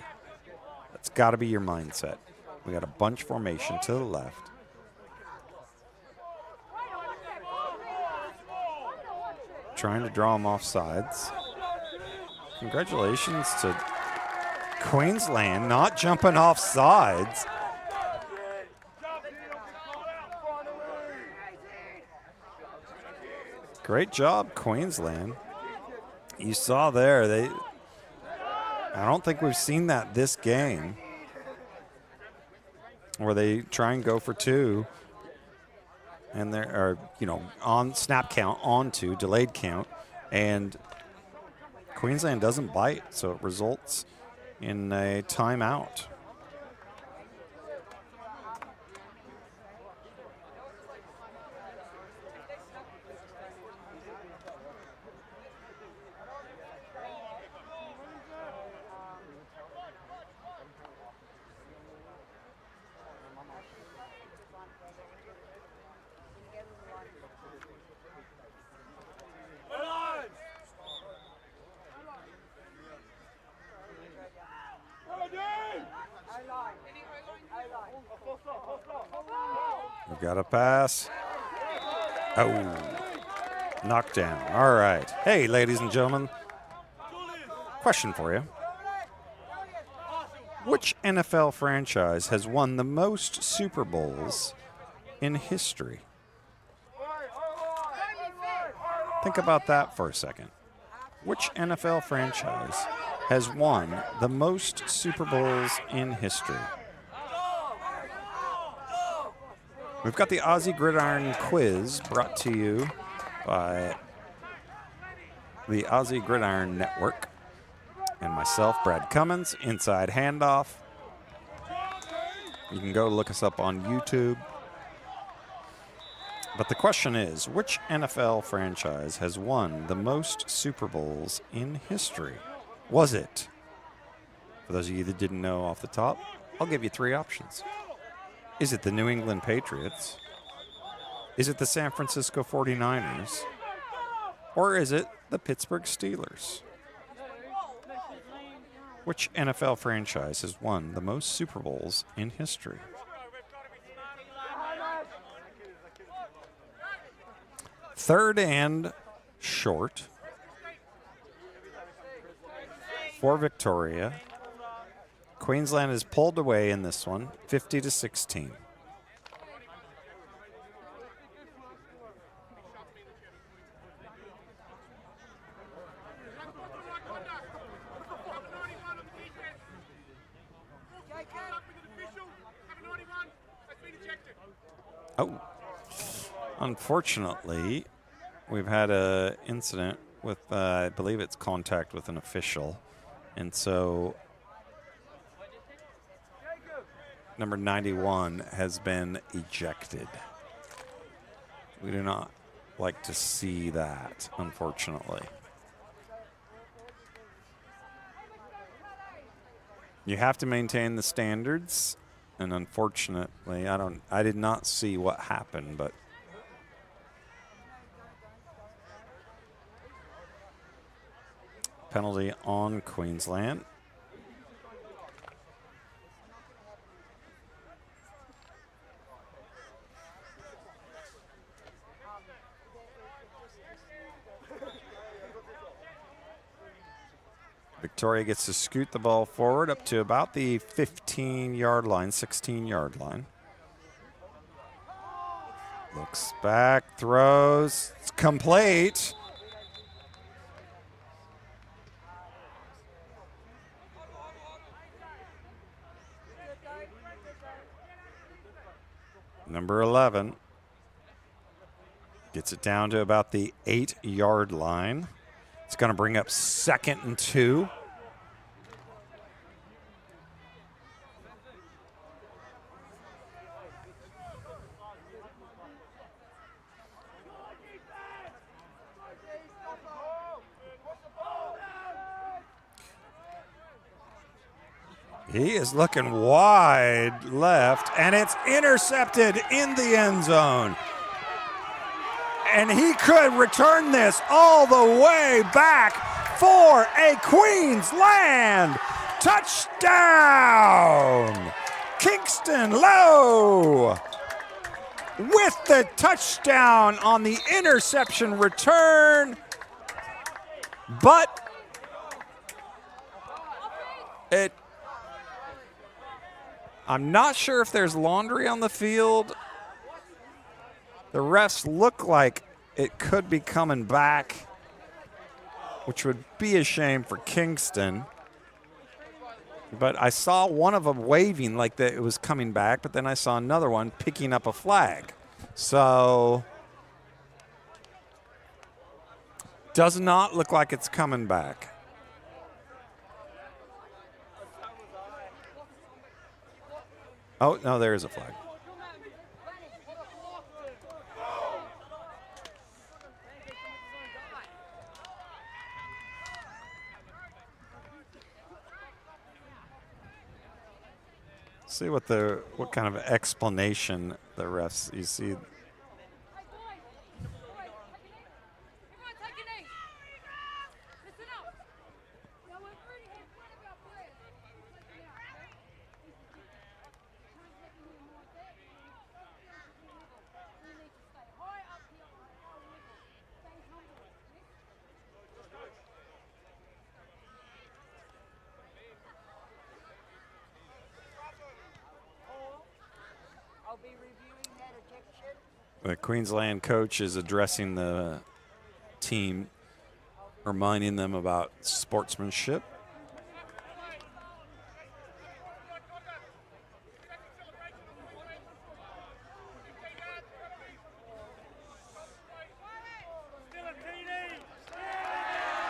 That's got to be your mindset. We got a bunch formation to the left. Trying to draw them off sides. Congratulations to Queensland not jumping off sides. Great job, Queensland. You saw there, I don't think we've seen that this game, where they try and go for two, and they're, on snap count, on two, delayed count, and Queensland doesn't bite, so it results in a timeout. We've got a pass. Oh, knocked down. All right. Hey, ladies and gentlemen, question for you. Which NFL franchise has won the most Super Bowls in history? Think about that for a second. Which NFL franchise has won the most Super Bowls in history? We've got the Aussie Gridiron Quiz brought to you by the Aussie Gridiron Network and myself, Brad Cummins, Inside Handoff. You can go look us up on YouTube. But the question is, which NFL franchise has won the most Super Bowls in history? Was it? For those of you that didn't know off the top, I'll give you three options. Is it the New England Patriots? Is it the San Francisco 49ers? Or is it the Pittsburgh Steelers? Which NFL franchise has won the most Super Bowls in history? Third and short for Victoria. Queensland is pulled away in this one, 50-16. Oh, unfortunately, we've had an incident with, I believe it's contact with an official. And so number 91 has been ejected. We do not like to see that, unfortunately. You have to maintain the standards, and unfortunately, I did not see what happened, but penalty on Queensland. Victoria gets to scoot the ball forward up to about the 15-yard line, 16-yard line. Looks back, throws, it's complete. Number 11 gets it down to about the 8-yard line. It's going to bring up 2nd and 2. He is looking wide left, and it's intercepted in the end zone. And he could return this all the way back for a Queensland touchdown. Kingston Lowe with the touchdown on the interception return. But I'm not sure if there's laundry on the field. The refs look like it could be coming back, which would be a shame for Kingston. But I saw one of them waving like that it was coming back, but then I saw another one picking up a flag. So, does not look like it's coming back. Oh, no, there is a flag. See what kind of explanation the refs you see. The Queensland coach is addressing the team, reminding them about sportsmanship.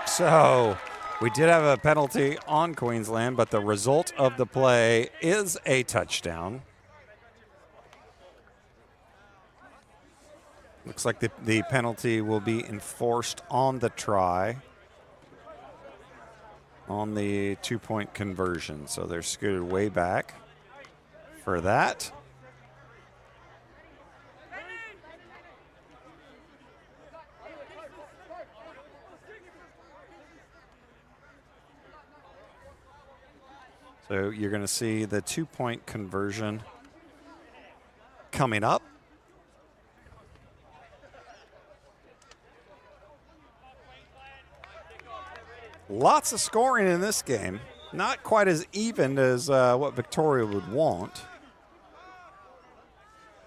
So we did have a penalty on Queensland, but the result of the play is a touchdown. Looks like the penalty will be enforced on the try, on the 2-point conversion. So they're scooted way back for that. So you're going to see the 2-point conversion coming up. Lots of scoring in this game. Not quite as even as what Victoria would want.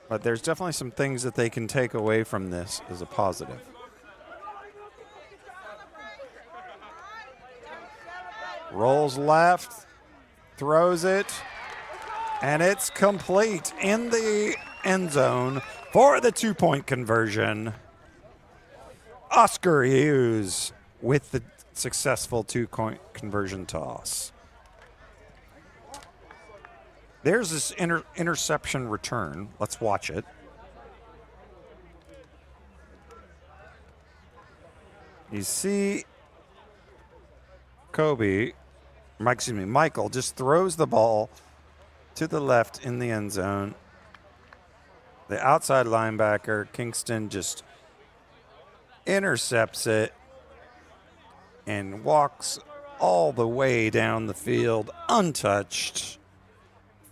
But there's definitely some things that they can take away from this as a positive. Rolls left, throws it, and it's complete in the end zone For the 2-point conversion, Oscar Hughes with the successful 2-point conversion toss. There's this interception return. Let's watch it. You see Michael just throws the ball to the left in the end zone. The outside linebacker, Kingston, just intercepts it and walks all the way down the field untouched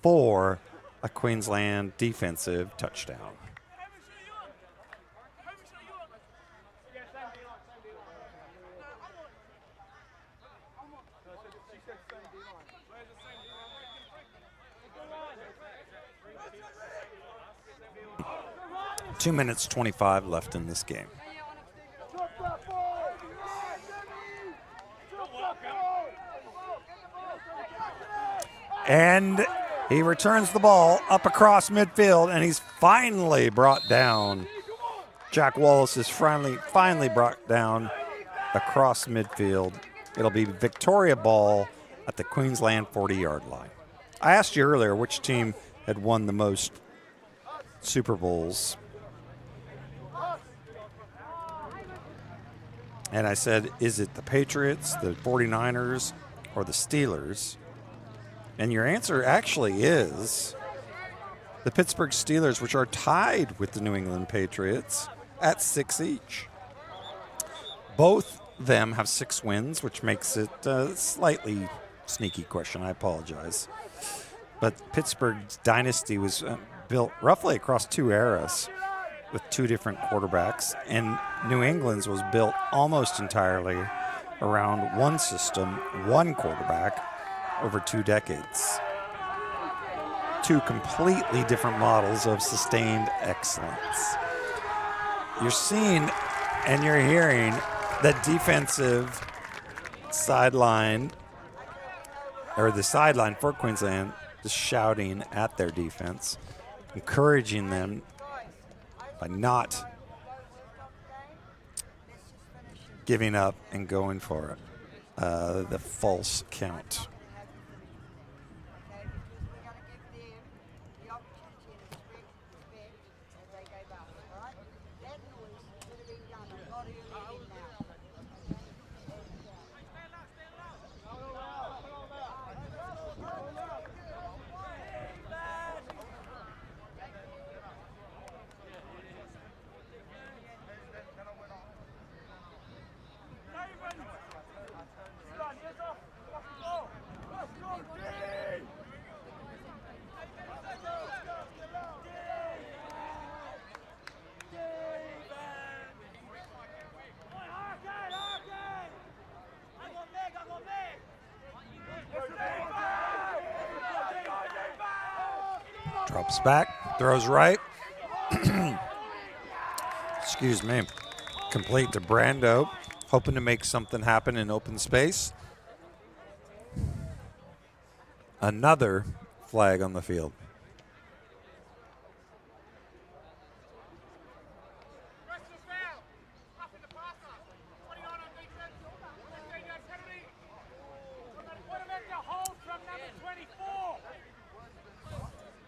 for a Queensland defensive touchdown. Two minutes 25 left in this game. And he returns the ball up across midfield, and he's finally brought down. Jack Wallace is finally brought down across midfield. It'll be Victoria ball at the Queensland 40-yard line. I asked you earlier which team had won the most Super Bowls. And I said, is it the Patriots, the 49ers, or the Steelers? And your answer actually is the Pittsburgh Steelers, which are tied with the New England Patriots at 6 each. Both them have 6 wins, which makes it a slightly sneaky question. I apologize. But Pittsburgh's dynasty was built roughly across 2 eras with 2 different quarterbacks, and New England's was built almost entirely around one system, one quarterback, over 2 decades. 2 completely different models of sustained excellence. You're seeing and you're hearing the defensive sideline, or the sideline for Queensland, just shouting at their defense, encouraging them by not giving up and going for it. The false count. Drops back, throws right. Excuse me. Complete to Brando, hoping to make something happen in open space. Another flag on the field.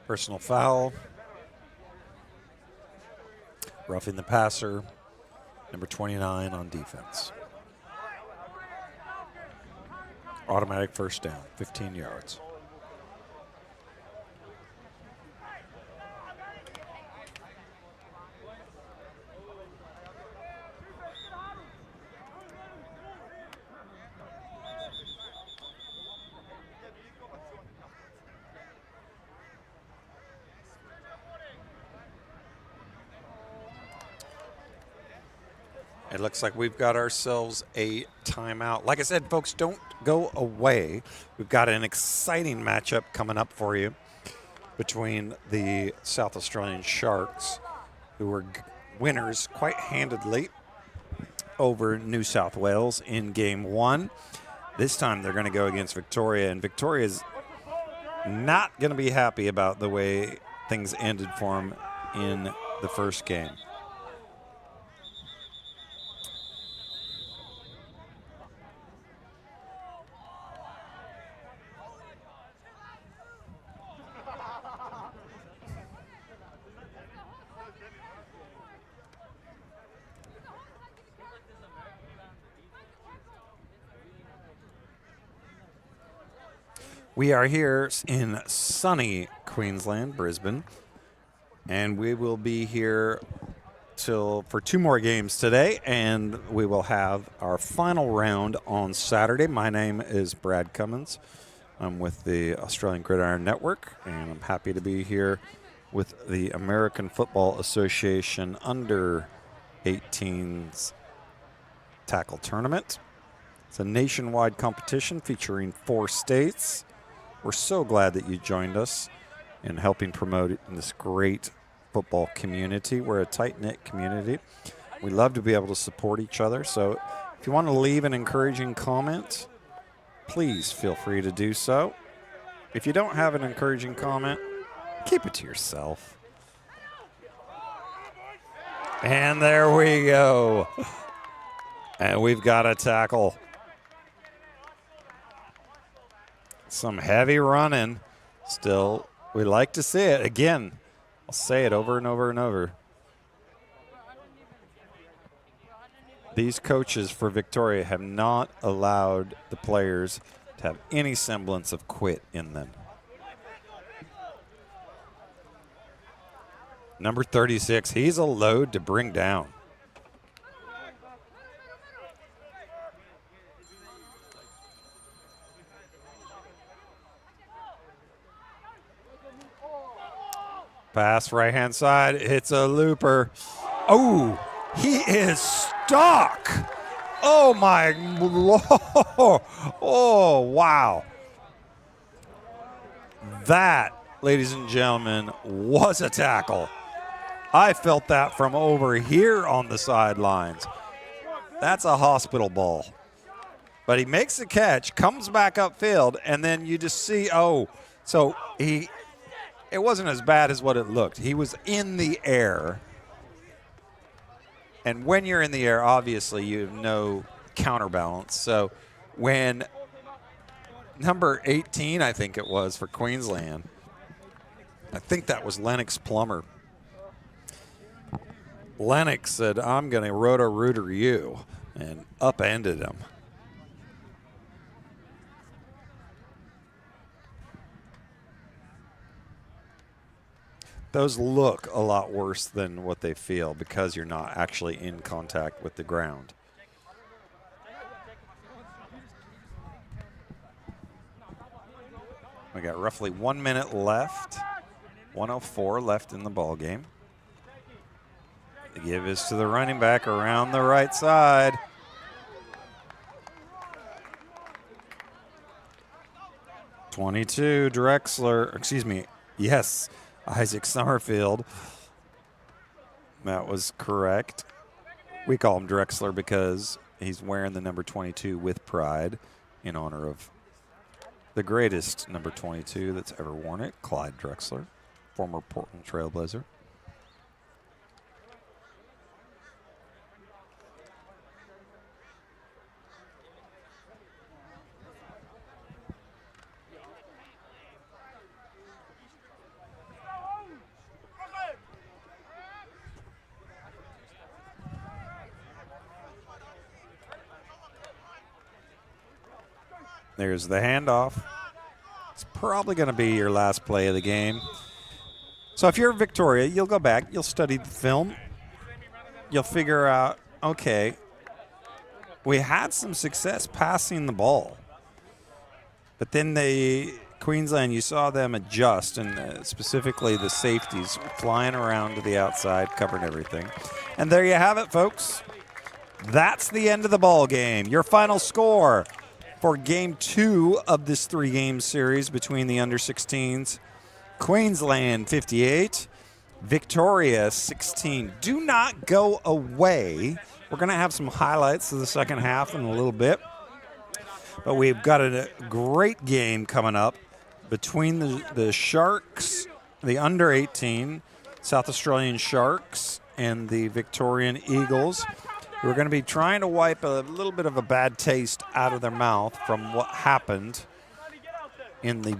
Personal foul. Roughing the passer. Number 29 on defense. Automatic first down, 15 yards. It looks like we've got ourselves a timeout. Like I said, folks, don't go away. We've got an exciting matchup coming up for you between the South Australian Sharks, who were winners quite handedly over New South Wales in Game 1. This time they're going to go against Victoria, and Victoria's not going to be happy about the way things ended for them in the first game. We are here in sunny Queensland, Brisbane, and we will be here for 2 more games today, and we will have our final round on Saturday. My name is Brad Cummins. I'm with the Australian Gridiron Network, and I'm happy to be here with the American Football Association Under 18s Tackle Tournament. It's a nationwide competition featuring 4 states. We're so glad that you joined us in helping promote this great football community. We're a tight-knit community. We love to be able to support each other. So if you want to leave an encouraging comment, please feel free to do so. If you don't have an encouraging comment, keep it to yourself. And there we go. And we've got a tackle. Some heavy running. Still, we like to see it. Again, I'll say it over and over and over. These coaches for Victoria have not allowed the players to have any semblance of quit in them. Number 36, he's a load to bring down. Pass right-hand side. It's a looper. Oh, he is stuck. Oh, my Lord. Oh, wow. That, ladies and gentlemen, was a tackle. I felt that from over here on the sidelines. That's a hospital ball. But he makes the catch, comes back upfield, and then you just see, so it wasn't as bad as what it looked. He was in the air. And when you're in the air, obviously you have no counterbalance. So when number 18, I think it was, for Queensland, I think that was Lennox Plummer. Lennox said, I'm going to roto-rooter you, and upended him. Those look a lot worse than what they feel because you're not actually in contact with the ground. We got roughly 1 minute left. 1:04 left in the ball game. The give is to the running back around the right side. .22 Drexler, excuse me, yes, Isaac Summerfield. That was correct. We call him Drexler because he's wearing the number 22 with pride in honor of the greatest number 22 that's ever worn it, Clyde Drexler, former Portland Trailblazer. There's the handoff. It's probably going to be your last play of the game. So if you're Victoria, you'll go back, you'll study the film. You'll figure out, okay, we had some success passing the ball. But then Queensland, you saw them adjust, and specifically the safeties flying around to the outside, covering everything. And there you have it, folks. That's the end of the ball game. Your final score for Game 2 of this 3-game series between the under-16s. Queensland 58, Victoria 16. Do not go away. We're going to have some highlights of the second half in a little bit. But we've got a great game coming up between the Sharks, the under-18s, South Australian Sharks and the Victorian Eagles, who are going to be trying to wipe a little bit of a bad taste out of their mouth from what happened in the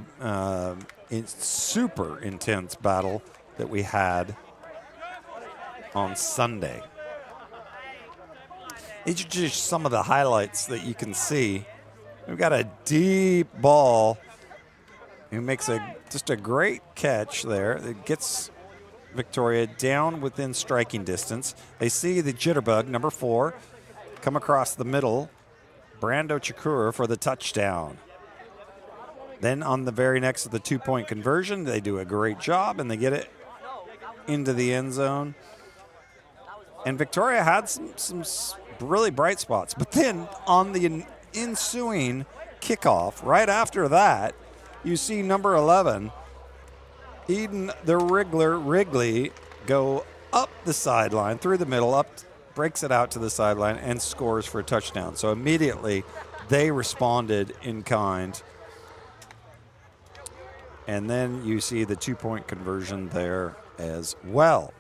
super intense battle that we had on Sunday. These are just some of the highlights that you can see. We've got a deep ball who makes just a great catch there. It gets Victoria down within striking distance. They see the jitterbug, number 4, come across the middle. Brando Chikura for the touchdown. Then on the very next of the 2-point conversion, they do a great job and they get it into the end zone. And Victoria had some really bright spots. But then on the ensuing kickoff, right after that, you see number 11, Eden the Wrigley, go up the sideline, through the middle, breaks it out to the sideline, and scores for a touchdown. So immediately they responded in kind. And then you see the 2-point conversion there as well.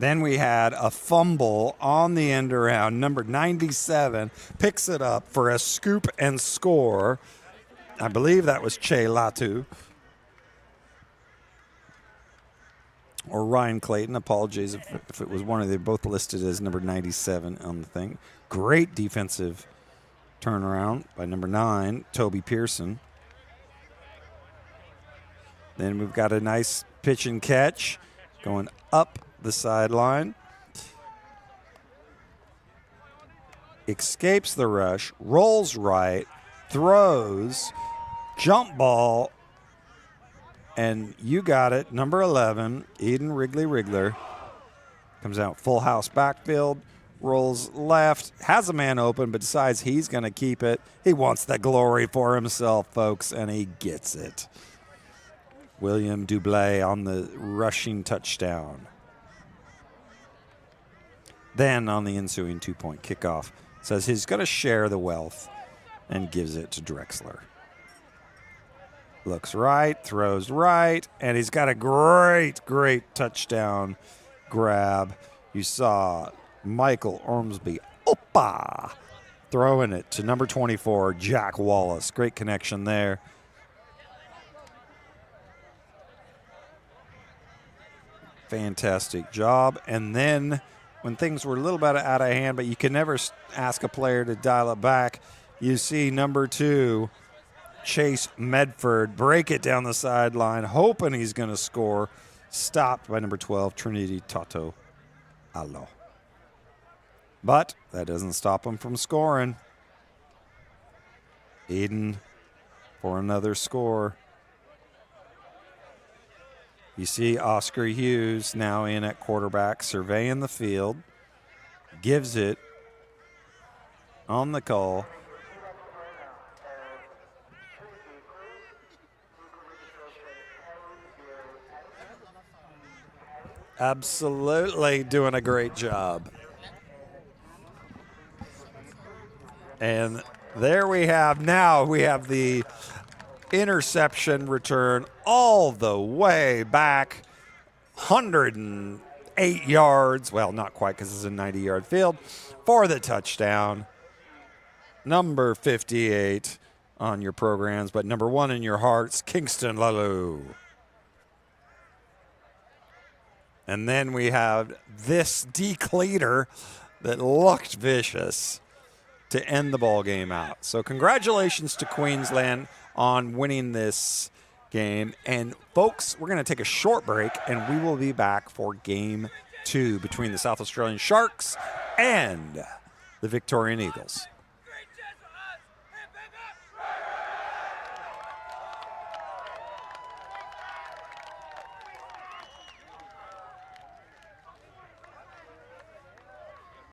Then we had a fumble on the end around. Number 97 picks it up for a scoop and score. I believe that was Che Latu. Or Ryan Clayton. Apologies if it was one of them. Both listed as number 97 on the thing. Great defensive turnaround by number 9, Toby Pearson. Then we've got a nice pitch and catch going up the sideline. Escapes the rush, rolls right, throws, jump ball, and you got it. Number 11, Eden Wrigley comes out full house backfield, rolls left, has a man open, but decides he's going to keep it. He wants the glory for himself, folks, and he gets it. William Dublé on the rushing touchdown. Then on the ensuing 2-point kickoff, says he's going to share the wealth and gives it to Drexler. Looks right, throws right, and he's got a great touchdown grab. You saw Michael Ormsby, throwing it to number 24, Jack Wallace. Great connection there. Fantastic job. And then when things were a little bit out of hand, but you can never ask a player to dial it back, you see number 2, Chase Medford, break it down the sideline, hoping he's going to score. Stopped by number 12, Trinity Toto Alo. But that doesn't stop him from scoring. Eden for another score. You see Oscar Hughes now in at quarterback, surveying the field. Gives it on the call. Absolutely doing a great job. And there we have the interception return all the way back, 108 yards. Well, not quite because it's a 90-yard field for the touchdown. Number 58 on your programs, but number 1 in your hearts, Kingston Lalou. And then we have this decleater that looked vicious to end the ball game out. So congratulations to Queensland on winning this game. And folks, we're going to take a short break and we will be back for game 2 between the South Australian Sharks and the Victorian Eagles.